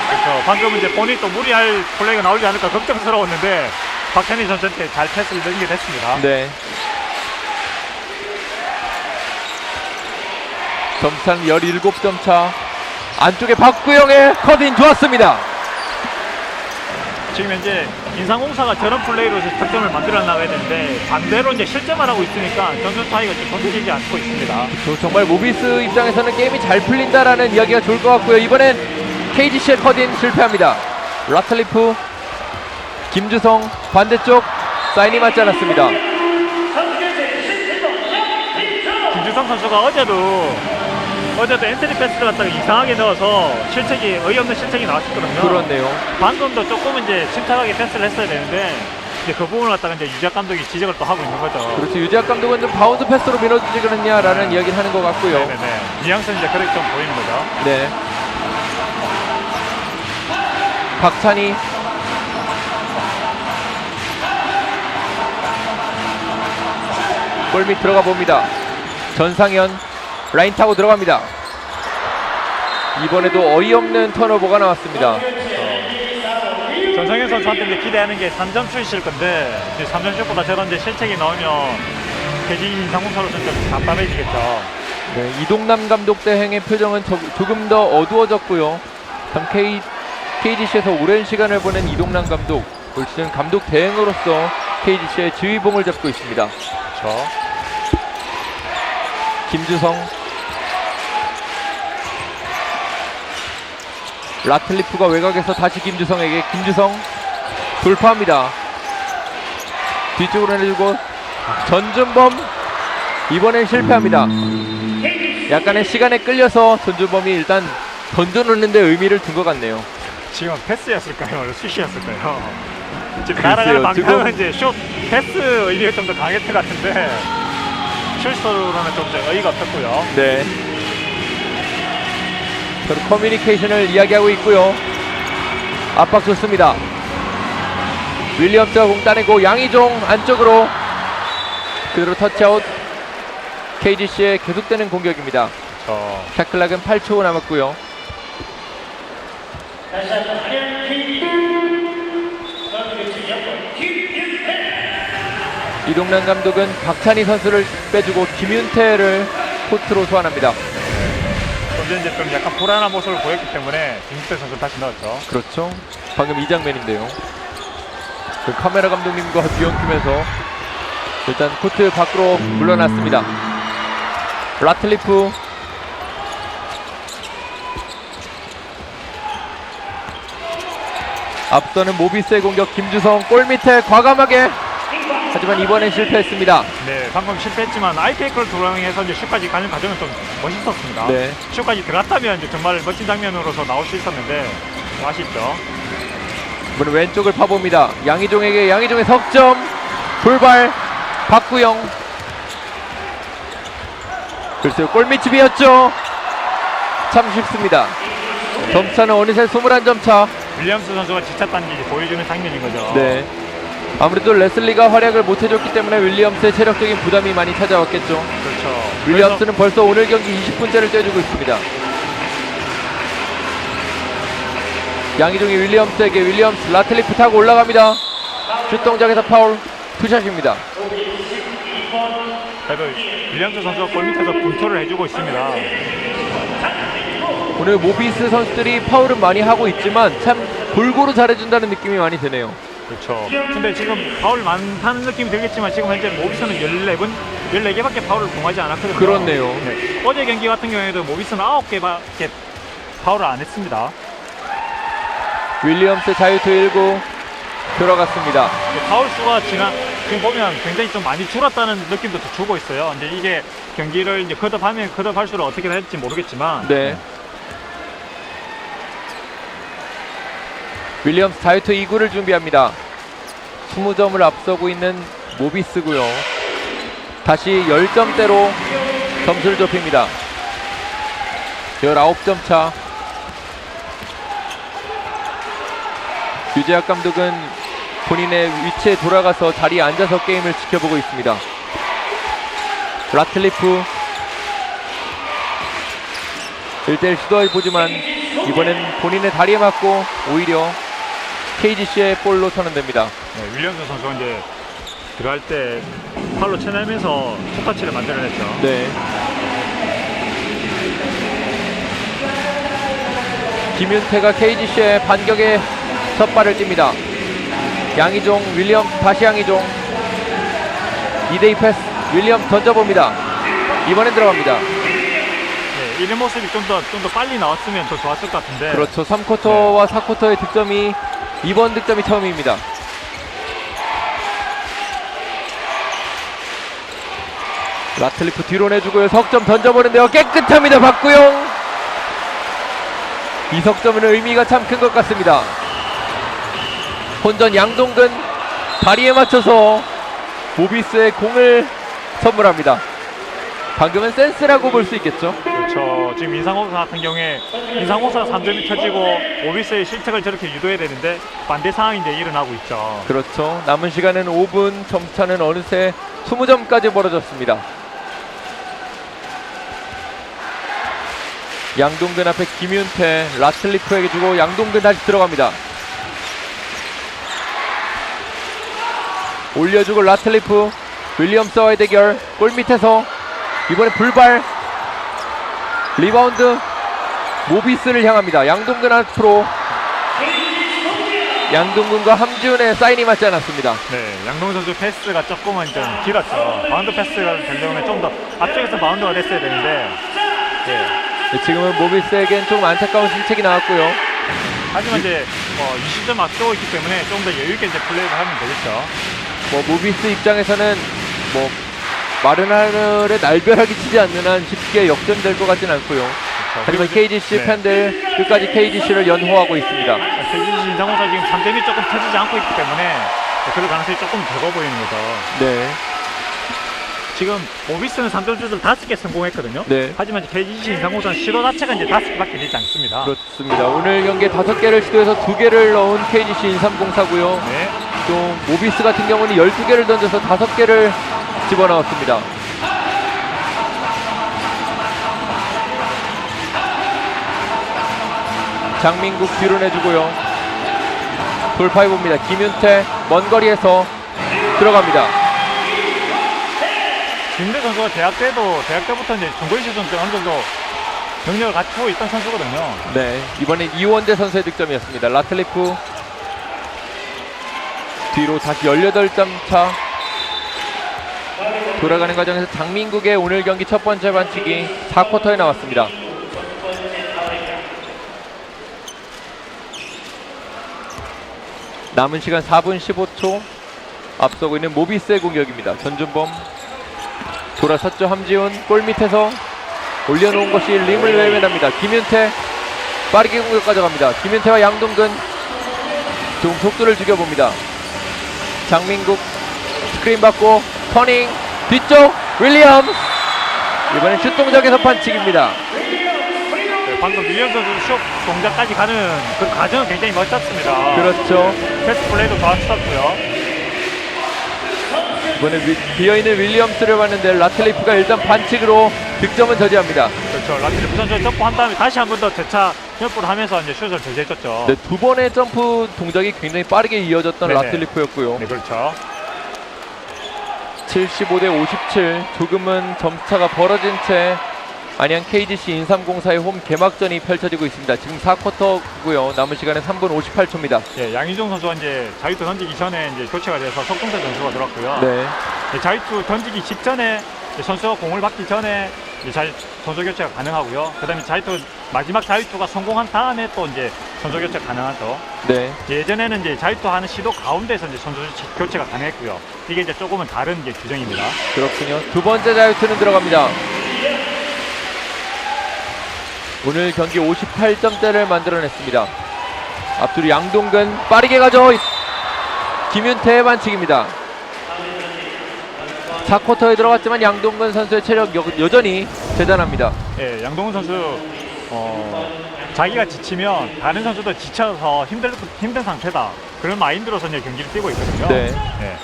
그렇죠. 방금 이제 본인이 또 무리할 플레이가 나오지 않을까 걱정스러웠는데 박찬희 선수한테 잘 패스를 연결했습니다. 네. 점수차는 17점 차. 안쪽에 박구영의 컷인 좋았습니다. 지금 현재 인상공사가 저런 플레이로 해서 득점을 만들어 나가야 되는데 반대로 이제 실점만 하고 있으니까 점수 차이가 좀 좁혀지지 않고 있습니다. 정말 모비스 입장에서는 게임이 잘 풀린다라는 이야기가 좋을 것 같고요. 이번엔 KGC의 컷인 실패합니다. 라틀리프 김주성 반대쪽 사인이 맞지 않았습니다. 김주성 선수가 어제도 엔트리 패스를 갖다가 이상하게 넣어서 실책이 어이없는 실책이 나왔었거든요. 그렇네요. 방금도 조금 이제 침착하게 패스를 했어야 되는데 이제 그 부분을 갖다가 이제 유작 감독이 지적을 또 하고 있는 거죠. 그렇죠. 유재학 감독은 좀 바운드 패스로 밀어주지 그랬냐라는 이야기를 하는 것 같고요. 네네네. 뉘앙스는 이제 그렇게 좀 보이는 거죠. 네. 박찬희 골밑 들어가 봅니다. 전상현 라인 타고 들어갑니다. 이번에도 어이없는 턴오버가 나왔습니다. 전성현 선수한테 이제 기대하는 게 3점 슛일 건데 이제 3점 슛보다 저런 이제 실책이 나오면 개진 인상공사로서는 좀 답답해지겠죠. 네, 이동남 감독 대행의 표정은 조금 더 어두워졌고요. 참 KGC에서 오랜 시간을 보낸 이동남 감독, 올 시즌 감독 대행으로서 KGC의 지휘봉을 잡고 있습니다. 그렇죠. 김주성 라틀리프가 외곽에서 다시 김주성에게 김주성 돌파합니다. 뒤쪽으로 내주고 전준범 이번엔 실패합니다. 약간의 시간에 끌려서 손주범이 일단 던져놓는데 의미를 둔 것 같네요. 지금 패스였을까요? 슛이었을까요? 지금 글쎄요, 날아가는 방향은 지금- 이제 슛 패스 의미가 좀 더 강했던 것 같은데 슛으로는 좀 의의가 없었고요. 네. 서로 커뮤니케이션을 이야기하고 있고요. 압박 좋습니다. 윌리엄스가 공 따내고 양희종 안쪽으로 그대로 터치아웃. KGC의 계속되는 공격입니다. 샤클락은 8초 남았고요. 이동란 감독은 박찬희 선수를 빼주고 김윤태를 코트로 소환합니다. 이제 좀 약간 불안한 모습을 보였기 때문에 김윤태 선수 다시 넣었죠. 그렇죠. 방금 이 장면인데요. 그 카메라 감독님과 뒤엉키면서 일단 코트 밖으로 물러났습니다. 라틀리프 앞서는 모비스의 공격. 김주성 골밑에 과감하게, 하지만 이번엔 실패했습니다. 네, 방금 실패했지만 아이테이크를 도랑해서 이제 슛까지 가는 과정은 좀 멋있었습니다. 네. 슛까지 들어갔다면 이제 정말 멋진 장면으로서 나올 수 있었는데 좀 아쉽죠. 이번엔 왼쪽을 파봅니다. 양희종에게, 양희종의 석점 돌발. 박구영, 글쎄요, 골밑이 비었죠. 참 쉽습니다. 점차는 어느새 21점 차. 윌리엄스 선수가 지쳤다는 게 이제 보여주는 장면인 거죠. 네. 아무래도 레슬리가 활약을 못해줬기 때문에 윌리엄스의 체력적인 부담이 많이 찾아왔겠죠. 그렇죠. 윌리엄스는 벌써 오늘 경기 20분째를 떼주고 있습니다. 양희종이 윌리엄스에게, 윌리엄스 라틀리프 타고 올라갑니다. 슛 동작에서 파울. 투샷입니다. 그래도 윌리엄스 선수가 골밑에서 분토를 해주고 있습니다. 오늘 모비스 선수들이 파울은 많이 하고 있지만 참 골고루 잘해준다는 느낌이 많이 드네요. 그렇죠. 근데 지금 파울 많다는 느낌이 들겠지만 지금 현재 모비스는 14개밖에 파울을 범하지 않았거든요. 그렇네요. 네. 어제 경기 같은 경우에도 모비스는 9개밖에 파울을 안 했습니다. 윌리엄스 자유투 1구 들어갔습니다. 파울 수가 지금 보면 굉장히 좀 많이 줄었다는 느낌도 주고 있어요. 이제 이게 경기를 이제 컷업하면 컷업할수록 어떻게 될지 모르겠지만. 네. 윌리엄스 자유투 2구를 준비합니다. 20점을 앞서고 있는 모비스고요. 다시 10점대로 점수를 좁힙니다. 19점 차. 유재학 감독은 본인의 위치에 돌아가서 자리에 앉아서 게임을 지켜보고 있습니다. 라틀리프 1대1 시도해보지만 이번엔 본인의 다리에 맞고 오히려 KGC의 볼로 선언됩니다. 네, 윌리엄스 선수가 이제 들어갈 때 팔로 쳐내면서 투터치를 만들어냈죠. 네. 김윤태가 KGC의 반격에 첫 발을 띱니다. 양희종, 윌리엄스, 다시 양희종. 2대2 패스. 윌리엄스 던져봅니다. 이번엔 들어갑니다. 네, 이런 모습이 좀 더 빨리 나왔으면 더 좋았을 것 같은데. 그렇죠. 3쿼터와 4쿼터의 득점이 이번 득점이 처음입니다. 라틀리프 뒤로 내주고요. 석점 던져보는데요. 깨끗합니다. 박구영. 이 석점은 의미가 참 큰 것 같습니다. 혼전 양동근 다리에 맞춰서 모비스의 공을 선물합니다. 방금은 센스라고 볼 수 있겠죠. 그렇죠. 지금 인상호사 같은 경우에 인상호사 3점이 터지고 오비스의 실책을 저렇게 유도해야 되는데 반대 상황이 이제 일어나고 있죠. 그렇죠. 남은 시간은 5분. 점차는 어느새 20점까지 벌어졌습니다. 양동근 앞에 김윤태, 라틀리프에게 주고 양동근 다시 들어갑니다. 올려주고 라틀리프, 윌리엄스와의 대결. 골밑에서 이번에 불발. 리바운드 모비스를 향합니다. 양동근 앞으로. 양동근과 함지훈의 사인이 맞지 않았습니다. 네, 양동근 선수 패스가 조금은 좀 길었죠. 바운드 패스가 되려면 좀 더 앞쪽에서 바운드가 됐어야 되는데. 네. 지금은 모비스에겐 조금 안타까운 실책이 나왔고요. 하지만 이제 20점 앞서고 있기 때문에 좀 더 여유 있게 이제 플레이를 하면 되겠죠. 모비스 입장에서는 마른 하늘에 날벼락이 치지 않는 한 쉽게 역전될 것 같진 않고요. 하지만 KGC 네. 팬들 끝까지 KGC를 연호하고 있습니다. KGC 인상공사 지금 3점이 조금 터지지 않고 있기 때문에 그럴 가능성이 조금 적어 보이는 거죠. 네. 지금 모비스는 3점 슛을 5개 성공했거든요. 네. 하지만 KGC 인상공사는 시도 자체가 이제 5개밖에 되지 않습니다. 그렇습니다. 오늘 경기에 5개를 시도해서 2개를 넣은 KGC 인삼공사고요. 네. 또 모비스 같은 경우는 12개를 던져서 5개를 집어넣었습니다. 장민국 뒤로 내주고요. 돌파해봅니다. 김윤태 먼 거리에서 들어갑니다. 김대 선수가 대학 때부터 이제 중거리 슛은 어느 정도 능력을 갖추고 있던 선수거든요. 네, 이번엔 이원대 선수의 득점이었습니다. 라틀리프 뒤로 다시 18점 차 돌아가는 과정에서 장민국의 오늘 경기 첫 번째 반칙이 4쿼터에 나왔습니다. 남은 시간 4분 15초 앞서고 있는 모비스의 공격입니다. 전준범 돌아섰죠. 함지훈 골 밑에서 올려놓은 것이 림을 외면합니다. 김윤태 빠르게 공격 가져갑니다. 김윤태와 양동근 좀 속도를 죽여봅니다. 장민국 스크린 받고 터닝 뒤쪽 윌리엄스 이번엔 슛 동작에서 반칙입니다. 네, 방금 윌리엄 선수 슛 동작까지 가는 그 과정은 굉장히 멋졌습니다. 그렇죠. 패스 플레이도 좋았었고요. 이번에 비어있는 윌리엄스를 봤는데 라틀리프가 일단 반칙으로 득점은 저지합니다. 그렇죠. 라틀리프 선수 점프한 다음에 다시 한 번 더 재차 점프를 하면서 이제 슛을 저지했었죠. 네, 두 번의 점프 동작이 굉장히 빠르게 이어졌던 네네. 라틀리프였고요. 네, 그렇죠. 75대 57 조금은 점수차가 벌어진 채 안양 KGC 인삼공사의 홈 개막전이 펼쳐지고 있습니다. 지금 4쿼터고요. 남은 시간은 3분 58초입니다. 예, 양희종 선수가 이제 자유투 던지기 전에 이제 교체가 돼서 석동태 선수가 들어왔고요. 네, 예, 자유투 던지기 직전에 이제 선수가 공을 받기 전에 이제 선수 교체가 가능하고요. 그다음에 자유투 마지막 자유투가 성공한 다음에 또 이제 선수 교체 가능하죠. 네, 예전에는 이제 자유투 하는 시도 가운데서 이제 선수 교체가 가능했고요. 이게 이제 조금은 다른 게 규정입니다. 그렇군요. 두 번째 자유투는 들어갑니다. 오늘 경기 58점대를 만들어냈습니다. 앞뒤로 양동근 빠르게 가죠. 김윤태의 반칙입니다. 4쿼터에 들어갔지만 양동근 선수의 체력 여전히 대단합니다. 예, 양동훈 선수 자기가 지치면 다른 선수도 지쳐서 힘든 상태다. 그런 마인드로서 이제 경기를 뛰고 있거든요. 네. 예.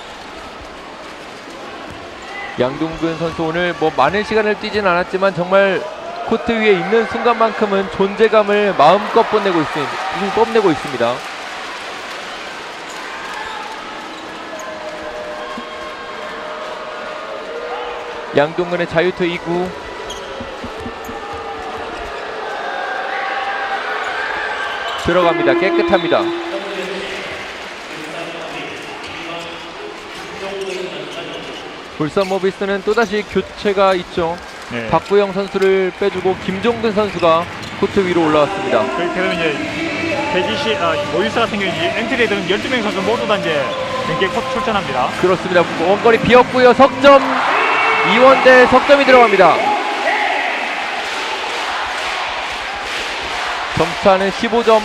양동근 선수 오늘 뭐 많은 시간을 뛰진 않았지만 정말 코트 위에 있는 순간만큼은 존재감을 마음껏 뽐내고 있습니다. 양동근의 자유투 2구 들어갑니다. 깨끗합니다. 울산 모비스는 또다시 교체가 있죠. 네. 박구영 선수를 빼주고 김종근 선수가 코트 위로 올라왔습니다. 그렇게 되면 이제 KGC 모비스 같은 경우 이제 엔트리에 드는 12명 선수 모두 다 이제 경기에 코트 출전합니다. 그렇습니다. 원거리 비었고요. 석점 이원대 석점이 들어갑니다. 점수차는 15점.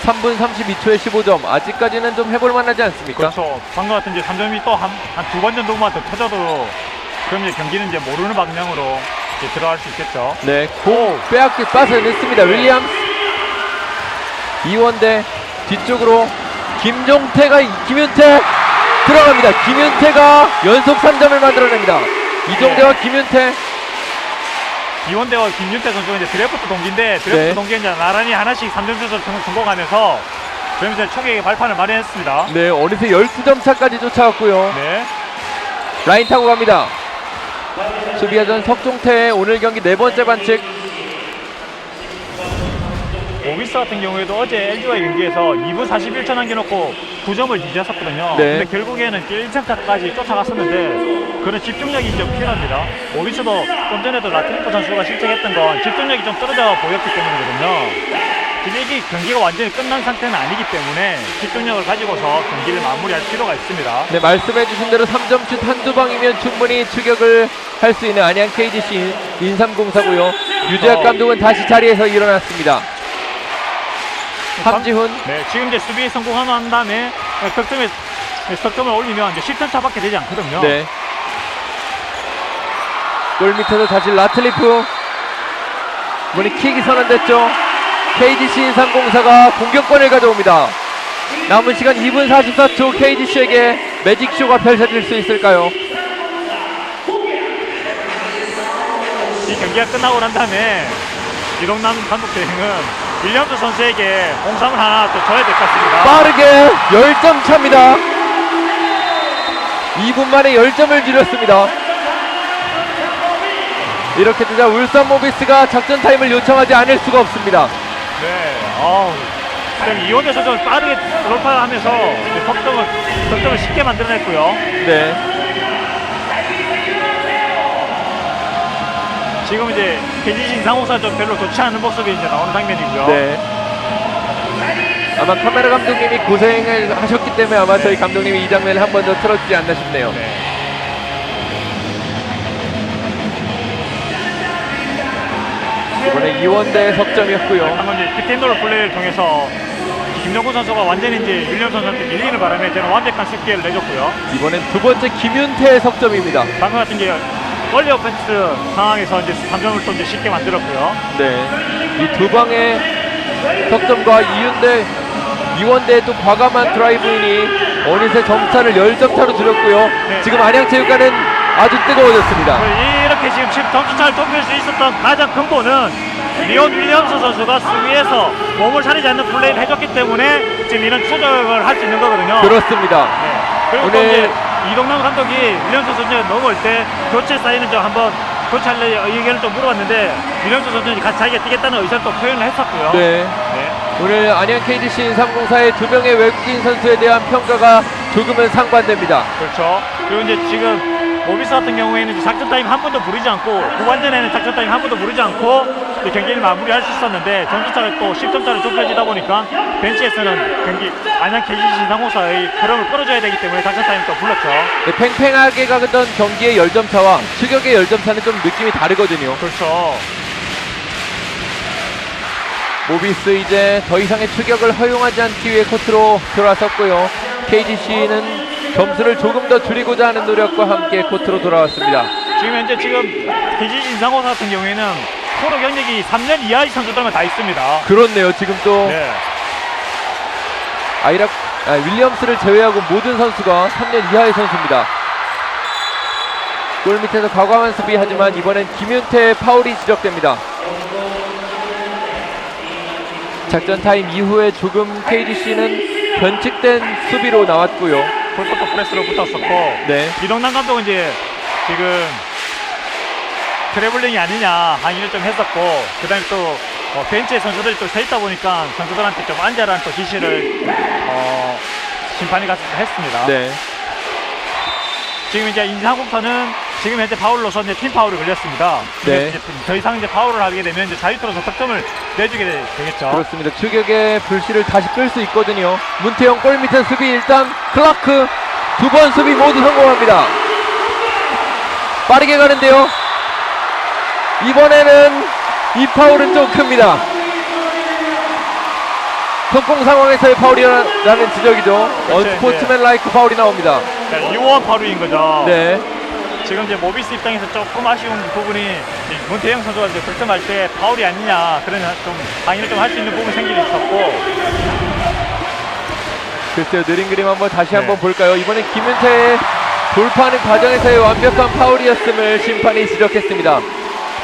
3분 32초에 15점. 아직까지는 좀 해볼 만하지 않습니까? 그렇죠. 방금 같은 이제 3점이 또 한 두 번 정도만 더 터져도 그럼 이제 경기는 이제 모르는 방향으로 이제 들어갈 수 있겠죠. 네, 공 빼앗기 빠져냈습니다. 윌리엄스 이원대 뒤쪽으로 김윤태 들어갑니다. 김윤태가 연속 3점을 만들어냅니다. 이종대와 김윤태. 이원대와 김윤태 선수가 이제 드래프트 동기인데 드래프트 네. 동기에 이제 나란히 하나씩 3점 슛을 성공하면서 그러면서 초기에 발판을 마련했습니다. 네, 어느새 12점 차까지 쫓아왔고요. 네. 라인 타고 갑니다. 수비하던 석종태의 오늘 경기 4번째 반칙. 모비스 같은 경우에도 어제 LG와의 경기에서 2분 41초 남겨놓고 9점을 뒤졌었거든요. 네. 근데 결국에는 1점차까지 쫓아갔었는데 그런 집중력이 좀 필요합니다. 모비스도 좀 전에도 라틀리프 선수가 실책했던 건 집중력이 좀 떨어져 보였기 때문이거든요. 지금 이게 경기가 완전히 끝난 상태는 아니기 때문에 집중력을 가지고서 경기를 마무리할 필요가 있습니다. 네, 말씀해주신 대로 3점슛 한두 방이면 충분히 추격을 할 수 있는 안양 KGC 인삼공사고요. 유재학 감독은 다시 자리에서 일어났습니다. 함지훈. 네, 지금 이제 수비에 성공한 다음에 득점을 올리면 이제 10점 차밖에 되지 않거든요. 네. 골 밑에서 다시 라틀리프. 이번에 킥이 선언됐죠. KGC 인삼공사가 공격권을 가져옵니다. 남은 시간 2분 44초 KGC에게 매직쇼가 펼쳐질 수 있을까요? 이 경기가 끝나고 난 다음에 이동남 감독 대행은 윌리엄스 선수에게 공삼을 하나 또 줘야 될 것 같습니다. 빠르게 10점 차입니다. 2분 만에 10점을 줄였습니다. 이렇게 되자 울산 모비스가 작전 타임을 요청하지 않을 수가 없습니다. 네, 지금 이원재 선수가 빠르게 돌파하면서 득점을 쉽게 만들어냈고요. 네. 지금 이제 KGC 인상공사 좀 별로 좋지 않은 모습이 이제 나오는 장면이고요. 네. 아마 카메라 감독님이 고생을 하셨기 때문에 아마 저희 감독님이 이 장면을 한 번 더 틀어주지 않나 싶네요. 네. 이번에 이원대의 석점이었고요. 방금 이제 픽앤롤 플레이를 통해서 김영구 선수가 완전히 이제 윌리엄 선수한테 밀리는 바람에 저는 완벽한 스피어를 내줬고요. 이번엔 두 번째 김윤태의 석점입니다. 방금 같은 게 얼리 오펜스 상황에서 이제 3점을 또 이제 쉽게 만들었고요. 네. 이 두 방의 석점과 이원대의 또 과감한 드라이브인이 어느새 점차를 10점 차로 줄였고요. 네. 지금 안양체육관은 아주 뜨거워졌습니다. 이렇게 지금 점수차를 좁힐 수 있었던 가장 근본은 리온 윌리엄스 선수가 수비에서 몸을 사리지 않는 플레이를 해줬기 때문에 지금 이런 추적을 할 수 있는 거거든요. 그렇습니다. 네. 그리고 또 이제 이동남 감독이 윌리엄스 선수가 넘어올 때 교체 사인은 좀 한번 교체할래 의견을 좀 물어봤는데 윌리엄스 선수는 같이 자기가 뛰겠다는 의사를 또 표현을 했었고요. 네. 네. 오늘 안양 KGC 인삼공사의 두 명의 외국인 선수에 대한 평가가 조금은 상반됩니다. 그렇죠. 그리고 이제 지금 모비스 같은 경우에는 이제 작전 타임 한 번도 부리지 않고 후반전에는 작전 타임 한 번도 부리지 않고 경기를 마무리할 수 있었는데 점수차를 또 10점차를 좁혀지다 보니까 벤치에서는 경기 안양 KGC 인삼공사의 흐름을 끌어줘야 되기 때문에 작전 타임 또 불렀죠. 네, 팽팽하게 가던 경기의 10점 차와 추격의 10점 차는 좀 느낌이 다르거든요. 그렇죠. 모비스 이제 더 이상의 추격을 허용하지 않기 위해 코트로 돌아섰고요. KGC는 점수를 조금 더 줄이고자 하는 노력과 함께 코트로 돌아왔습니다. 지금 현재 KGC 인삼공사 같은 경우에는 프로 경력이 3년 이하의 선수들만 다 있습니다. 그렇네요. 지금 또 네. 윌리엄스를 제외하고 모든 선수가 3년 이하의 선수입니다. 골 밑에서 과감한 수비하지만 이번엔 김윤태의 파울이 지적됩니다. 작전 타임 이후에 조금 KGC는 변칙된 수비로 나왔고요. 풀코트 프레스로 붙었었고 네. 이동남 감독은 이제 지금 트래블링이 아니냐 항의를 좀 했었고 그 다음에 또 벤치에 선수들이 또 서 있다 보니까 선수들한테 좀 앉아라는 또 지시를 심판이 가서 했습니다. 네. 지금 이제 인삼공사는 지금 현재 파울로서 이제 팀 파울이 걸렸습니다. 네. 이제 더 이상 이제 파울을 하게 되면 이제 자유투로서 득점을 내주게 되겠죠. 그렇습니다. 추격의 불씨를 다시 끌 수 있거든요. 문태영 골 밑에 수비 일단 클라크 두 번 수비 모두 성공합니다. 빠르게 가는데요. 이번에는 이 파울은 좀 큽니다. 속공 상황에서의 파울이라는 지적이죠. 언스포츠맨 라이크 파울이 나옵니다. 네, 유효한 파울인 거죠. 네. 지금 이제 모비스 입장에서 조금 아쉬운 부분이 문태영 선수가 이제 득점할 때 파울이 아니냐 그런 좀 항의를 좀 할 수 있는 부분이 생기고 있었고. 글쎄요, 느린 그림 한번 다시 한번 볼까요? 이번엔 김윤태의 돌파하는 과정에서의 완벽한 파울이었음을 심판이 지적했습니다.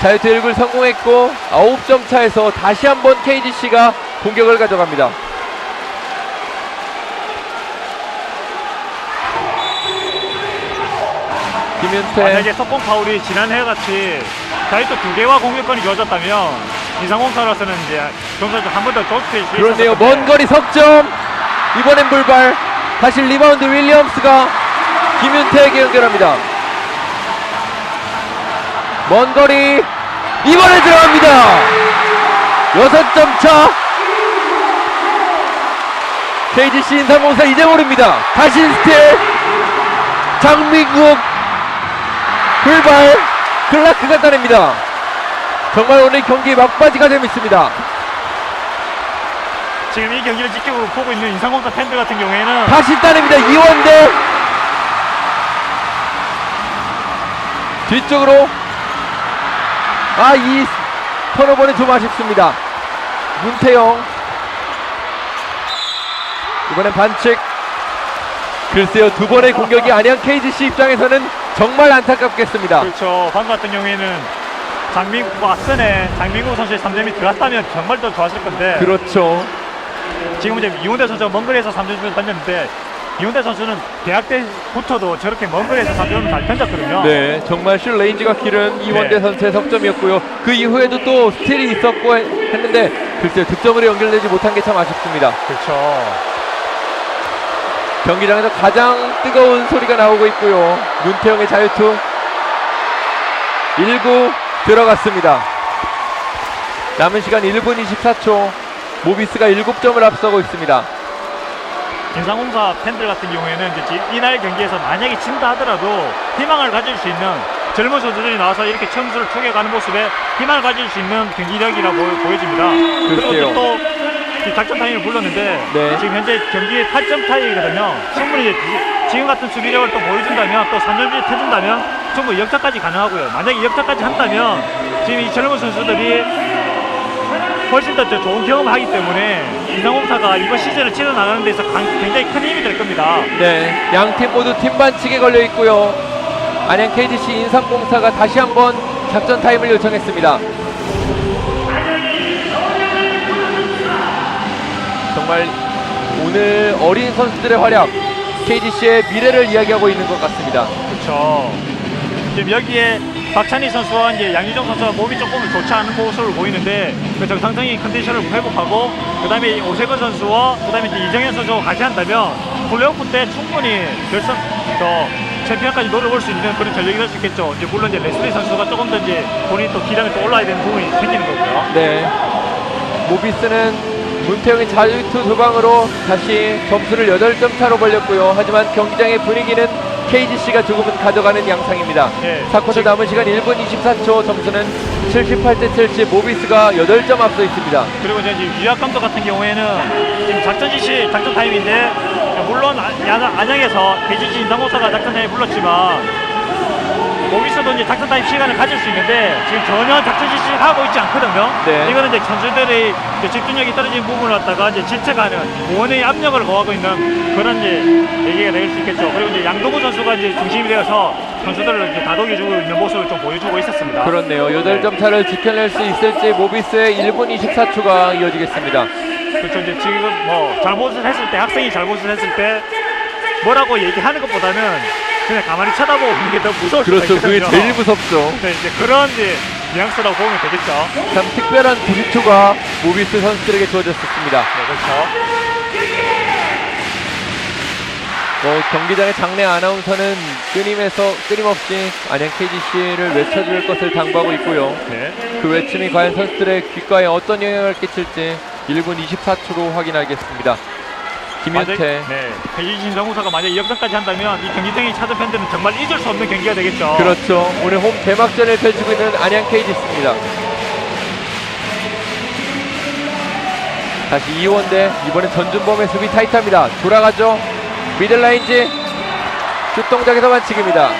자유투 1굴 성공했고 9점 차에서 다시 한번 KGC가 공격을 가져갑니다. 김윤태. 만약에 석공 파울이 지난해 같이 자유투 2개와 공격권이 이어졌다면 인상공사로서는 이제 점수를 한 번 더 좁힐 수 그렇네요. 있었는데 먼 거리 석점. 이번엔 불발. 다시 리바운드 윌리엄스가 김윤태에게 연결합니다. 먼 거리 이번에 들어갑니다. 6점 차. KGC 인삼공사 이제 모릅니다. 다시 스틸. 장민국 불발. 클라크가 따냅니다. 정말 오늘 경기 막바지가 재밌습니다. 지금 이 경기를 지켜보고 있는 인삼공사 팬들 같은 경우에는 다시 따냅니다. 이원대 뒤쪽으로. 이 턴오버는 좀 아쉽습니다. 문태영 이번엔 반칙. 글쎄요, 두 번의 공격이 안양 KGC 입장에서는 정말 안타깝겠습니다. 그렇죠. 방금 같은 경우에는 장민국 앞선에 장민국 선수의 3점이 들어갔다면 정말 더 좋았을 건데 그렇죠. 지금 이제 이훈대 선수가 먼 거리에서 3점을 던졌는데 이훈대 선수는 대학 때부터도 저렇게 먼 거리에서 3점을 잘 던졌거든요. 네, 정말 슛 레인지가 길은 이원대 네. 선수의 석점이었고요. 그 이후에도 또 스틸이 있었고 했는데 글쎄요, 득점으로 연결되지 못한 게 참 아쉽습니다. 그렇죠. 경기장에서 가장 뜨거운 소리가 나오고 있고요. 문태영의 자유투 1구 들어갔습니다. 남은 시간 1분 24초. 모비스가 7점을 앞서고 있습니다. 인삼공사 팬들 같은 경우에는 이제 이날 경기에서 만약에 진다 하더라도 희망을 가질 수 있는 젊은 선수들이 나와서 이렇게 점수를 쪼개가는 모습에 희망을 가질 수 있는 경기력이라고 보여집니다. 글쎄요. 그리고 또 작전 타임을 불렀는데 네. 지금 현재 경기의 8점 타이거든요. 충분히 지금 같은 수비력을 또 보여준다면 또 3점슛 해준다면 충분히 역전까지 가능하고요. 만약에 역전까지 한다면 지금 이 젊은 선수들이 훨씬 더 좋은 경험을 하기 때문에 인삼공사가 이번 시즌을 치러나가는 데서 굉장히 큰 힘이 될 겁니다. 네, 양팀 모두 팀 반칙에 걸려 있고요. 안양 KGC 인삼공사가 다시 한번 작전 타임을 요청했습니다. 정말 오늘 어린 선수들의 활약, KGC의 미래를 이야기하고 있는 것 같습니다. 그렇죠. 지금 여기에 박찬희 선수와 이제 양유정 선수가 몸이 조금 좋지 않은 모습을 보이는데 그 정상적인 컨디션을 회복하고 그다음에 오세근 선수와 그다음에 이제 이정현 선수가 같이 한다면 플레이오프 때 충분히 결선 챔피언까지 노려볼 수 있는 그런 전력이 될 수 있겠죠. 이제 물론 이제 레슬리 선수가 조금 더 이제 본인이 또 기량이 또 올라야 되는 부분이 생기는 거고요. 네, 모비스는 문태영의 자유투 두 방으로 다시 점수를 8점 차로 벌렸고요. 하지만 경기장의 분위기는 KGC가 조금은 가져가는 양상입니다. 네. 4쿼터 남은 시간 1분 24초. 점수는 78대 70. 모비스가 8점 앞서 있습니다. 그리고 이제 유학 감독 같은 경우에는 지금 작전 지시, 작전 타임인데 물론 안양에서 KGC 인삼공사가 작전 타임 불렀지만 모비스도 이제 작전 타임 시간을 가질 수 있는데 지금 전혀 작전 지시 하고 있지 않거든요. 네. 이거는 이제 선수들의 이제 집중력이 떨어진 부분을 갖다가 이제 질책하는 원의 압력을 거하고 있는 그런 이제 얘기가 될 수 있겠죠. 그리고 이제 양동구 선수가 이제 중심이 되어서 선수들을 이제 다독여주고 있는 모습을 좀 보여주고 있었습니다. 그렇네요. 8점 차를 지켜낼 수 있을지 모비스의 1분 24초가 이어지겠습니다. 그렇죠. 이제 지금 뭐 잘못을 했을 때 학생이 잘못을 했을 때 뭐라고 얘기하는 것보다는 그냥 가만히 쳐다보고 있는 게 더 무서울 수가 그렇죠. 있거든요. 그게 제일 무섭죠. 네, 이제 그런 이제 뉘앙스라고 보면 되겠죠. 참 특별한 90초가 모비스 선수들에게 주어졌습니다. 네, 그렇죠. 경기장의 장내 아나운서는 끊임없이 안양 KGC를 외쳐줄 것을 당부하고 있고요. 네. 그 외침이 과연 선수들의 귓가에 어떤 영향을 끼칠지 1분 24초로 확인하겠습니다. 김윤태. 네. KGC 인삼공사가 만약에 역전까지 한다면 이 경기장에 찾은 팬들은 정말 잊을 수 없는 경기가 되겠죠. 그렇죠. 오늘 홈 개막전을 펼치고 있는 안양 KGC입니다. 다시 이원대. 이번엔 전준범의 수비 타이트합니다. 돌아가죠. 미들라인지 슛 동작에서 반칙입니다.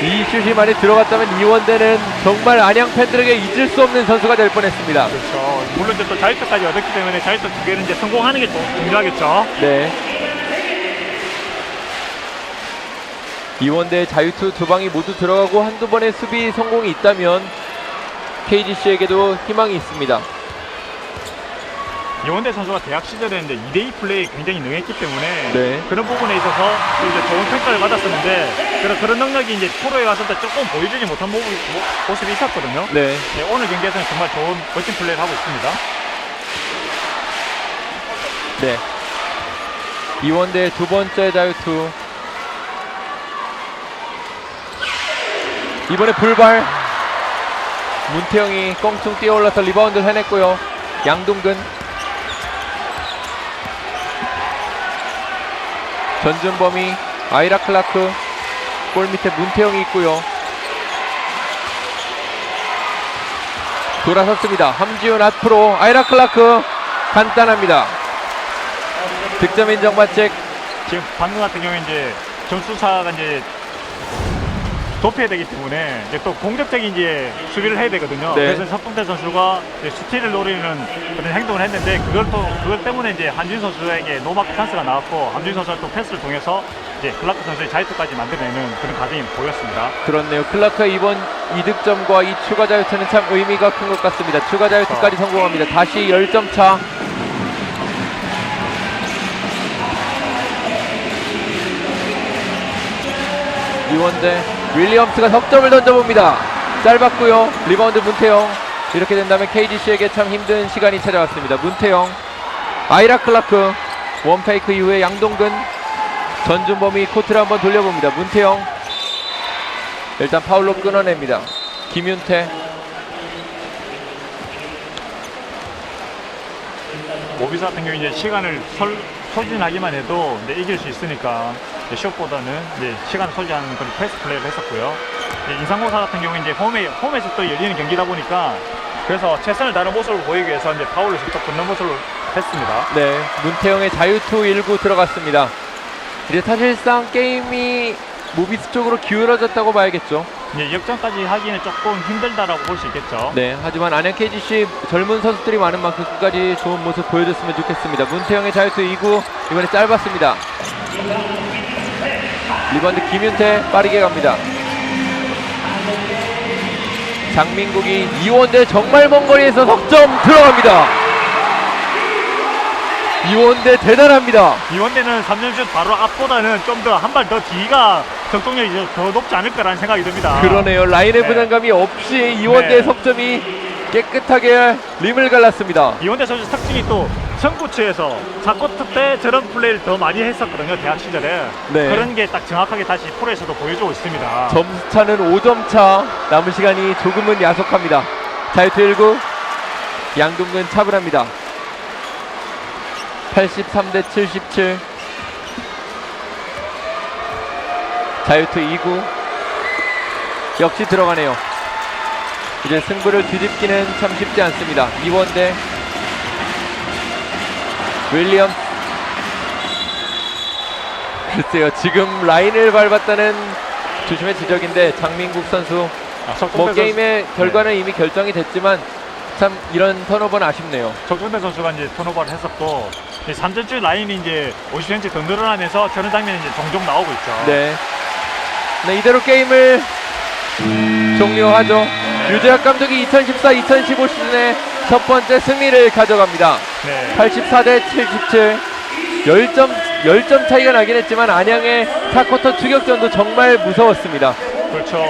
이 슛이 많이 들어갔다면 이원대는 정말 안양 팬들에게 잊을 수 없는 선수가 될 뻔했습니다. 그렇죠. 물론 이제 또 자유투까지 얻었기 때문에 자유투 두 개는 이제 성공하는 게 중요하겠죠. 네. 이원대의 자유투 두 방이 모두 들어가고 한두 번의 수비 성공이 있다면 KGC에게도 희망이 있습니다. 이원대 선수가 대학 시절에 이제 2대2 플레이 굉장히 능했기 때문에 네. 그런 부분에 있어서 이제 좋은 평가를 받았었는데 그런 능력이 이제 프로에 왔을 때 조금 보여주지 못한 모습이 있었거든요. 네. 네, 오늘 경기에서는 정말 좋은 멋진 플레이를 하고 있습니다. 네. 이원대의 두 번째 자유투. 이번에 불발. 문태영이 껑충 뛰어올라서 리바운드를 해냈고요. 양동근 전준범이 아이라 클라크, 골 밑에 문태영이 있고요. 돌아섰습니다. 함지훈 앞으로 아이라 클라크 간단합니다. 득점 인정 반칙. 지금 방금 같은 경우에 이제 점수차가 이제 좁혀야 되기 때문에 이제 또 공격적인 이제 수비를 해야 되거든요. 네. 그래서 석동태 선수가 이제 스틸을 노리는 그런 행동을 했는데 그것 때문에 이제 한준 선수에게 노마크 찬스가 나왔고 한준 선수가 또 패스를 통해서 이제 클라크 선수의 자유투까지 만들어내는 그런 과정이 보였습니다. 그렇네요. 클라크의 이번 2득점과 이 추가 자유투는 참 의미가 큰 것 같습니다. 추가 자유투까지 성공합니다. 다시 10점 차. 이원대 윌리엄스가 석점을 던져봅니다. 짧았고요. 리바운드 문태영. 이렇게 된다면 KGC에게 참 힘든 시간이 찾아왔습니다. 문태영, 아이라 클라크, 원페이크 이후에 양동근, 전준범이 코트를 한번 돌려봅니다. 문태영 일단 파울로 끊어냅니다. 김윤태, 모비스 같은 경우 이제 시간을 소진하기만 해도 이제 이길 수 있으니까 이제 숏보다는 이제 시간을 소진하는 그런 패스 플레이를 했었고요. 인상공사 같은 경우 이제 홈에서 또 열리는 경기다 보니까 그래서 최선을 다하는 모습을 보이기 위해서 이제 파울을 직접 끊는 모습을 했습니다. 네, 문태영의 자유투 1구 들어갔습니다. 이제 사실상 게임이 모비스 쪽으로 기울어졌다고 봐야겠죠. 이제 역전까지 하기는 조금 힘들다라고 볼 수 있겠죠. 네, 하지만 안양 KGC 젊은 선수들이 많은 만큼 끝까지 좋은 모습 보여줬으면 좋겠습니다. 문태영의 자유투 2구 이번에 짧았습니다. 리바운드 김윤태 빠르게 갑니다. 장민국이 이원대 정말 먼 거리에서 석점 들어갑니다. 이원대 대단합니다. 이원대는 3점슛 바로 앞보다는 좀 더 한 발 더 뒤가 적동력이 더 높지 않을까라는 생각이 듭니다. 그러네요. 라인의 네. 부담감이 없이 이원대의 네. 석점이 깨끗하게 림을 갈랐습니다. 이원대 선수 특징이 또 선구치에서 4쿼터 때 저런 플레이를 더 많이 했었거든요. 대학 시절에. 네. 그런 게 딱 정확하게 다시 프로에서도 보여주고 있습니다. 점수차는 5점 차. 남은 시간이 조금은 야속합니다. 자유투 1구 양동근 차분합니다. 83대 77. 자유투 2구 역시 들어가네요. 이제 승부를 뒤집기는 참 쉽지 않습니다. 이원대 윌리엄, 글쎄요, 지금 라인을 밟았다는 주심의 지적인데 장민국 선수 뭐 게임의 결과는 이미 결정이 됐지만 참 이런 턴오버는 아쉽네요. 정준태 선수가 이제 턴오버를 했었고 3점슛 라인이 이제 50cm 더 늘어나면서 저런 장면이 이제 종종 나오고 있죠. 네, 이대로 게임을 종료하죠. 유재학 감독이 2014-2015 시즌에 첫 번째 승리를 가져갑니다. 네. 84대 77. 10점 차이가 나긴 했지만 안양의 4쿼터 추격전도 정말 무서웠습니다. 그렇죠.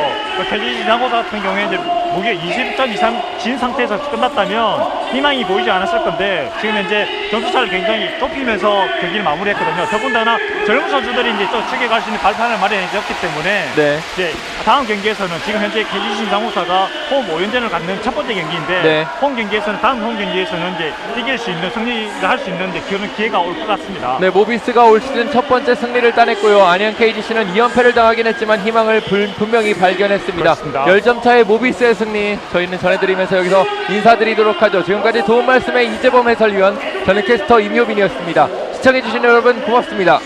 KGC 인상고사 같은 경우에 이제 무게 20점 이상 진 상태에서 끝났다면 희망이 보이지 않았을 건데 지금 현재 점수차를 굉장히 좁히면서 경기를 마무리했거든요. 더군다나 젊은 선수들이 이제 또 추격할 수 있는 발판을 마련해줬기 때문에 네. 이제 다음 경기에서는 지금 현재 KGC 인상고사가 홈 5연전을 갖는 첫 번째 경기인데 네. 홈 경기에서는 다음 홈 경기에서는 이제 이길 수 있는 승리를 할 수 있는 그런 기회가 올 것 같습니다. 네, 모비스가 올 시즌 첫 번째 승리를 따냈고요. 안양 KGC는 2연패를 당하긴 했지만 희망을 분명히 발견했습니다. 그렇습니다. 10점 차의 모비스의 승리 저희는 전해드리면서 여기서 인사드리도록 하죠. 지금까지 도움 말씀의 이재범 해설위원, 저는 캐스터 임효빈이었습니다. 시청해주신 여러분 고맙습니다.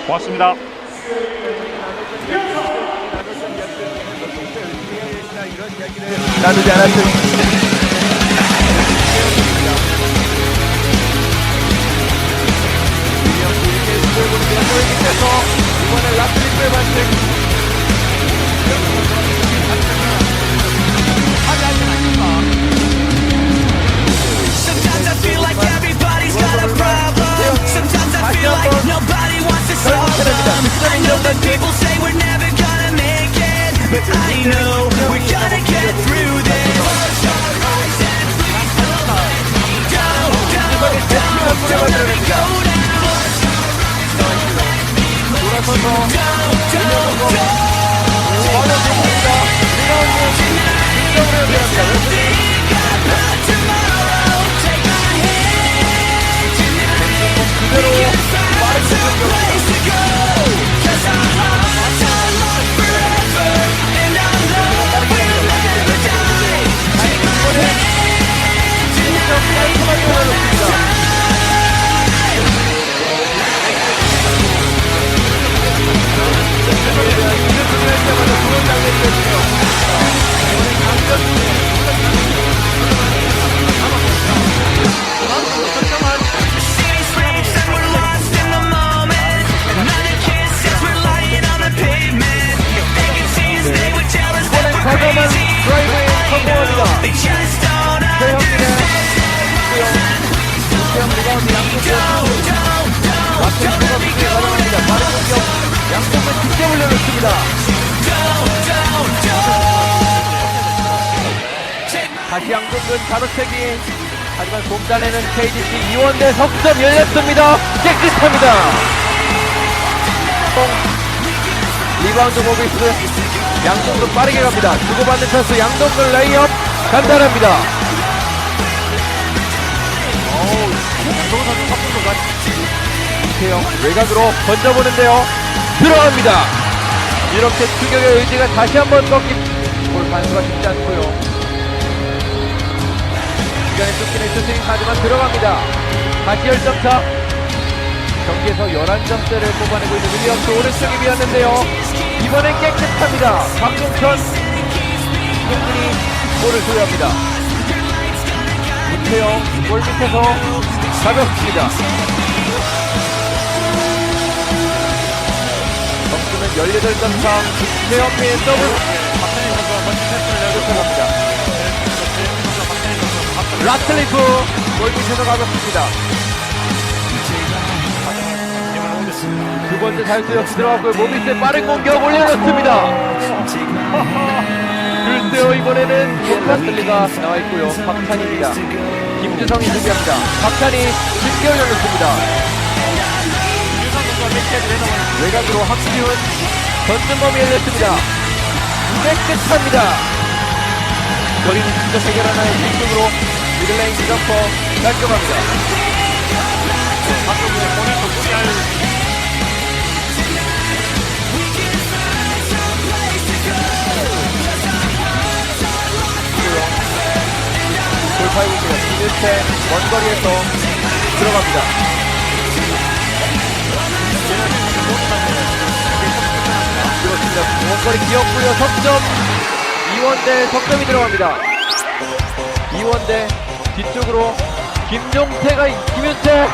고맙습니다. 나누지 않았습니다. 이번에 라트리프의 반칙. Sometimes I feel like everybody's got a problem. Sometimes I feel like nobody wants to solve them. I know that people say we're never gonna make it, but I know we're gonna get through this. Close your eyes and please don't let me go. Don't let me go down. Close your eyes, don't let me let you go. Don't let me 다시 양동근 가로채기. 하지만 곰단에는 KDC 이원대 석점 열렸습니다. 깨끗합니다. 리바운드 모비스. 양동근 빠르게 갑니다. 주고받는 찬스 양동근 레이업 간단합니다. 이태영 외곽으로 던져보는데요. 들어갑니다. 이렇게 추격의 의지가 다시 한번 꺾인 볼 반수가 쉽지 않고요. 시간에 쫓기는 슈팅 하지만 들어갑니다. 다시 10점차. 경기에서 11점대를 뽑아내고 있는 윌리엄스 오른쪽이 비었는데요. 이번엔 깨끗합니다. 박종천 김동준이 볼을 소유합니다. 이태영 골 밑에서 가볍습니다. 점수는 18점 차. 최현민의 더블. 박찬희 선수가 먼저 패스를 내줬습니다. 라틀리프 골 밑에서 가볍습니다. 두 번째 자유투 역시 들어갔고요. 모비스의 빠른 공격 올려놓습니다. 글쎄요, 이번에는 라틀리가 나와있고요. 박찬희입니다. 김주성이 준비합니다. 박찬희 쉽게 올려놓습니다. 외곽으로 박지훈 던진 범위 열렸습니다. 깨끗합니다. 거리는 직접 해결하나요? 뒤쪽으로 미들레인 점퍼 깔끔합니다. 돌파이고 있습니다. 김일태 원거리에서 들어갑니다. 그렇습니다. 원거리 기었고요. 석점. 이원대 석점이 들어갑니다. 이원대 뒤쪽으로 김종태가 김윤태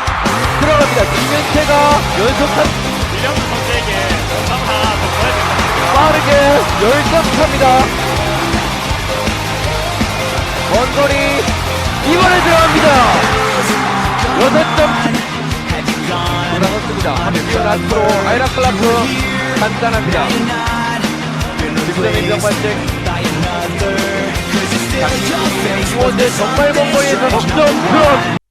들어갑니다. 김윤태가 연속한 윌리엄스 선수에게 영상 하나 더 줘야 될 것 같아요. 빠르게 10점 차입니다. 원거리 이번에 들어갑니다. 6점 돌아섰습니다. 한편 앞으로 아이라 클라크 간단합니다. 득점 인정 반칙. 이원대 정말 먼 거리에서 석점 들어